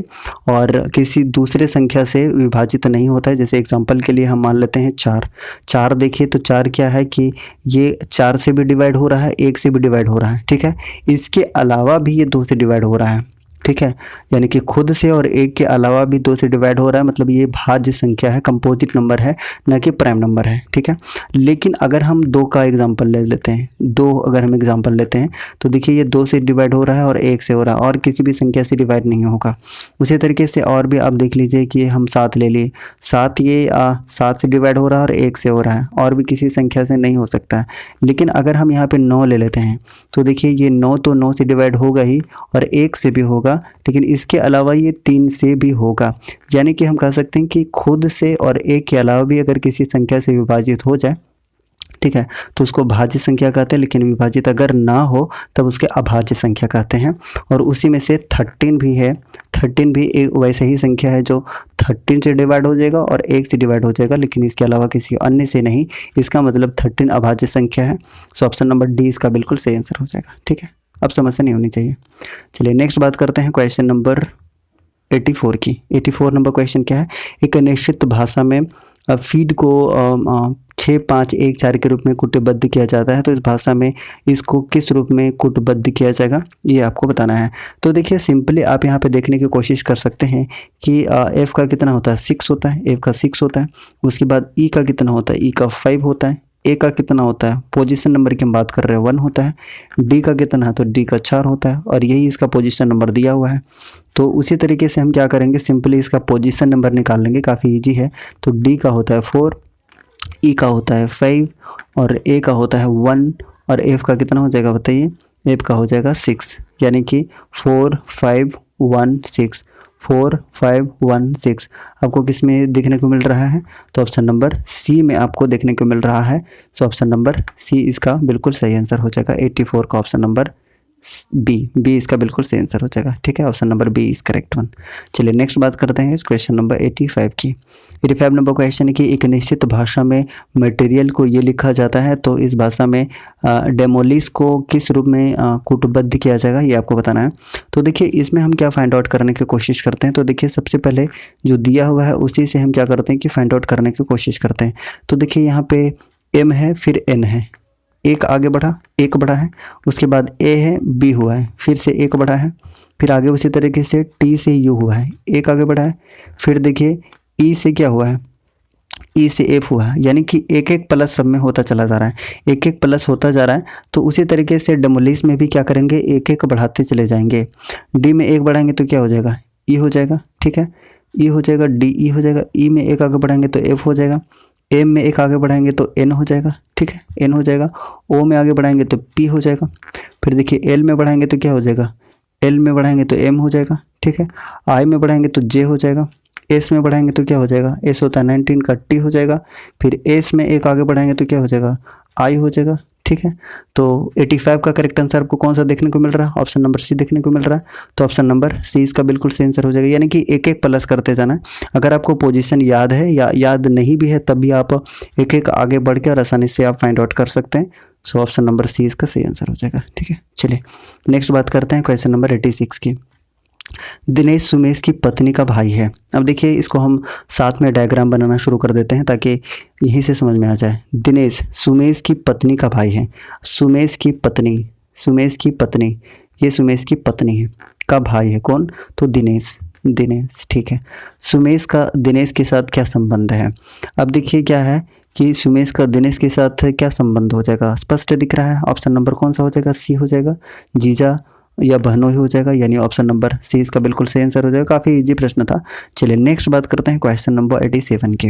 A: और किसी दूसरे संख्या से विभाजित नहीं होता है। जैसे एग्जांपल के लिए हम मान लेते हैं 4 देखिए, तो 4 क्या है कि ये 4 से भी डिवाइड हो रहा है, 1 से भी डिवाइड हो रहा है। ठीक है, इसके अलावा भी ये 2 से डिवाइड हो रहा है। ठीक है, यानी कि खुद से और 1 के अलावा भी 2 से डिवाइड हो रहा है, मतलब ये भाज्य संख्या है, कंपोजिट नंबर है, न कि प्राइम नंबर है। ठीक है, लेकिन अगर हम 2 का एग्जांपल ले लेते हैं, 2 अगर हम एग्जांपल लेते हैं तो देखिए ये 2 से डिवाइड हो रहा है और 1 से हो रहा है, और किसी भी संख्या से डिवाइड नहीं होगा। उसी तरीके से और भी आप देख लीजिए कि हम 7 ले लिए, 7 ये 7 से डिवाइड हो रहा है और 1 से हो रहा है, और भी किसी संख्या से नहीं हो सकता है। लेकिन अगर हम यहाँ पे 9 ले लेते हैं तो देखिए ये 9 तो 9 से डिवाइड होगा ही और 1 से भी होगा, होगा, लेकिन इसके अलावा ये 3 से भी होगा। यानी कि हम कह सकते हैं कि खुद से और 1 के अलावा भी अगर किसी संख्या से विभाजित हो जाए, ठीक है, तो उसको भाज्य संख्या कहते हैं, लेकिन विभाजित अगर ना हो तब उसके अभाज्य संख्या कहते हैं। और उसी में से 13 भी है। 13 भी एक वैसे ही संख्या है जो 13 से डिवाइड हो जाएगा और 1 से डिवाइड हो जाएगा, लेकिन इसके अलावा किसी अन्य से नहीं। इसका मतलब 13 अभाज्य संख्या है। सो ऑप्शन नंबर डी इसका बिल्कुल सही आंसर हो जाएगा। ठीक है, अब समस्या नहीं होनी चाहिए। चलिए नेक्स्ट बात करते हैं क्वेश्चन नंबर 84 की। 84 नंबर क्वेश्चन क्या है, एक निश्चित भाषा में फीड को 6, 5, 1, 4 के रूप में कूटबद्ध किया जाता है, तो इस भाषा में इसको किस रूप में कूटबद्ध किया जाएगा, ये आपको बताना है। तो देखिए सिंपली आप यहाँ पे देखने की कोशिश कर सकते हैं कि एफ का कितना होता है, 6 होता है, एफ का 6 होता है। उसके बाद ई का कितना होता है, ई का 5 होता है। ए का कितना होता है, पोजीशन नंबर की हम बात कर रहे हैं, 1 होता है। डी का कितना है, तो डी का 4 होता है, और यही इसका पोजीशन नंबर दिया हुआ है। तो उसी तरीके से हम क्या करेंगे, सिंपली इसका पोजीशन नंबर निकाल लेंगे, काफ़ी इजी है। तो डी का होता है 4, ई का होता है 5 और ए का होता है 1 और एफ का कितना हो जाएगा बताइए, एफ का हो जाएगा 6, यानी कि 4, 5, 1, 6, 4, 5, 1, 6 आपको किस में देखने को मिल रहा है, तो ऑप्शन नंबर सी में आपको देखने को मिल रहा है। सो ऑप्शन नंबर सी इसका बिल्कुल सही आंसर हो जाएगा। 84 का ऑप्शन नंबर बी इसका बिल्कुल सही आंसर हो जाएगा। ठीक है, option number B is correct one. चलिए नेक्स्ट बात करते हैं इस क्वेश्चन नंबर 85 की। 85 नंबर क्वेश्चन है कि एक निश्चित भाषा में मटेरियल को ये लिखा जाता है, तो इस भाषा में डेमोलिश को किस रूप में कूटबद्ध किया जाएगा, ये आपको बताना है। तो देखिए इसमें हम क्या फाइंड आउट करने की कोशिश करते हैं, तो देखिए सबसे पहले जो दिया हुआ है उसी से हम क्या करते हैं कि फाइंड आउट करने की कोशिश करते हैं। तो देखिए यहाँ पे एम है, फिर एन है, एक आगे बढ़ा, एक बढ़ा है, उसके बाद ए है, बी हुआ है, फिर से एक बढ़ा है, फिर आगे उसी तरीके से टी से यू हुआ है, एक आगे बढ़ा है, फिर देखिए ई से क्या हुआ है, ई से एफ हुआ है, यानी कि एक एक प्लस सब में होता चला जा रहा है, एक एक प्लस होता जा रहा है। तो उसी तरीके से डेमोलिश में भी क्या करेंगे, एक एक बढ़ाते चले जाएंगे। डी में एक बढ़ाएंगे तो क्या हो जाएगा, ई हो जाएगा। ठीक है, ई हो जाएगा, डी ई हो जाएगा, ई में एक आगे बढ़ाएंगे तो एफ हो जाएगा, एम में एक आगे बढ़ाएंगे तो एन हो जाएगा। ठीक है, एन हो जाएगा, ओ में आगे बढ़ाएंगे तो पी हो जाएगा, फिर देखिए एल में बढ़ाएंगे तो क्या हो जाएगा, एल में बढ़ाएंगे तो एम हो जाएगा। ठीक है, आई में बढ़ाएंगे तो जे हो जाएगा, एस में बढ़ाएंगे तो क्या हो जाएगा, एस होता है 19 का टी हो जाएगा, फिर एस में एक आगे बढ़ाएंगे तो क्या हो जाएगा, आई हो जाएगा। ठीक है, तो 85 का करेक्ट आंसर आपको कौन सा देखने को मिल रहा है, ऑप्शन नंबर सी देखने को मिल रहा है। तो ऑप्शन नंबर सी इसका बिल्कुल सही आंसर हो जाएगा, यानी कि एक एक प्लस करते जाना है। अगर आपको पोजीशन याद है या याद नहीं भी है तब भी आप एक एक आगे बढ़ के और आसानी से आप फाइंड आउट कर सकते हैं। सो ऑप्शन नंबर सी इसका सही आंसर हो जाएगा। ठीक है, चलिए नेक्स्ट बात करते हैं क्वेश्चन नंबर 86 की। दिनेश सुमेश की पत्नी का भाई है। अब देखिए इसको हम साथ में डायग्राम बनाना शुरू कर देते हैं ताकि यहीं से समझ में आ जाए। दिनेश सुमेश की पत्नी का भाई है, सुमेश की पत्नी, सुमेश की पत्नी, ये सुमेश की पत्नी है, का भाई है कौन, तो दिनेश, दिनेश। ठीक है, सुमेश का दिनेश के साथ क्या संबंध है। अब देखिए क्या है कि सुमेश का दिनेश के साथ क्या संबंध हो जाएगा, स्पष्ट दिख रहा है। ऑप्शन नंबर कौन सा हो जाएगा, सी हो जाएगा, जीजा या बहनों ही हो जाएगा, यानी ऑप्शन नंबर सी इसका बिल्कुल सही आंसर हो जाएगा। काफ़ी इजी प्रश्न था। चलिए नेक्स्ट बात करते हैं क्वेश्चन नंबर 87 की।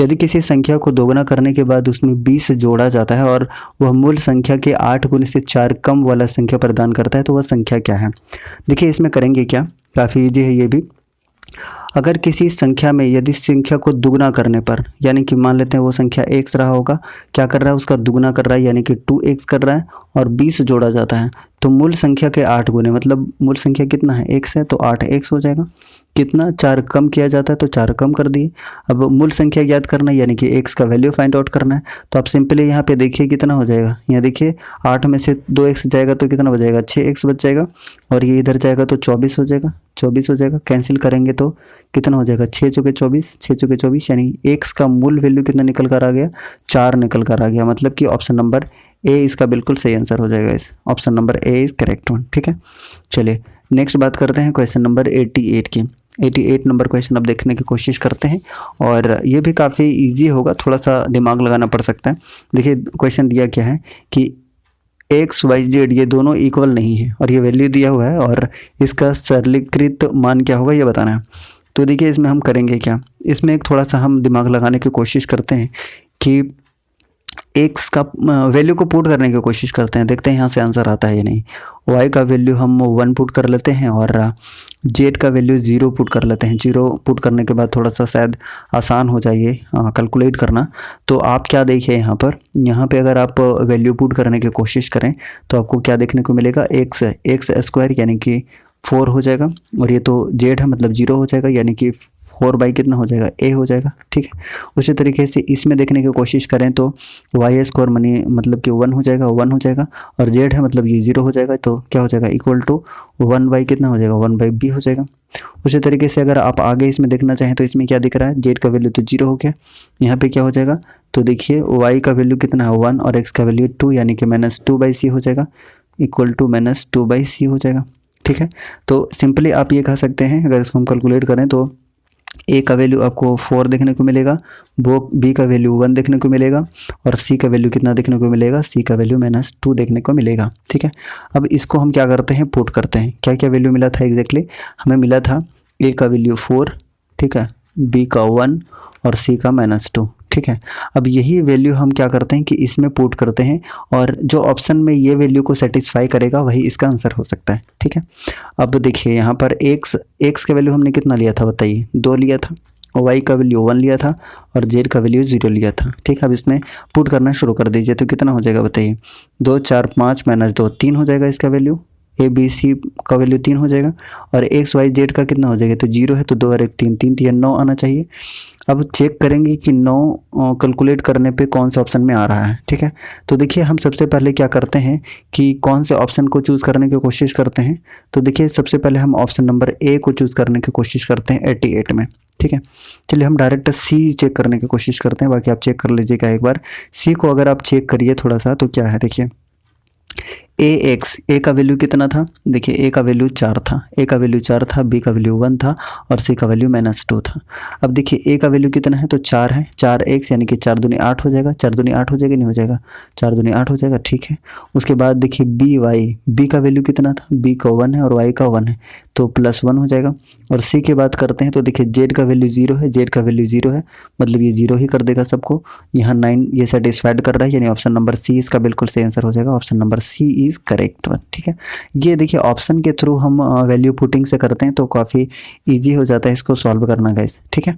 A: यदि किसी संख्या को दोगुना करने के बाद उसमें 20 जोड़ा जाता है और वह मूल संख्या के 8 गुने से 4 कम वाला संख्या प्रदान करता है, तो वह संख्या क्या है। देखिए इसमें करेंगे क्या, काफ़ी इजी है ये भी। अगर किसी संख्या में यदि संख्या को दुगना करने पर, यानी कि मान लेते हैं वो संख्या x रहा होगा, क्या कर रहा है उसका दुगना कर रहा है, यानी कि 2x कर रहा है और 20 जोड़ा जाता है, तो मूल संख्या के 8 गुने, मतलब मूल संख्या कितना है x है तो 8x हो जाएगा। कितना, 4 कम किया जाता है तो 4 कम कर दिए। अब मूल संख्या याद करना है, यानी कि x का वैल्यू फाइंड आउट करना है। तो आप सिंपली यहाँ पे देखिए कितना हो जाएगा, यहाँ देखिए 8 में से 2x जाएगा तो कितना बच जाएगा, 6x बच जाएगा, और ये इधर जाएगा तो 24 हो जाएगा, 24 हो जाएगा। कैंसिल करेंगे तो कितना हो जाएगा, 6 चौके 24, 6 चौके 24, यानी x का मूल वैल्यू कितना निकल कर आ गया, 4 निकल कर आ गया। मतलब कि ऑप्शन नंबर ए इसका बिल्कुल सही आंसर हो जाएगा। इस option number A is correct one. ठीक है, चलिए नेक्स्ट बात करते हैं क्वेश्चन नंबर 88 की। 88 नंबर क्वेश्चन अब देखने की कोशिश करते हैं, और ये भी काफ़ी इजी होगा, थोड़ा सा दिमाग लगाना पड़ सकता है। देखिए क्वेश्चन दिया क्या है कि एक्स वाई जेड ये दोनों इक्वल नहीं है, और ये वैल्यू दिया हुआ है, और इसका सरलीकृत मान क्या होगा ये बताना है। तो देखिए इसमें हम करेंगे क्या, इसमें एक थोड़ा सा हम दिमाग लगाने की कोशिश करते हैं कि एक्स का वैल्यू को पुट करने की कोशिश करते हैं, देखते हैं यहाँ से आंसर आता है या नहीं। वाई का वैल्यू हम 1 पुट कर लेते हैं और जेड का वैल्यू 0 पुट कर लेते हैं। 0 पुट करने के बाद थोड़ा सा शायद आसान हो जाए कैलकुलेट करना। तो आप क्या देखिए यहाँ पे अगर आप वैल्यू पुट करने की कोशिश करें तो आपको क्या देखने को मिलेगा, एक्स स्क्वायर यानी कि 4 हो जाएगा, और ये तो जेड है मतलब 0 हो जाएगा, यानी कि 4 बाई कितना हो जाएगा, ए हो जाएगा। ठीक है, उसी तरीके से इसमें देखने की कोशिश करें तो वाई स्क्वायर मतलब कि 1 हो जाएगा, 1 हो जाएगा, और जेड है मतलब ये 0 हो जाएगा, तो क्या हो जाएगा इक्वल टू 1 बाई कितना हो जाएगा, 1 बाई बी हो जाएगा। उसी तरीके से अगर आप आगे इसमें देखना चाहें तो इसमें क्या दिख रहा है, जेड का वैल्यू तो 0 हो गया, यहाँ पे क्या हो जाएगा, तो देखिए वाई का वैल्यू कितना है 1 और एक्स का वैल्यू 2, यानी कि -2 बाई सी हो जाएगा, इक्वल टू -2 बाई सी हो जाएगा। ठीक है, तो सिंपली आप ये कह सकते हैं, अगर इसको हम कैलकुलेट करें तो ए का वैल्यू आपको 4 देखने को मिलेगा, बी का वैल्यू 1 देखने को मिलेगा, और सी का वैल्यू कितना देखने को मिलेगा, सी का वैल्यू -2 देखने को मिलेगा। ठीक है, अब इसको हम क्या करते हैं, पुट करते हैं। क्या क्या वैल्यू मिला था एग्जैक्टली, हमें मिला था ए का वैल्यू 4, ठीक है, बी का 1 और सी का -2। ठीक है, अब यही वैल्यू हम क्या करते हैं कि इसमें पुट करते हैं, और जो ऑप्शन में ये वैल्यू को सेटिस्फाई करेगा वही इसका आंसर हो सकता है। ठीक है, अब देखिए यहाँ पर एक्स का वैल्यू हमने कितना लिया था बताइए, 2 लिया था, और वाई का वैल्यू 1 लिया था, और जेड का वैल्यू 0 लिया था। ठीक है, अब इसमें पुट करना शुरू कर दीजिए, तो कितना हो जाएगा बताइए, 2 4 5 -2 3 हो जाएगा इसका वैल्यू, ए बी सी का वैल्यू 3 हो जाएगा, और एक्स वाई जेड का कितना हो जाएगा, तो 0 है तो 2 और 1 3 3 3 9 आना चाहिए। अब चेक करेंगे कि 9 कैलकुलेट करने पे कौन सा ऑप्शन में आ रहा है। ठीक है, तो देखिए हम सबसे पहले क्या करते हैं कि कौन से ऑप्शन को चूज़ करने की कोशिश करते हैं, तो देखिए सबसे पहले हम ऑप्शन नंबर ए को चूज़ करने की कोशिश करते हैं 88 में। ठीक है, चलिए हम डायरेक्ट सी चेक करने की कोशिश करते हैं, बाकी आप चेक कर लीजिएगा एक बार। सी को अगर आप चेक करिए थोड़ा सा, तो क्या है देखिए, ए का वैल्यू कितना था, देखिए ए का वैल्यू 4 था, ए का वैल्यू 4 था, बी का वैल्यू 1 था, और सी का वैल्यू -2 था। अब देखिए ए का वैल्यू कितना है, तो 4 है, 4x यानी कि 4 दूनी 8 हो जाएगा, 4 दूनी 8 हो जाएगा, नहीं हो जाएगा, 4 दूनी 8 हो जाएगा। ठीक है, उसके बाद देखिए बी का वैल्यू कितना था, बी का 1 है और वाई का 1 है, तो +1 हो जाएगा। और सी की बात करते हैं तो देखिए जेड का वैल्यू 0 है, जेड का वैल्यू 0 है, मतलब ये 0 ही कर देगा सबको। यहाँ 9 ये सेटिस्फाइड कर रहा है, यानी ऑप्शन नंबर सी इसका बिल्कुल सही आंसर हो जाएगा, option number C is correct one. ठीक है, ये देखिए ऑप्शन के थ्रू हम वैल्यू पुटिंग से करते हैं तो काफ़ी इजी हो जाता है इसको सॉल्व करना गाइस। ठीक है,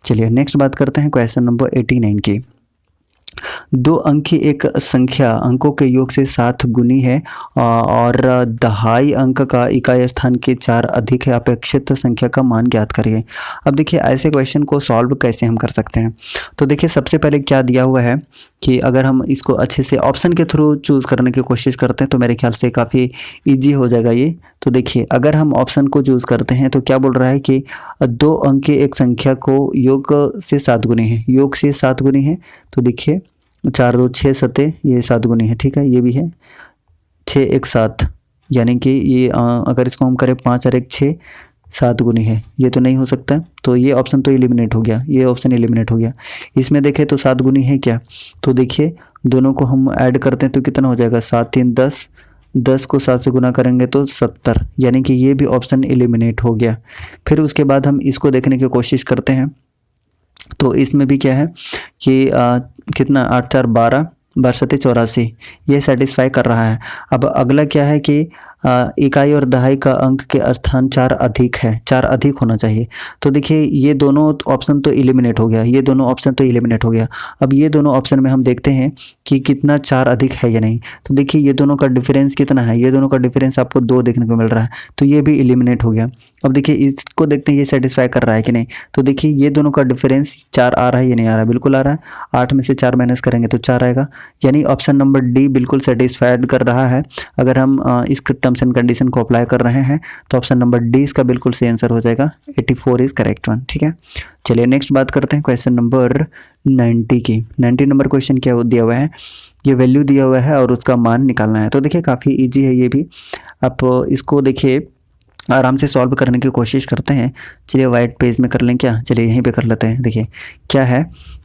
A: चलिए नेक्स्ट बात करते हैं क्वेश्चन नंबर 89 की। 2 अंकी एक संख्या अंकों के योग से 7 गुनी है और दहाई अंक का इकाई स्थान के 4 अधिक है, अपेक्षित संख्या का मान ज्ञात करिए। अब देखिए ऐसे क्वेश्चन को सॉल्व कैसे हम कर सकते हैं, तो देखिए सबसे पहले क्या दिया हुआ है कि अगर हम इसको अच्छे से ऑप्शन के थ्रू चूज़ करने की कोशिश करते हैं तो मेरे ख्याल से काफ़ी इजी हो जाएगा ये। तो देखिए अगर हम ऑप्शन को चूज़ करते हैं तो क्या बोल रहा है कि 2 अंक की एक संख्या को योग से 7 गुनी है, योग से 7 गुनी है, तो देखिए 4 2 6 7 ये 7 गुनी है। ठीक है, ये भी है 6 1 7, यानी कि ये अगर इसको हम करें 5 और 1 6 7 गुनी है, ये तो नहीं हो सकता, तो ये ऑप्शन तो एलिमिनेट हो गया, ये ऑप्शन एलिमिनेट हो गया। इसमें देखें तो 7 गुनी है क्या, तो देखिए दोनों को हम ऐड करते हैं तो कितना हो जाएगा, 7 3 10, 10 को 7 से गुना करेंगे तो 70, यानी कि ये भी ऑप्शन एलिमिनेट हो गया। फिर उसके बाद हम इसको देखने की कोशिश करते हैं तो इसमें भी क्या है कि कितना 8 4 12 12 84, ये सेटिस्फाई कर रहा है। अब अगला क्या है कि इकाई और दहाई का अंक के स्थान 4 अधिक है, 4 अधिक होना चाहिए। तो देखिए ये दोनों ऑप्शन तो एलिमिनेट हो गया, ये दोनों ऑप्शन तो एलिमिनेट हो गया। अब ये दोनों ऑप्शन में हम देखते हैं कि कितना 4 अधिक है या नहीं, तो देखिए ये दोनों का डिफरेंस कितना है, ये दोनों का डिफरेंस आपको 2 देखने को मिल रहा है, तो ये भी एलिमिनेट हो गया। अब देखिए इसको देखते हैं ये सेटिस्फाई कर रहा है कि नहीं, तो देखिए ये दोनों का डिफरेंस 4 आ रहा है या नहीं आ रहा है, बिल्कुल आ रहा है। 8 में से 4 माइनस करेंगे तो 4 आएगा, यानी ऑप्शन नंबर डी बिल्कुल सेटिस्फाइड कर रहा है। अगर हम इस टर्म्स एंड कंडीशन को अप्लाई कर रहे हैं तो ऑप्शन नंबर डी इसका बिल्कुल सही आंसर हो जाएगा, 84 इज करेक्ट वन। ठीक है, चलिए नेक्स्ट बात करते हैं क्वेश्चन नंबर 90 की। 90 नंबर क्वेश्चन क्या दिया हुआ है, ये वैल्यू दिया हुआ है और उसका मान निकालना है। तो देखिए काफ़ी ईजी है ये भी, आप इसको देखिए आराम से सॉल्व करने की कोशिश करते हैं। चलिए वाइट पेज में कर लें क्या, चलिए यहीं पे कर लेते हैं। देखिए क्या है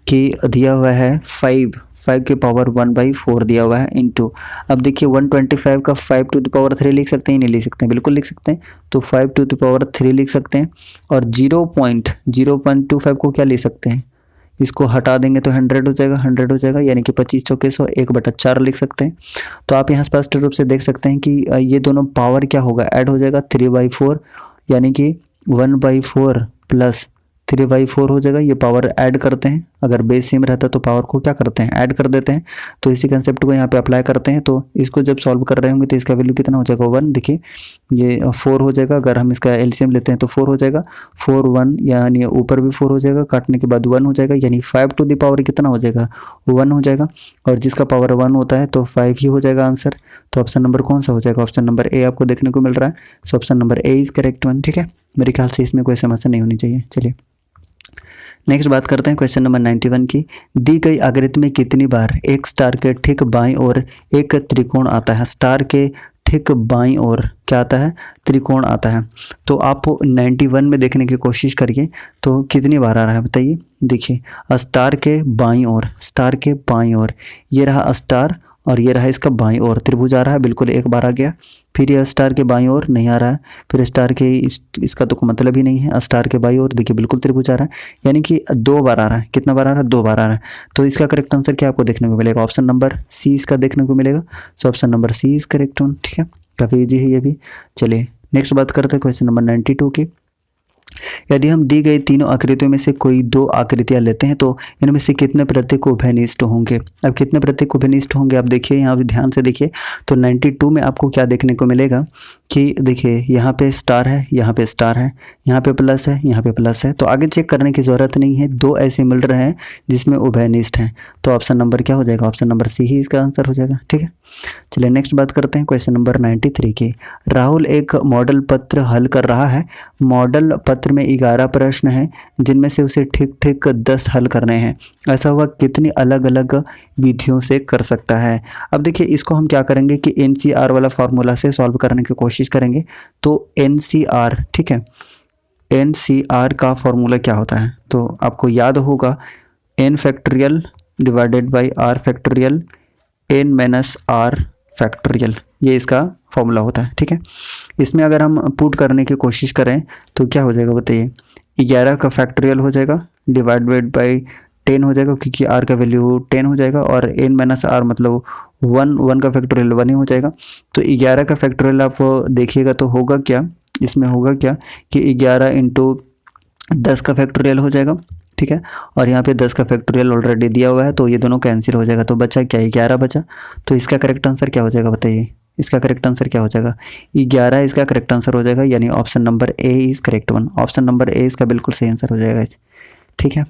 A: कि दिया हुआ है 5 के पावर 1/4 दिया हुआ है इनटू, अब देखिए 125 का 5 टू द पावर 3 लिख सकते हैं, नहीं लिख सकते हैं, बिल्कुल लिख सकते हैं, तो 5 टू द पावर 3 लिख सकते हैं। और 0.25 को क्या ले सकते हैं, इसको हटा देंगे तो 100 हो जाएगा, 100 हो जाएगा, यानी कि 25 चौके 100, 1/4 लिख सकते हैं। तो आप यहाँ स्पष्ट रूप से देख सकते हैं कि ये दोनों पावर क्या होगा, ऐड हो जाएगा 3/4, यानी कि 1/4 प्लस 3/4 हो जाएगा। ये पावर ऐड करते हैं, अगर बेस सेम रहता तो पावर को क्या करते हैं, ऐड कर देते हैं। तो इसी कंसेप्ट को यहाँ पे अप्लाई करते हैं। तो इसको जब सॉल्व कर रहे होंगे तो इसका वैल्यू कितना हो जाएगा, 1। देखिए ये 4 हो जाएगा, अगर हम इसका एलसीएम लेते हैं तो 4 हो जाएगा, 4 1, यानी ऊपर भी 4 हो जाएगा, काटने के बाद 1 हो जाएगा, यानी 5 टू द पावर कितना हो जाएगा, 1 हो जाएगा। और जिसका पावर 1 होता है तो 5 ही हो जाएगा आंसर। तो ऑप्शन नंबर कौन सा हो जाएगा, ऑप्शन नंबर ए आपको देखने को मिल रहा है। So option number A is correct one. ठीक है, मेरे ख्याल से इसमें कोई समस्या नहीं होनी चाहिए। चलिए नेक्स्ट बात करते हैं क्वेश्चन नंबर 91 की। दी गई आकृति में कितनी बार एक स्टार के ठीक बाईं ओर एक त्रिकोण आता है। स्टार के ठीक बाईं ओर क्या आता है, त्रिकोण आता है। तो आप 91 में देखने की कोशिश करिए तो कितनी बार आ रहा है बताइए। देखिए स्टार के बाईं ओर, स्टार के बाईं ओर, ये रहा स्टार और ये रहा इसका बाईं ओर त्रिभुज आ रहा है, बिल्कुल एक बार आ गया। फिर यह स्टार के बाईं ओर नहीं आ रहा है, फिर स्टार के इसका तो कोई मतलब ही नहीं है। स्टार के बाईं ओर देखिए बिल्कुल त्रिभुज आ रहा है, यानी कि 2 बार आ रहा है। कितना बार आ रहा है, 2 बार आ रहा है। तो इसका करेक्ट आंसर क्या आपको देखने को मिलेगा, ऑप्शन नंबर सी इसका देखने को मिलेगा। So option number C is correct one. ठीक है, काफ़ी ईजी है ये भी। चलिए नेक्स्ट बात करते हैं क्वेश्चन नंबर 92 की। यदि हम दी गई तीनों आकृतियों में से कोई 2 आकृतियां लेते हैं तो इनमें से कितने प्रत्येक उभयनिष्ठ होंगे। अब कितने प्रत्येक उभयनिष्ठ होंगे आप देखिए, यहाँ पे ध्यान से देखिए। तो 92 में आपको क्या देखने को मिलेगा कि देखिए यहाँ पे स्टार है, यहाँ पे स्टार है, यहाँ पे प्लस है, यहाँ पे प्लस है। तो आगे चेक करने की ज़रूरत नहीं है, 2 ऐसे मिल रहे हैं जिसमें उभयनिष्ठ हैं। तो ऑप्शन नंबर क्या हो जाएगा, ऑप्शन नंबर सी ही इसका आंसर हो जाएगा। ठीक है, चलिए नेक्स्ट बात करते हैं क्वेश्चन नंबर 93 की। राहुल एक मॉडल पत्र हल कर रहा है। मॉडल पत्र में 11 प्रश्न हैं जिनमें से उसे ठीक ठीक 10 हल करने हैं। ऐसा हुआ कितनी अलग अलग विधियों से कर सकता है। अब देखिए इसको हम क्या करेंगे कि NCR वाला फार्मूला से सॉल्व करने की कोशिश करेंगे। तो NCR, ठीक है, NCR का फार्मूला क्या होता है, तो आपको याद होगा n factorial divided by r factorial n minus r factorial, ये इसका फॉर्मूला होता है। ठीक है, इसमें अगर हम पुट करने की कोशिश करें तो क्या हो जाएगा बताइए, 11 का फैक्टोरियल हो जाएगा डिवाइडेड बाई 10 हो जाएगा, क्योंकि r का वैल्यू 10 हो जाएगा, और n माइनस r मतलब 1 का फैक्टोरियल 1 ही हो जाएगा। तो 11 का फैक्टोरियल आप देखिएगा तो होगा क्या, इसमें होगा क्या कि 11 इंटू 10 का फैक्टोरियल हो जाएगा। ठीक है, और यहाँ पे 10 का फैक्टोरियल ऑलरेडी दिया हुआ है, तो ये दोनों कैंसिल हो जाएगा। तो बचा क्या, 11 बचा। तो इसका करेक्ट आंसर क्या हो जाएगा बताइए, इसका करेक्ट आंसर क्या हो जाएगा, 11 इसका करेक्ट आंसर हो जाएगा, यानी option number A is correct one. Option number A इसका बिल्कुल सही आंसर हो जाएगा। ठीक है,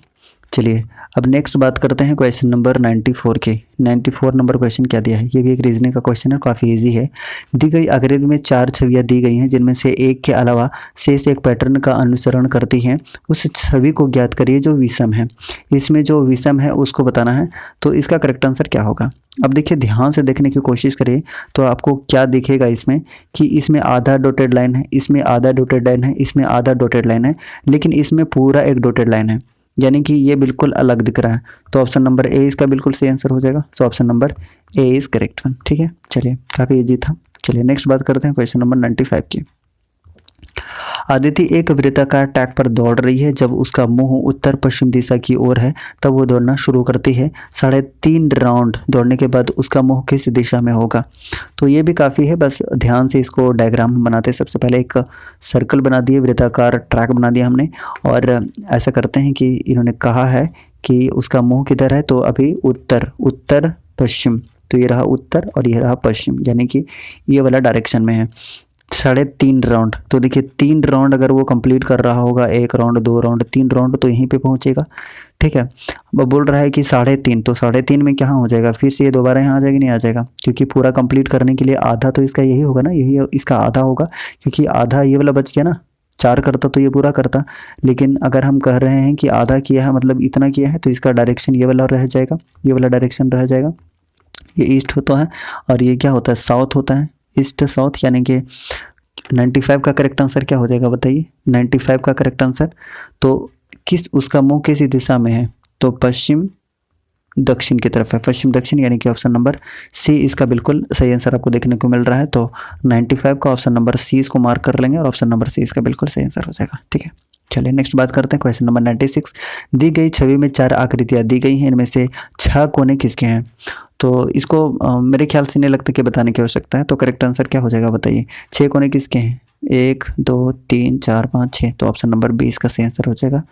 A: चलिए अब नेक्स्ट बात करते हैं क्वेश्चन नंबर 94 के। 94 नंबर क्वेश्चन क्या दिया है, ये भी एक रीजनिंग का क्वेश्चन है, काफ़ी इजी है। दी गई आकृति में 4 छवियां दी गई हैं जिनमें से एक के अलावा शेष एक पैटर्न का अनुसरण करती हैं। उस छवि को ज्ञात करिए जो विषम है। इसमें जो विषम है उसको बताना है। तो इसका करेक्ट आंसर क्या होगा। अब देखिए ध्यान से देखने की कोशिश करिए तो आपको क्या दिखेगा इसमें कि इसमें आधा डॉटेड लाइन है, इसमें आधा डॉटेड लाइन है, इसमें आधा डॉटेड लाइन है, लेकिन इसमें पूरा एक डॉटेड लाइन है, यानी कि ये बिल्कुल अलग दिख रहा है। तो ऑप्शन नंबर ए इसका बिल्कुल सही आंसर हो जाएगा। So option number A is correct one. ठीक है, चलिए काफ़ी इजी था। चलिए नेक्स्ट बात करते हैं क्वेश्चन नंबर 95 की। आदिति एक वृत्ताकार ट्रैक पर दौड़ रही है। जब उसका मुंह उत्तर पश्चिम दिशा की ओर है तब वो दौड़ना शुरू करती है। 3.5 राउंड दौड़ने के बाद उसका मुंह किस दिशा में होगा। तो ये भी काफ़ी है, बस ध्यान से इसको डायग्राम बनाते हैं। सबसे पहले एक सर्कल बना दिए, वृत्ताकार ट्रैक बना दिया हमने, और ऐसा करते हैं कि इन्होंने कहा है कि उसका मुंह किधर है, तो अभी उत्तर पश्चिम, तो ये रहा उत्तर और ये रहा पश्चिम, यानी कि ये वाला डायरेक्शन में है। 3.5 राउंड, तो देखिए 3 राउंड अगर वो कंप्लीट कर रहा होगा, 1 राउंड 2 राउंड 3 राउंड, तो यहीं पे पहुंचेगा। ठीक है, अब बोल रहा है कि 3.5, तो 3.5 में क्या हो जाएगा, फिर से ये दोबारा यहाँ आ जाएगा, नहीं आ जाएगा, क्योंकि पूरा कंप्लीट करने के लिए आधा तो इसका यही होगा ना, यही इसका आधा होगा, क्योंकि आधा ये वाला बच गया ना, 4 करता तो ये पूरा करता। लेकिन अगर हम कह रहे हैं कि आधा किया है मतलब इतना किया है, तो इसका डायरेक्शन ये वाला रह जाएगा, ये वाला डायरेक्शन रह जाएगा। ये ईस्ट होता है और ये क्या होता है, साउथ होता है, ईस्ट साउथ, यानी कि 95 का करेक्ट आंसर क्या हो जाएगा बताइए। 95 का करेक्ट आंसर, तो किस उसका मुंह किस दिशा में है, तो पश्चिम दक्षिण की तरफ है, पश्चिम दक्षिण, यानी कि ऑप्शन नंबर सी इसका बिल्कुल सही आंसर आपको देखने को मिल रहा है। तो 95 का ऑप्शन नंबर सी इसको मार्क कर लेंगे और ऑप्शन नंबर सी इसका बिल्कुल सही आंसर हो जाएगा। ठीक है, चलिए नेक्स्ट बात करते हैं क्वेश्चन नंबर 96। दी गई छवि में 4 आकृतियाँ दी गई हैं, इनमें से 6 कोने किसके हैं? तो इसको मेरे ख्याल से नहीं लगता कि बताने की आवश्यकता है, तो करेक्ट आंसर क्या हो जाएगा बताइए? 6 कोने किसके हैं? 1 2 3 4 5 6, तो ऑप्शन नंबर बी इसका सही आंसर हो जाएगा।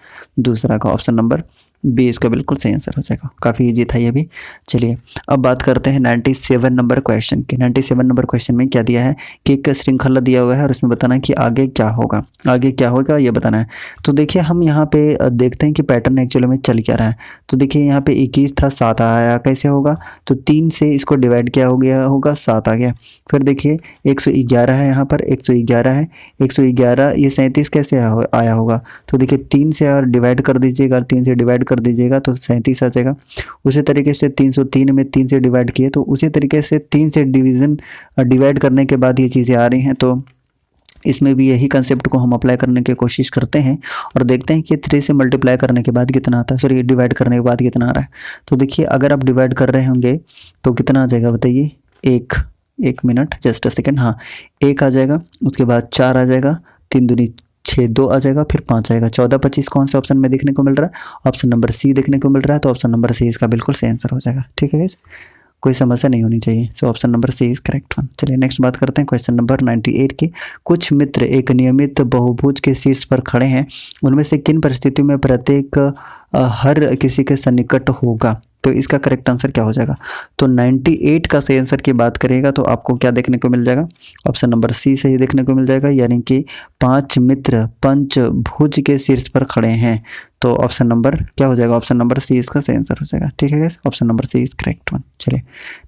A: दूसरा का ऑप्शन नंबर बी इसका बिल्कुल सही आंसर हो जाएगा। काफ़ी इजी था ये भी। चलिए अब बात करते हैं 97 नंबर क्वेश्चन की। 97 नंबर क्वेश्चन में क्या दिया है कि एक श्रृंखला दिया हुआ है और उसमें बताना है कि आगे क्या होगा, आगे क्या होगा ये बताना है। तो देखिए हम यहाँ पे देखते हैं कि पैटर्न एक्चुअली में चल क्या रहा है। तो देखिए यहाँ पे 21 था, 7 आया, कैसे होगा? तो 3 से इसको डिवाइड किया हो गया होगा, 7 आ गया। फिर देखिए 111 है, यहाँ पर 111 है, 111 ये 37 कैसे आया होगा? तो देखिए 3 से और डिवाइड कर दीजिएगा, 3 से डिवाइड कर दीजिएगा तो 37 आ जाएगा। उसी तरीके से 303 में 3 से डिवाइड किए, तो उसी तरीके से 3 से डिवाइड करने के बाद ये चीज़ें आ रही हैं। तो इसमें भी यही कंसेप्ट को हम अप्लाई करने की कोशिश करते हैं और देखते हैं कि 3 से मल्टीप्लाई करने के बाद कितना आता है, सॉरी डिवाइड करने के बाद कितना आ रहा है। तो देखिए अगर आप डिवाइड कर रहे होंगे तो कितना आ जाएगा बताइए? 1 मिनट, जस्ट अ सेकेंड, हाँ 1 आ जाएगा, उसके बाद 4 आ जाएगा, 3 दूनी 6, 2 आ जाएगा, फिर 5 आएगा। 14 25 कौन से ऑप्शन में देखने को मिल रहा है? ऑप्शन नंबर सी देखने को मिल रहा है, तो ऑप्शन नंबर सी इसका बिल्कुल सही आंसर हो जाएगा। ठीक है गाइस, कोई समस्या नहीं होनी चाहिए। So option number C is correct one. चलिए नेक्स्ट बात करते हैं क्वेश्चन नंबर 98 की। कुछ मित्र एक नियमित बहुभुज के शीर्ष पर खड़े हैं, उनमें से किन परिस्थितियों में प्रत्येक हर किसी के सन्निकट होगा? तो इसका करेक्ट आंसर क्या हो जाएगा? तो 98 का सही आंसर की बात करिएगा तो आपको क्या देखने को मिल जाएगा? ऑप्शन नंबर सी सही देखने को मिल जाएगा, यानी कि 5 मित्र पंचभुज के शीर्ष पर खड़े हैं। तो ऑप्शन नंबर क्या हो जाएगा? ऑप्शन नंबर सी इसका सही आंसर हो जाएगा। ठीक है guys, option number C is correct one. चलिए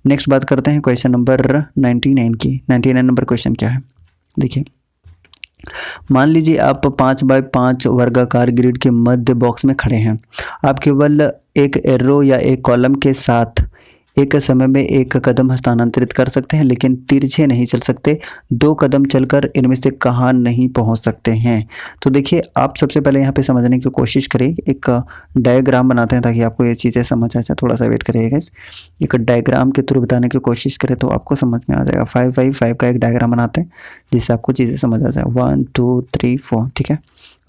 A: नेक्स्ट बात करते हैं क्वेश्चन नंबर 99 की। 99 नंबर क्वेश्चन क्या है देखिए, मान लीजिए आप 5x5 वर्गाकार ग्रिड के मध्य बॉक्स में खड़े हैं। आप केवल एक एरो या एक कॉलम के साथ एक समय में एक कदम हस्तांतरित कर सकते हैं, लेकिन तिरछे नहीं चल सकते। 2 कदम चलकर इनमें से कहाँ नहीं पहुंच सकते हैं? तो देखिए आप सबसे पहले यहाँ पे समझने की कोशिश करें। एक डायग्राम बनाते हैं ताकि आपको ये चीज़ें समझ आ जाए। थोड़ा सा वेट करिएगा, एक डायग्राम के थ्रू बताने की कोशिश करें तो आपको समझ में आ जाएगा। 5x5 का एक डायग्राम बनाते हैं जिससे आपको चीज़ें समझ आ जाए। 1 2 3 4, ठीक है,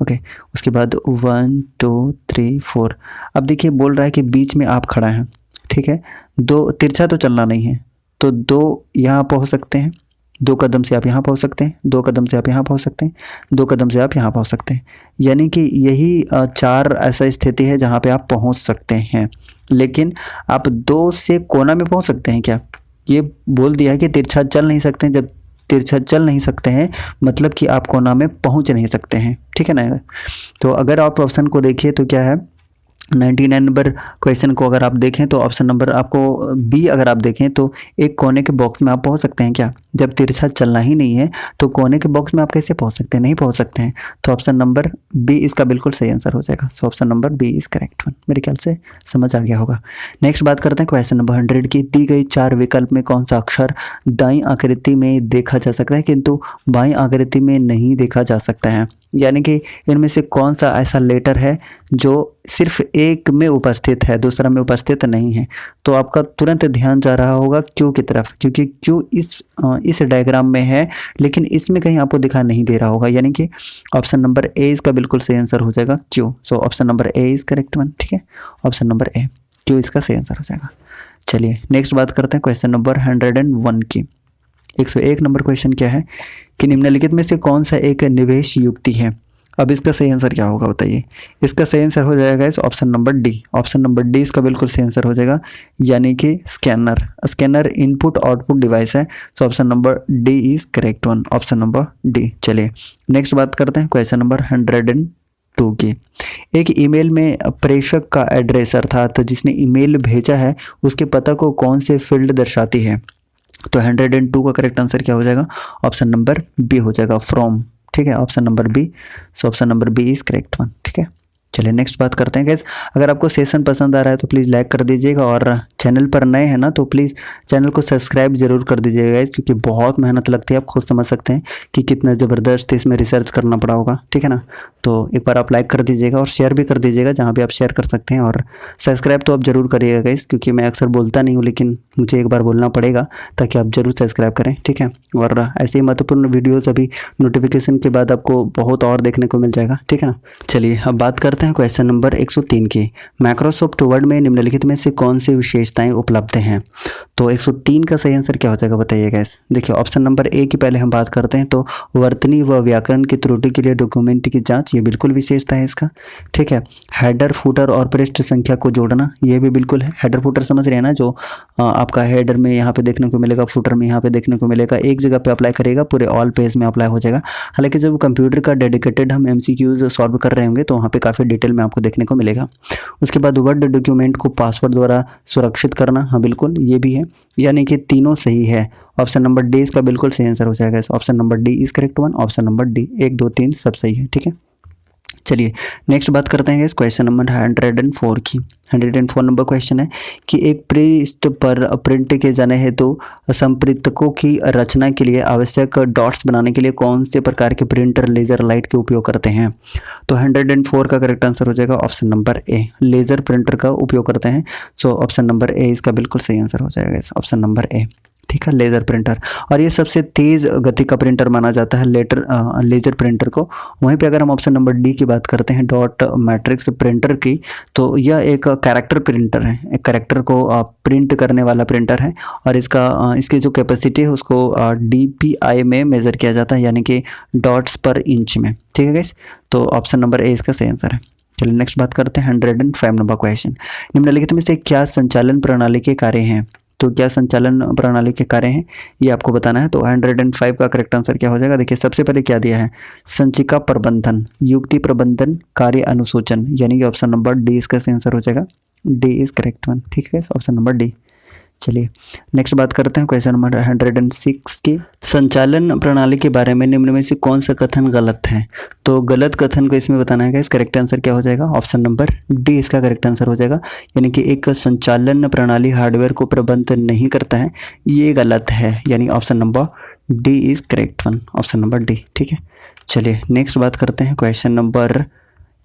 A: ओके। उसके बाद 1 2 3 4। अब देखिए बोल रहा है कि बीच में आप खड़ा हैं, ठीक है। 2 तिरछा तो चलना नहीं है, तो 2 यहाँ पहुँच सकते हैं, 2 कदम से आप यहाँ पहुँच सकते हैं, 2 कदम से आप यहाँ पहुँच सकते हैं, 2 कदम से आप यहाँ पहुँच सकते हैं। यानी कि यही 4 ऐसा स्थिति है जहाँ पे आप पहुँच सकते हैं। लेकिन आप 2 से कोना में पहुँच सकते हैं क्या? ये बोल दिया है कि तिरछा चल नहीं सकते हैं। जब तिरछा चल नहीं सकते हैं मतलब कि आप कोना में पहुँच नहीं सकते हैं, ठीक है ना। तो अगर आप ऑप्शन को देखिए तो क्या है, 99 नंबर क्वेश्चन को अगर आप देखें तो ऑप्शन नंबर आपको बी अगर आप देखें तो एक कोने के बॉक्स में आप पहुंच सकते हैं क्या? जब तिरछा चलना ही नहीं है तो कोने के बॉक्स में आप कैसे पहुंच सकते हैं? नहीं पहुंच सकते हैं। तो ऑप्शन नंबर बी इसका बिल्कुल सही आंसर हो जाएगा। So option number B is correct one. मेरे ख्याल से समझ आ गया होगा। नेक्स्ट बात करते हैं क्वेश्चन नंबर 100 की। दी गई 4 विकल्प में कौन सा अक्षर दाईं आकृति में देखा जा सकता है किंतु बाईं आकृति में नहीं देखा जा सकता है? यानी कि इनमें से कौन सा ऐसा लेटर है जो सिर्फ एक में उपस्थित है, दूसरा में उपस्थित नहीं है? तो आपका तुरंत ध्यान जा रहा होगा क्यू की तरफ, क्योंकि क्यू इस डायग्राम में है लेकिन इसमें कहीं आपको दिखा नहीं दे रहा होगा। यानी कि ऑप्शन नंबर ए इसका बिल्कुल सही आंसर हो जाएगा, Q. So option number A is correct one, ठीक है। ऑप्शन नंबर ए, क्यू इसका सही आंसर हो जाएगा। चलिए नेक्स्ट बात करते हैं क्वेश्चन नंबर 101 की। 101 नंबर क्वेश्चन क्या है कि निम्नलिखित में से कौन सा एक निवेश युक्ति है? अब इसका सही आंसर क्या होगा बताइए? इसका सही आंसर हो जाएगा इस option number D. Option number D इसका बिल्कुल सही आंसर हो जाएगा, यानी कि scanner. Scanner input output device है। So option number D is correct one, option number D. चलिए नेक्स्ट बात करते हैं क्वेश्चन नंबर 102 की। एक ईमेल में प्रेषक का एड्रेस अर्थात जिसने ईमेल भेजा है उसके पता को कौन से फील्ड दर्शाती है? तो 102 का करेक्ट आंसर क्या हो जाएगा? ऑप्शन नंबर बी हो जाएगा, फ्रॉम, ठीक है। Option number B. So option number B is correct one, ठीक है। चलिए नेक्स्ट बात करते हैं गाइस। अगर आपको सेशन पसंद आ रहा है तो प्लीज़ लाइक कर दीजिएगा, और चैनल पर नए हैं ना तो प्लीज़ चैनल को सब्सक्राइब जरूर कर दीजिएगा गाइस, क्योंकि बहुत मेहनत लगती है। आप खुद समझ सकते हैं कि कितना ज़बरदस्त इसमें रिसर्च करना पड़ा होगा, ठीक है ना। तो एक बार आप लाइक कर दीजिएगा और शेयर भी कर दीजिएगा जहाँ भी आप शेयर कर सकते हैं, और सब्सक्राइब तो आप जरूर करिएगा गाइस, क्योंकि मैं अक्सर बोलता नहीं हूँ लेकिन मुझे एक बार बोलना पड़ेगा, ताकि आप जरूर सब्सक्राइब करें, ठीक है। और ऐसे ही महत्वपूर्ण वीडियोज़ अभी नोटिफिकेशन के बाद आपको बहुत और देखने को मिल जाएगा, ठीक है ना। चलिए अब बात करते हैं क्वेश्चन नंबर 103 की। माइक्रोसॉफ्ट वर्ड में निम्नलिखित में से कौन सी विशेषताएं उपलब्ध हैं? तो 103 का सही आंसर क्या हो जाएगा बताइए गाइस। देखिए ऑप्शन नंबर ए की पहले हम बात करते हैं, तो वर्तनी व व्याकरण की त्रुटि के लिए डॉक्यूमेंट की जांच, ये बिल्कुल विशेषता है इसका, ठीक है। हेडर फुटर और पृष्ठ संख्या को जोड़ना, ये भी बिल्कुल है। हेडर फुटर समझ रहे हैं ना, जो आपका हेडर में यहाँ पे देखने को मिलेगा, फुटर में यहाँ पे देखने को मिलेगा, एक जगह पे अप्लाई करेगा, पूरे ऑल पेज में अप्लाई हो जाएगा। हालांकि जब कंप्यूटर का डेडिकेटेड हम MCQs सॉल्व कर रहे होंगे तो वहाँ पे काफ़ी डिटेल में आपको देखने को मिलेगा। उसके बाद वर्ड डॉक्यूमेंट को पासवर्ड द्वारा सुरक्षित करना, हाँ बिल्कुल ये भी है, यानी कि तीनों सही है। ऑप्शन नंबर डी इसका बिल्कुल सही आंसर हो जाएगा। Option number D is correct one. Option number D 1 2 3 सब सही है, ठीक है। चलिए नेक्स्ट बात करते हैं इस क्वेश्चन नंबर 104 की। 104 नंबर क्वेश्चन है कि एक पृष्ठ पर प्रिंट किए जाने हेतु संप्रेरकों की रचना के लिए आवश्यक डॉट्स बनाने के लिए कौन से प्रकार के प्रिंटर लेजर लाइट के उपयोग करते हैं? तो 104 का करेक्ट आंसर हो जाएगा option number A, laser printer का उपयोग करते हैं। सो ऑप्शन नंबर ए इसका बिल्कुल सही आंसर हो जाएगा, ऑप्शन नंबर ए, ठीक है, लेज़र प्रिंटर। और ये सबसे तेज़ गति का प्रिंटर माना जाता है लेज़र प्रिंटर को। वहीं पे अगर हम ऑप्शन नंबर डी की बात करते हैं, डॉट मैट्रिक्स प्रिंटर की, तो यह एक कैरेक्टर प्रिंटर है, एक कैरेक्टर को प्रिंट करने वाला प्रिंटर है। और इसकी जो कैपेसिटी है उसको DPI में मेज़र किया जाता है, यानी कि डॉट्स पर इंच में, ठीक है गाइस। तो ऑप्शन नंबर ए इसका सही आंसर है। चलिए नेक्स्ट बात करते हैं 105 नंबर क्वेश्चन। निम्नलिखित में से क्या संचालन प्रणाली के कार्य हैं? तो क्या संचालन प्रणाली के कार्य हैं ये आपको बताना है। तो 105 का करेक्ट आंसर क्या हो जाएगा? देखिए सबसे पहले क्या दिया है, संचिका प्रबंधन, युक्ति प्रबंधन, कार्य अनुसूचन, यानी कि ऑप्शन नंबर डी इसका सही आंसर हो जाएगा। डी इज करेक्ट वन, ठीक है, ऑप्शन नंबर डी। चलिए नेक्स्ट बात करते हैं क्वेश्चन नंबर 106 की। संचालन प्रणाली के बारे में निम्न में से कौन सा कथन गलत है? तो गलत कथन को इसमें बताना है, इस करेक्ट आंसर क्या हो जाएगा? ऑप्शन नंबर डी इसका करेक्ट आंसर हो जाएगा। यानी कि एक संचालन प्रणाली हार्डवेयर को प्रबंधित नहीं करता है, ये गलत है, यानी option number D is correct one, option number D, ठीक है। चलिए नेक्स्ट बात करते हैं क्वेश्चन नंबर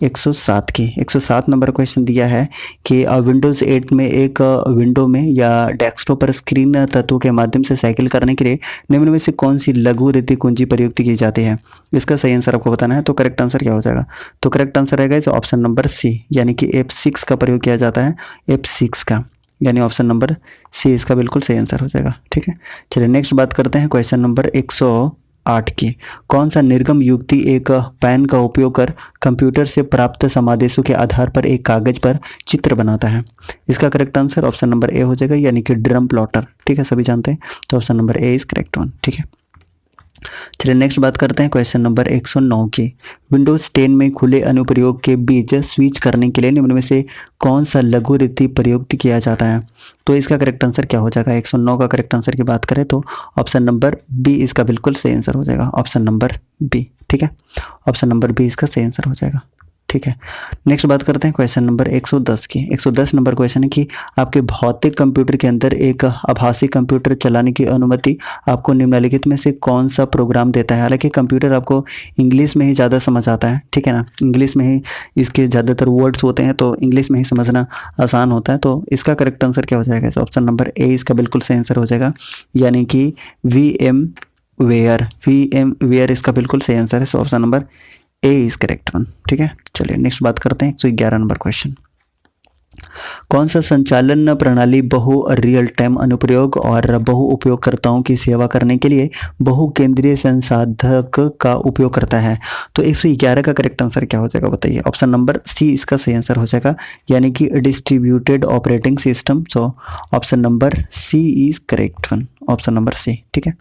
A: 107 की। 107 नंबर क्वेश्चन दिया है कि विंडोज़ 8 में एक विंडो में या डेस्कटॉप पर स्क्रीन तत्वों के माध्यम से साइकिल करने के लिए निम्न में से कौन सी लघु रीति कुंजी प्रयुक्त की जाती है? इसका सही आंसर आपको बताना है। तो करेक्ट आंसर क्या हो जाएगा? तो करेक्ट आंसर रहेगा इस ऑप्शन नंबर सी, यानी कि F6 का प्रयोग किया जाता है, F6 का, यानी ऑप्शन नंबर सी इसका बिल्कुल सही आंसर हो जाएगा, ठीक है। चलिए नेक्स्ट बात करते हैं क्वेश्चन नंबर 108 की। कौन सा निर्गम युक्ति एक पेन का उपयोग कर कंप्यूटर से प्राप्त समादेशों के आधार पर एक कागज पर चित्र बनाता है? इसका करेक्ट आंसर ऑप्शन नंबर ए हो जाएगा, यानी कि ड्रम प्लॉटर, ठीक है, सभी जानते हैं। तो option number A is correct one, ठीक है। चलिए नेक्स्ट बात करते हैं क्वेश्चन नंबर 109 की। विंडोज 10 में खुले अनुप्रयोग के बीच स्विच करने के लिए निम्न में से कौन सा लघु रीति प्रयुक्त किया जाता है? तो इसका करेक्ट आंसर क्या हो जाएगा? 109 का करेक्ट आंसर की बात करें तो ऑप्शन नंबर बी इसका बिल्कुल सही आंसर हो जाएगा, ऑप्शन नंबर बी, ठीक है, ऑप्शन नंबर बी इसका सही आंसर हो जाएगा, ठीक है। नेक्स्ट बात करते हैं क्वेश्चन नंबर 110 की। 110 नंबर क्वेश्चन है कि आपके भौतिक कंप्यूटर के अंदर एक आभासी कंप्यूटर चलाने की अनुमति आपको निम्नलिखित में से कौन सा प्रोग्राम देता है? हालांकि कंप्यूटर आपको इंग्लिश में ही ज़्यादा समझ आता है, ठीक है ना, इंग्लिश में ही इसके ज़्यादातर वर्ड्स होते हैं, तो इंग्लिश में ही समझना आसान होता है। तो इसका करेक्ट आंसर क्या हो जाएगा? ऑप्शन नंबर ए इसका बिल्कुल सही आंसर हो जाएगा, यानी कि VMware इसका बिल्कुल सही आंसर है। So option number A is correct one, ठीक है। चलिए नेक्स्ट बात करते हैं 111 नंबर क्वेश्चन। कौन सा संचालन प्रणाली बहु रियल टाइम अनुप्रयोग और बहु उपयोगकर्ताओं की सेवा करने के लिए बहु केंद्रीय संसाधक का उपयोग करता है? तो 111 का करेक्ट आंसर क्या हो जाएगा बताइए? ऑप्शन नंबर सी इसका सही आंसर हो जाएगा, यानी कि distributed operating system. So option number C is correct one, option number C, ठीक है।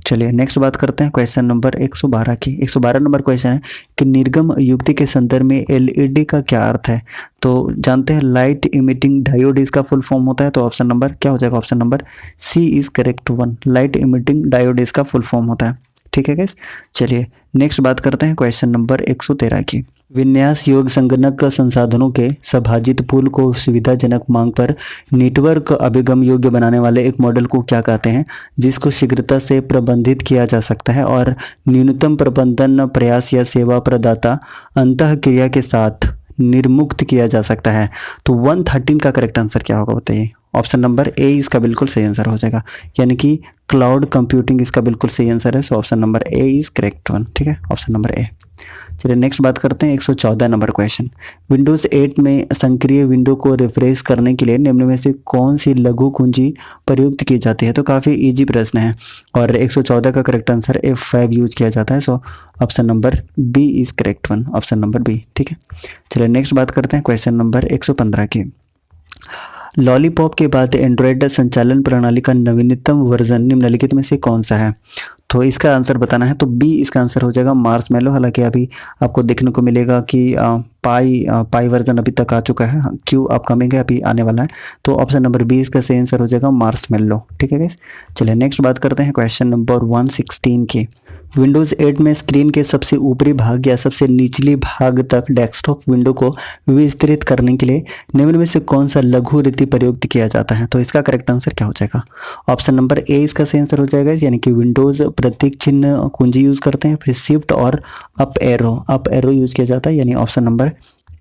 A: चलिए नेक्स्ट बात करते हैं क्वेश्चन नंबर 112 की। 112 नंबर क्वेश्चन है कि निर्गम युक्ति के संदर्भ में LED का क्या अर्थ है? तो जानते हैं लाइट इमिटिंग डायोड इसका फुल फॉर्म होता है। तो ऑप्शन नंबर क्या हो जाएगा? Option number C is correct one, light emitting diode इसका फुल फॉर्म होता है, ठीक है गाइस। चलिए नेक्स्ट बात करते हैं क्वेश्चन नंबर 113 की। विन्यास योग संगणक संसाधनों के सभाजित पूल को सुविधाजनक मांग पर नेटवर्क अभिगम योग्य बनाने वाले एक मॉडल को क्या कहते हैं, जिसको शीघ्रता से प्रबंधित किया जा सकता है और न्यूनतम प्रबंधन प्रयास या सेवा प्रदाता अंतःक्रिया के साथ निर्मुक्त किया जा सकता है। तो 113 का करेक्ट आंसर क्या होगा बताइए। ऑप्शन नंबर ए इसका बिल्कुल सही आंसर हो जाएगा, यानी कि क्लाउड कंप्यूटिंग इसका बिल्कुल सही आंसर है। So option number A is correct one. ठीक है, ऑप्शन नंबर ए। चलिए नेक्स्ट बात करते हैं 114 नंबर क्वेश्चन। विंडोज 8 में सक्रिय विंडो को रिफ्रेश करने के लिए निम्न में से कौन सी लघु कुंजी प्रयुक्त की जाती है। तो काफ़ी इजी प्रश्न है और 114 का करेक्ट आंसर F5 यूज किया जाता है। So option number B is correct one, option number B. ठीक है, चलिए नेक्स्ट बात करते हैं क्वेश्चन नंबर 115 की। लॉलीपॉप के बाद एंड्रॉयड संचालन प्रणाली का नवीनतम वर्जन निम्नलिखित में से कौन सा है। तो इसका आंसर बताना है, तो बी इसका आंसर हो जाएगा मार्शमैलो। हालांकि अभी आपको देखने को मिलेगा कि पाई वर्जन अभी तक आ चुका है, क्यू अपकमिंग है, अभी आने वाला है। तो ऑप्शन नंबर बी इसका सही आंसर हो जाएगा मार्शमैलो। ठीक है गाइस, चलिए नेक्स्ट बात करते हैं क्वेश्चन नंबर 116 की। विंडोज़ 8 में स्क्रीन के सबसे ऊपरी भाग या सबसे निचली भाग तक डेस्कटॉप विंडो को विस्तृत करने के लिए निम्न में से कौन सा लघु रीति प्रयुक्त किया जाता है। तो इसका करेक्ट आंसर क्या हो जाएगा। ऑप्शन नंबर ए इसका सही आंसर हो जाएगा, यानी कि विंडोज़ प्रतीक चिन्ह कुंजी यूज़ करते हैं, फिर शिफ्ट और अप एरो यूज़ किया जाता है, यानी ऑप्शन नंबर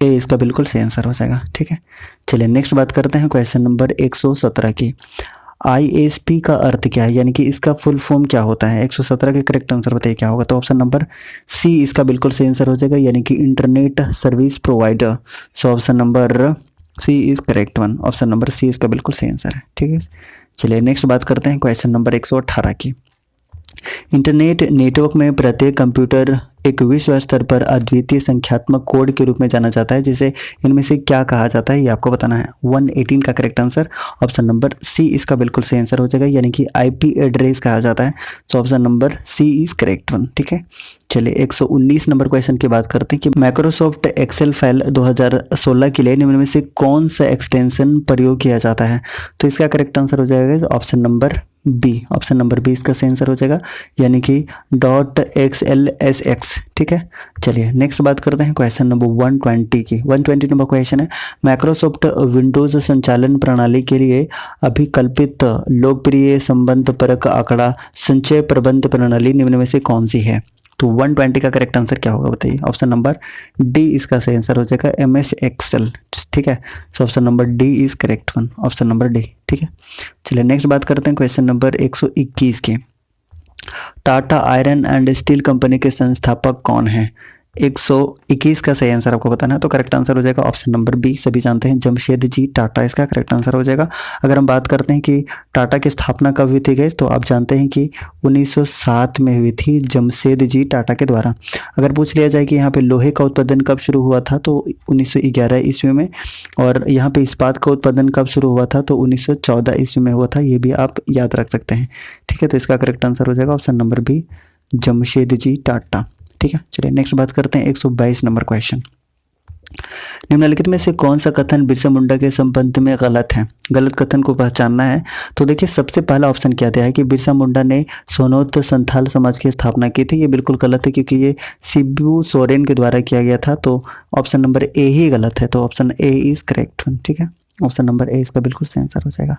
A: ए इसका बिल्कुल सही आंसर हो जाएगा। ठीक है, चलिए नेक्स्ट बात करते हैं क्वेश्चन नंबर 117 की। ISP का अर्थ क्या है, यानी कि इसका फुल फॉर्म क्या होता है। 117 के करेक्ट आंसर बताइए क्या होगा। तो ऑप्शन नंबर सी इसका बिल्कुल सही आंसर हो जाएगा, यानी कि internet service provider. So option number C is correct one, option number C इसका बिल्कुल सही आंसर है। ठीक है, चलिए नेक्स्ट बात करते हैं क्वेश्चन नंबर 118 की। इंटरनेट नेटवर्क में प्रत्येक कंप्यूटर एक विश्व स्तर पर अद्वितीय संख्यात्मक कोड के रूप में जाना जाता है, जिसे इनमें से क्या कहा जाता है, ये आपको बताना है। 118 का correct answer option number C इसका बिल्कुल सही आंसर हो जाएगा, यानी कि IP एड्रेस कहा जाता है। So option number C is correct one. ठीक है, चलिए 119 नंबर क्वेश्चन की बात करते हैं कि माइक्रोसॉफ्ट एक्सेल फाइल 2016 के लिए निम्न में से कौन सा एक्सटेंशन प्रयोग किया जाता है। तो इसका करेक्ट आंसर हो जाएगा option number B, option number B इसका सही आंसर हो जाएगा, यानी कि .xlsx। ठीक है, चलिए नेक्स्ट बात करते हैं क्वेश्चन नंबर 120 की। 120 नंबर क्वेश्चन है, माइक्रोसॉफ्ट विंडोज संचालन प्रणाली के लिए अभिकल्पित लोकप्रिय संबंध परक आंकड़ा संचय प्रबंध प्रणाली निम्न में से कौन सी है। तो 120 का करेक्ट आंसर क्या होगा बताइए। ऑप्शन नंबर डी इसका सही आंसर हो जाएगा, MS एक्सेल। ठीक है, so option number D is correct one, option number D. ठीक है, चलिए नेक्स्ट बात करते हैं क्वेश्चन नंबर 121 की। Tata iron and steel company के संस्थापक कौन हैं। 121 का सही आंसर आपको बताना है, तो करेक्ट आंसर हो जाएगा ऑप्शन नंबर बी, सभी जानते हैं जमशेद जी टाटा इसका करेक्ट आंसर हो जाएगा। अगर हम बात करते हैं कि टाटा की स्थापना कब हुई थी गाइस, तो आप जानते हैं कि 1907 में हुई थी जमशेद जी टाटा के द्वारा। अगर पूछ लिया जाए कि यहाँ पे लोहे का उत्पादन कब शुरू हुआ था, तो 1911 ईस्वी में, और यहाँ पे इस्पात का उत्पादन कब शुरू हुआ था, तो 1914 ईस्वी में हुआ था। ये भी आप याद रख सकते हैं। ठीक है, तो इसका करेक्ट आंसर हो जाएगा option number B, Jamshed ji Tata. ठीक है, चलिए नेक्स्ट बात करते हैं 122 नंबर क्वेश्चन। निम्नलिखित में से कौन सा कथन बिरसा मुंडा के संबंध में गलत है। गलत कथन को पहचानना है। तो देखिए सबसे पहला ऑप्शन क्या दिया है कि बिरसा मुंडा ने सोनोत संथाल समाज की स्थापना की थी। ये बिल्कुल गलत है, क्योंकि ये शिबू सोरेन के द्वारा किया गया था। तो ऑप्शन नंबर ए ही गलत है, तो option A is correct one. ठीक है, ऑप्शन नंबर ए इसका बिल्कुल सही आंसर हो जाएगा।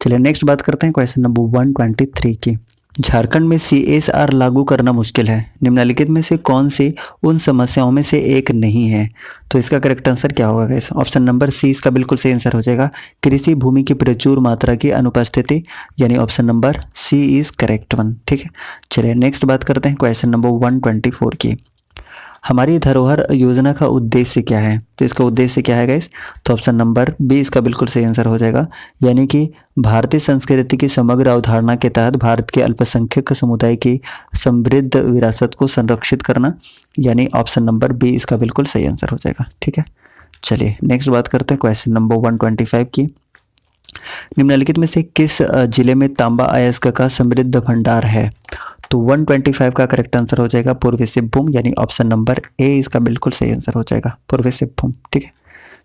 A: चलिए नेक्स्ट बात करते हैं क्वेश्चन नंबर 123 की। झारखंड में CSR लागू करना मुश्किल है, निम्नलिखित में से कौन सी उन समस्याओं में से एक नहीं है। तो इसका करेक्ट आंसर क्या होगा गाइस। ऑप्शन नंबर सी इसका बिल्कुल सही आंसर हो जाएगा, कृषि भूमि की प्रचुर मात्रा की अनुपस्थिति, यानी option number C is correct one. ठीक है, चलिए नेक्स्ट बात करते हैं क्वेश्चन नंबर 124 की। हमारी धरोहर योजना का उद्देश्य क्या है। तो इसका उद्देश्य क्या है गाइस, तो ऑप्शन नंबर बी इसका बिल्कुल सही आंसर हो जाएगा, यानी कि भारतीय संस्कृति की समग्र अवधारणा के तहत भारत के अल्पसंख्यक समुदाय की समृद्ध विरासत को संरक्षित करना, यानी ऑप्शन नंबर बी इसका बिल्कुल सही आंसर हो जाएगा। ठीक है, चलिए नेक्स्ट बात करते हैं क्वेश्चन नंबर 125 की। निम्नलिखित में से किस जिले में तांबा अयस्क का समृद्ध भंडार है। तो 125 का करेक्ट आंसर हो जाएगा पूर्वी सिंहभूम, यानी ऑप्शन नंबर ए इसका बिल्कुल सही आंसर हो जाएगा, पूर्वी सिंहभूम। ठीक है,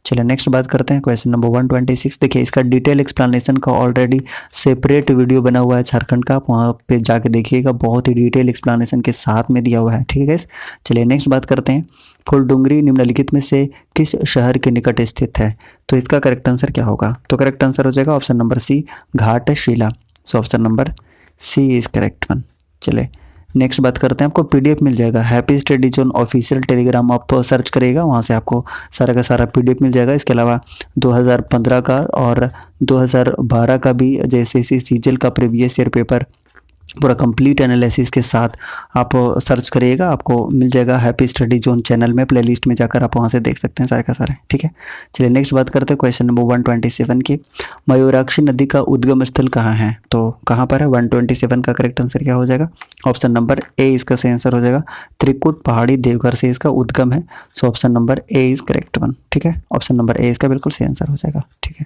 A: चलिए नेक्स्ट बात करते हैं क्वेश्चन नंबर 126। देखिए इसका डिटेल एक्सप्लेनेशन का ऑलरेडी सेपरेट वीडियो बना हुआ है झारखंड का, आप वहाँ पे जाके देखिएगा, बहुत ही डिटेल एक्सप्लेनेशन के साथ में दिया हुआ है। ठीक है गाइस, चलिए नेक्स्ट बात करते हैं। फुलडुंगरी निम्नलिखित में से किस शहर के निकट स्थित है? तो इसका करेक्ट आंसर क्या होगा? तो करेक्ट आंसर हो जाएगा option number C, Ghatshila. So option number C is correct one. चले नेक्स्ट बात करते हैं। आपको पीडीएफ मिल जाएगा, happy study zone official Telegram आप सर्च करिएगा, वहाँ से आपको सारा का सारा पीडीएफ मिल जाएगा। इसके अलावा 2015 का और 2012 का भी जैसे सीजीएल का प्रीवियस ईयर पेपर पूरा कंप्लीट एनालिसिस के साथ आप सर्च करिएगा, आपको मिल जाएगा हैप्पी स्टडी जोन चैनल में, प्लेलिस्ट में जाकर आप वहाँ से देख सकते हैं सारे का सारे। ठीक है, चलिए नेक्स्ट बात करते हैं क्वेश्चन नंबर 127 की। मयूराक्षी नदी का उद्गम स्थल कहाँ है? तो कहाँ पर है? 127 का करेक्ट आंसर क्या हो जाएगा? ऑप्शन नंबर ए इसका सही आंसर हो जाएगा। त्रिकुट पहाड़ी देवघर से इसका उद्गम है। So option number A is correct one. ठीक है, ऑप्शन नंबर ए इसका बिल्कुल सही आंसर हो जाएगा। ठीक है,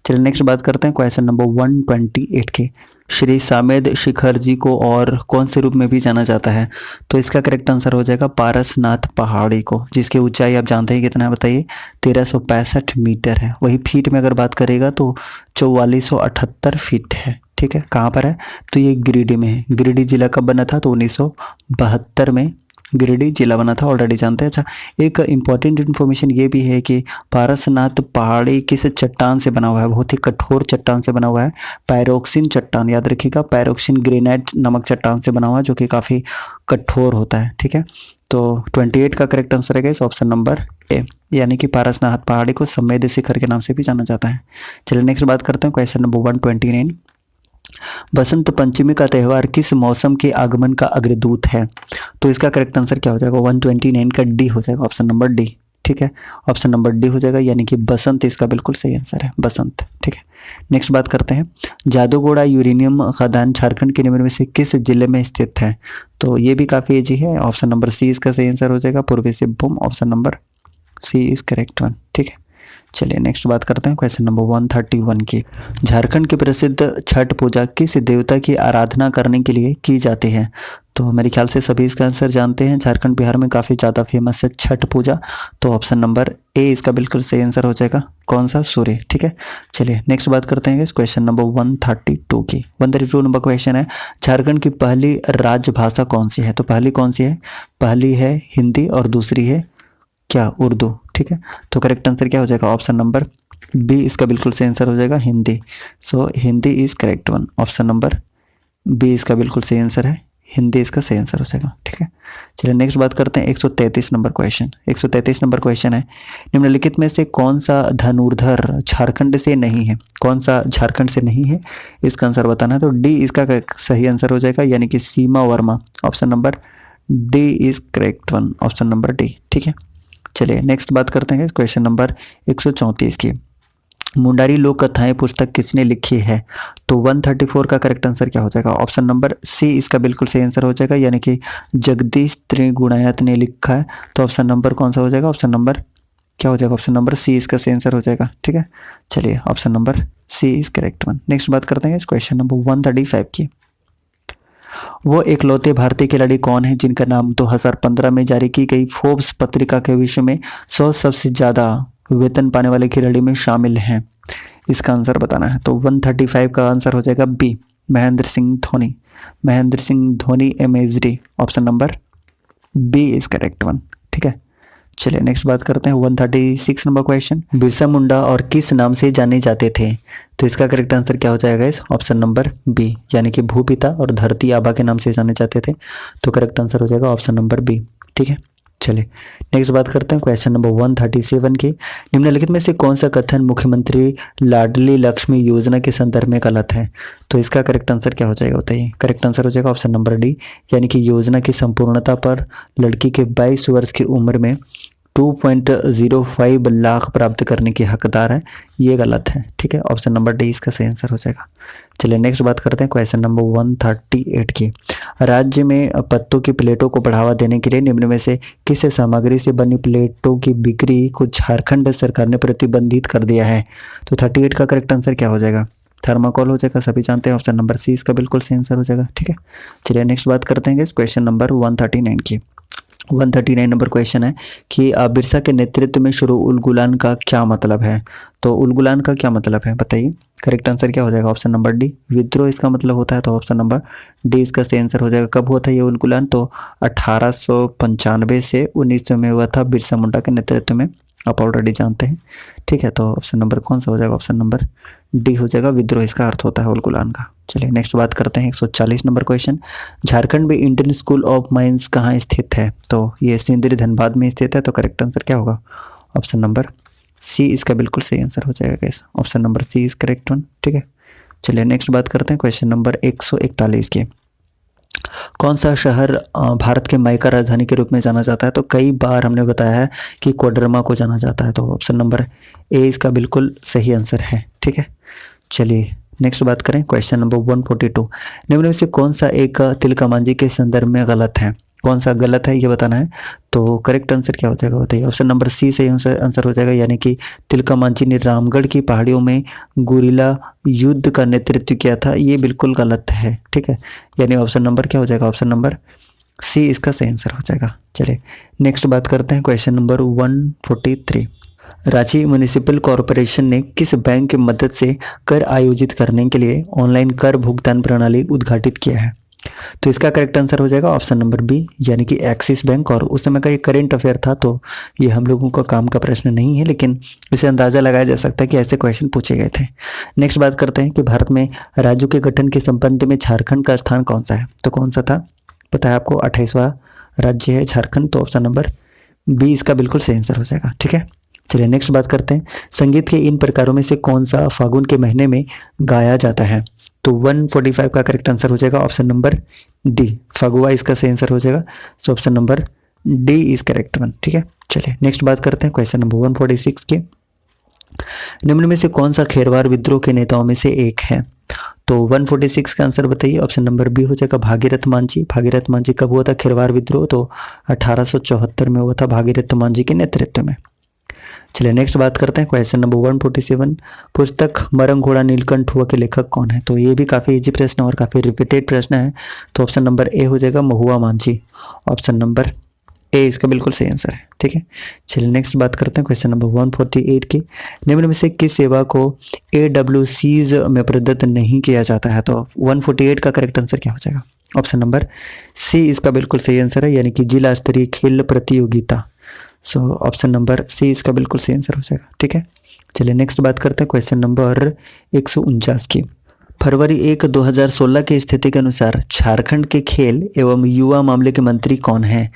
A: चलिए नेक्स्ट बात करते हैं क्वेश्चन नंबर 128 की। श्री सामेद शिखर जी को और कौन से रूप में भी जाना जाता है? तो इसका करेक्ट आंसर हो जाएगा पारसनाथ पहाड़ी को, जिसकी ऊंचाई आप जानते हैं कितना है बताइए? 1365 मीटर है। वही फीट में अगर बात करेगा तो 4478 फीट है। ठीक है, कहाँ पर है? तो ये गिरिडीह में है। गिरिडीह जिला कब बना था? तो 1972 में गिरिडीह जिला बना था, ऑलरेडी जानते हैं। अच्छा, एक इम्पॉर्टेंट इन्फॉर्मेशन ये भी है कि पारसनाथ पहाड़ी किस चट्टान से बना हुआ है? बहुत ही कठोर चट्टान से बना हुआ है, पैरोक्सिन चट्टान, याद रखिएगा, पैरोक्सिन ग्रेनाइट नामक चट्टान से बना हुआ है, जो कि काफ़ी कठोर होता है। ठीक है, तो 28 का करेक्ट आंसर है ऑप्शन नंबर ए, यानी कि पारसनाथ पहाड़ी को समेद शिखर के नाम से भी जाना जाता है। चलिए नेक्स्ट बात करते हैं क्वेश्चन नंबर 129। बसंत पंचमी का त्यौहार किस मौसम के आगमन का अग्रदूत है? तो इसका करेक्ट आंसर क्या हो जाएगा? 129 का डी हो जाएगा, ऑप्शन नंबर डी। ठीक है, ऑप्शन नंबर डी हो जाएगा, यानी कि बसंत इसका बिल्कुल सही आंसर है, बसंत। ठीक है, नेक्स्ट बात करते हैं। जादूगोड़ा यूरेनियम खदान झारखंड के निम्न में से किस जिले में स्थित है? तो ये भी काफ़ी ईजी है, ऑप्शन नंबर सी इसका सही आंसर हो जाएगा, Purbi Singhbhum. Option number C is correct one. ठीक है, चलिए नेक्स्ट बात करते हैं क्वेश्चन नंबर 131 की। झारखंड की प्रसिद्ध छठ पूजा किस देवता की आराधना करने के लिए की जाती है? तो मेरे ख्याल से सभी इसका आंसर जानते हैं, झारखंड बिहार में काफ़ी ज़्यादा फेमस है छठ पूजा। तो ऑप्शन नंबर ए इसका बिल्कुल सही आंसर हो जाएगा, कौन सा? सूर्य। ठीक है, चलिए नेक्स्ट बात करते हैं क्वेश्चन नंबर 132 की। 132 नंबर क्वेश्चन है, झारखंड की पहली राजभाषा कौन सी है? तो पहली कौन सी है? पहली है हिंदी और दूसरी है क्या? उर्दू। ठीक है, तो करेक्ट आंसर क्या हो जाएगा? ऑप्शन नंबर बी इसका बिल्कुल सही आंसर हो जाएगा, Hindi. So Hindi is correct one, option number B इसका बिल्कुल सही आंसर है, हिंदी इसका सही आंसर हो जाएगा। ठीक है, चलिए नेक्स्ट बात करते हैं 133 नंबर क्वेश्चन। 133 नंबर क्वेश्चन है, निम्नलिखित में से कौन सा धनुर्धर झारखंड से नहीं है? कौन सा झारखंड से नहीं है, इसका आंसर बताना है। तो डी इसका सही आंसर हो जाएगा, यानी कि Seema Verma. Option number D is correct one, option number D. ठीक है, चलिए नेक्स्ट बात करते हैं क्वेश्चन नंबर 134 की। मुंडारी लोक कथाएं पुस्तक किसने लिखी है? तो 134 का करेक्ट आंसर क्या हो जाएगा? ऑप्शन नंबर सी इसका बिल्कुल सही आंसर हो जाएगा, यानी कि जगदीश त्रिगुणायत ने लिखा है। तो ऑप्शन नंबर कौन सा हो जाएगा? ऑप्शन नंबर क्या हो जाएगा? ऑप्शन नंबर सी इसका सही आंसर हो जाएगा। ठीक है, चलिए option number C is correct one. Next बात करते हैं क्वेश्चन नंबर 135 की। वो इकलौते भारतीय खिलाड़ी कौन है जिनका नाम 2015 में जारी की गई फोर्ब्स पत्रिका के विश्व में 100 सबसे ज़्यादा वेतन पाने वाले खिलाड़ी में शामिल हैं? इसका आंसर बताना है। तो 135 का आंसर हो जाएगा B, Mahendra Singh Dhoni. Mahendra Singh Dhoni MHD, option number B is correct one. ठीक है, चलिए नेक्स्ट बात करते हैं 136 नंबर क्वेश्चन। बिरसा मुंडा और किस नाम से जाने जाते थे? तो इसका करेक्ट आंसर क्या हो जाएगा? इस ऑप्शन नंबर बी, यानी कि भूपिता और धरती आबा के नाम से जाने जाते थे। तो करेक्ट आंसर हो जाएगा ऑप्शन नंबर बी। ठीक है, चलिए नेक्स्ट बात करते हैं क्वेश्चन नंबर 137 की। निम्नलिखित में से कौन सा कथन मुख्यमंत्री लाडली लक्ष्मी योजना के संदर्भ में गलत है? तो इसका करेक्ट आंसर क्या हो जाएगा बताइए? करेक्ट आंसर हो जाएगा ऑप्शन नंबर डी, यानी कि योजना की संपूर्णता पर लड़की के 22 वर्ष की उम्र में 2.05 लाख प्राप्त करने की हकदार है, ये गलत है। ठीक है, ऑप्शन नंबर डी इसका सही आंसर हो जाएगा। चलिए नेक्स्ट बात करते हैं क्वेश्चन नंबर 138 की। राज्य में पत्तों की प्लेटों को बढ़ावा देने के लिए निम्न में से किस सामग्री से बनी प्लेटों की बिक्री को झारखंड सरकार ने प्रतिबंधित कर दिया है? तो 38 का करेक्ट आंसर क्या हो जाएगा? थर्माकोल हो जाएगा, सभी जानते हैं, ऑप्शन नंबर सी इसका बिल्कुल सही आंसर हो जाएगा। ठीक है, चलिए नेक्स्ट बात करते हैं क्वेश्चन नंबर 139 की। 139 नंबर क्वेश्चन है कि बिरसा के नेतृत्व में शुरू उल गुलान का क्या मतलब है। तो उल गुलान का क्या मतलब है बताइए। करेक्ट आंसर क्या हो जाएगा, ऑप्शन नंबर डी, विद्रोह इसका मतलब होता है। तो ऑप्शन नंबर डी इसका सही आंसर हो जाएगा। कब हुआ था ये उल गुलान, तो 1895 से 1900 में हुआ था बिरसा मुंडा के नेतृत्व में, आप ऑलरेडी जानते हैं। ठीक है, तो ऑप्शन नंबर कौन सा हो जाएगा, ऑप्शन नंबर डी हो जाएगा, विद्रोह इसका अर्थ होता है उल गुलान का। चलिए नेक्स्ट बात करते हैं 140 नंबर क्वेश्चन, झारखंड में इंडियन स्कूल ऑफ माइंस कहाँ स्थित है। तो ये सिंदरी धनबाद में स्थित है। तो करेक्ट आंसर क्या होगा, ऑप्शन नंबर सी इसका बिल्कुल सही आंसर हो जाएगा guys, option number C is correct one. ठीक है, चलिए नेक्स्ट बात करते हैं क्वेश्चन नंबर 141 की, कौन सा शहर भारत के माइका राजधानी के रूप में जाना जाता है। तो कई बार हमने बताया है कि कोडरमा को जाना जाता है। तो ऑप्शन नंबर ए इसका बिल्कुल सही आंसर है। ठीक है, चलिए नेक्स्ट बात करें क्वेश्चन नंबर 142, निम्न में से कौन सा एक तिलका मांझी के संदर्भ में गलत है, कौन सा गलत है ये बताना है। तो करेक्ट आंसर क्या हो जाएगा बताइए, ऑप्शन नंबर सी सही आंसर हो जाएगा, यानी कि तिलका मांझी ने रामगढ़ की पहाड़ियों में गुरिल्ला युद्ध का नेतृत्व किया था, ये बिल्कुल गलत है। ठीक है, यानी ऑप्शन नंबर क्या हो जाएगा, ऑप्शन नंबर सी इसका सही आंसर हो जाएगा। चलिए नेक्स्ट बात करते हैं question number 143, Ranchi municipal corporation ने किस बैंक की मदद से कर आयोजित करने के लिए ऑनलाइन कर भुगतान प्रणाली उद्घाटित किया है। तो इसका करेक्ट आंसर हो जाएगा ऑप्शन नंबर बी, यानी कि एक्सिस बैंक। और उस समय का ये करेंट अफेयर था, तो ये हम लोगों का काम का प्रश्न नहीं है, लेकिन इसे अंदाजा लगाया जा सकता है कि ऐसे क्वेश्चन पूछे गए थे। नेक्स्ट बात करते हैं कि भारत में राज्यों के गठन के संबंध में झारखंड का स्थान कौन सा है। तो कौन सा था पता है आपको, 28वां राज्य है झारखंड। तो ऑप्शन नंबर बी इसका बिल्कुल सही आंसर हो जाएगा। ठीक है, चलिए नेक्स्ट बात करते हैं, संगीत के इन प्रकारों में से कौन सा फागुन के महीने में गाया जाता है। तो 145 का करेक्ट आंसर हो जाएगा ऑप्शन नंबर डी, फगुआ इसका सही आंसर हो जाएगा। So option number D is correct one. ठीक है, चलिए नेक्स्ट बात करते हैं क्वेश्चन नंबर 146 के, निम्न में से कौन सा खेरवार विद्रोह के नेताओं में से एक है। तो 146 का आंसर बताइए, ऑप्शन नंबर बी हो जाएगा भागीरथ मांझी। भागीरथ मांझी कब हुआ था खेरवार विद्रोह, तो 1874 में हुआ था भागीरथ मांझी के नेतृत्व में। चलिए नेक्स्ट बात करते हैं क्वेश्चन नंबर 147, पुस्तक मरंग घोड़ा नीलकंठ हुआ के लेखक कौन है। तो ये भी काफ़ी इजी प्रश्न और काफ़ी रिपीटेड प्रश्न है। तो ऑप्शन नंबर ए हो जाएगा महुआ मांझी, ऑप्शन नंबर ए इसका बिल्कुल सही आंसर है। ठीक है, चलिए नेक्स्ट बात करते हैं क्वेश्चन नंबर 148 की, निम्न में से किस सेवा को AWCs में प्रदत्त नहीं किया जाता है। तो 148 का करेक्ट आंसर क्या हो जाएगा, ऑप्शन नंबर सी इसका बिल्कुल सही आंसर है, यानी कि जिला स्तरीय खेल प्रतियोगिता। सो ऑप्शन नंबर सी इसका बिल्कुल सही आंसर हो जाएगा। ठीक है, चलिए नेक्स्ट बात करते हैं क्वेश्चन नंबर 149 की, फरवरी 1 2016 की स्थिति के अनुसार झारखंड के खेल एवं युवा मामले के मंत्री कौन है।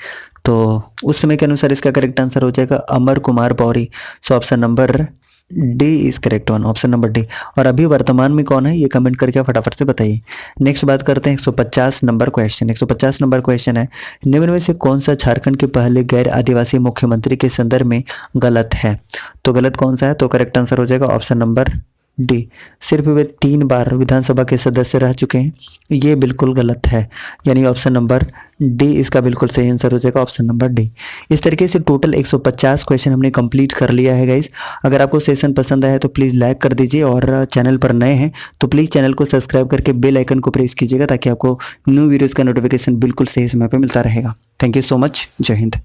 A: तो उस समय के अनुसार इसका करेक्ट आंसर हो जाएगा Amar Kumar Pauri. So option number D is correct one, option number D. और अभी वर्तमान में कौन है ये कमेंट करके फटाफट से बताइए। नेक्स्ट बात करते हैं 150 नंबर क्वेश्चन। 150 नंबर क्वेश्चन है, निम्न में से कौन सा झारखंड के पहले गैर आदिवासी मुख्यमंत्री के संदर्भ में गलत है। तो गलत कौन सा है, तो करेक्ट आंसर हो जाएगा ऑप्शन नंबर डी, सिर्फ वे 3 बार विधानसभा के सदस्य रह चुके हैं, ये बिल्कुल गलत है, यानी ऑप्शन नंबर डी इसका बिल्कुल सही आंसर हो जाएगा, ऑप्शन नंबर डी। इस तरीके से टोटल 150 क्वेश्चन हमने कंप्लीट कर लिया है गाइस। अगर आपको सेशन पसंद आया तो प्लीज़ लाइक कर दीजिए, और चैनल पर नए हैं तो प्लीज़ चैनल को सब्सक्राइब करके बेल आइकन को प्रेस कीजिएगा, ताकि आपको न्यू वीडियोज़ का नोटिफिकेशन बिल्कुल सही समय पर मिलता रहेगा। थैंक यू सो मच, जय हिंद।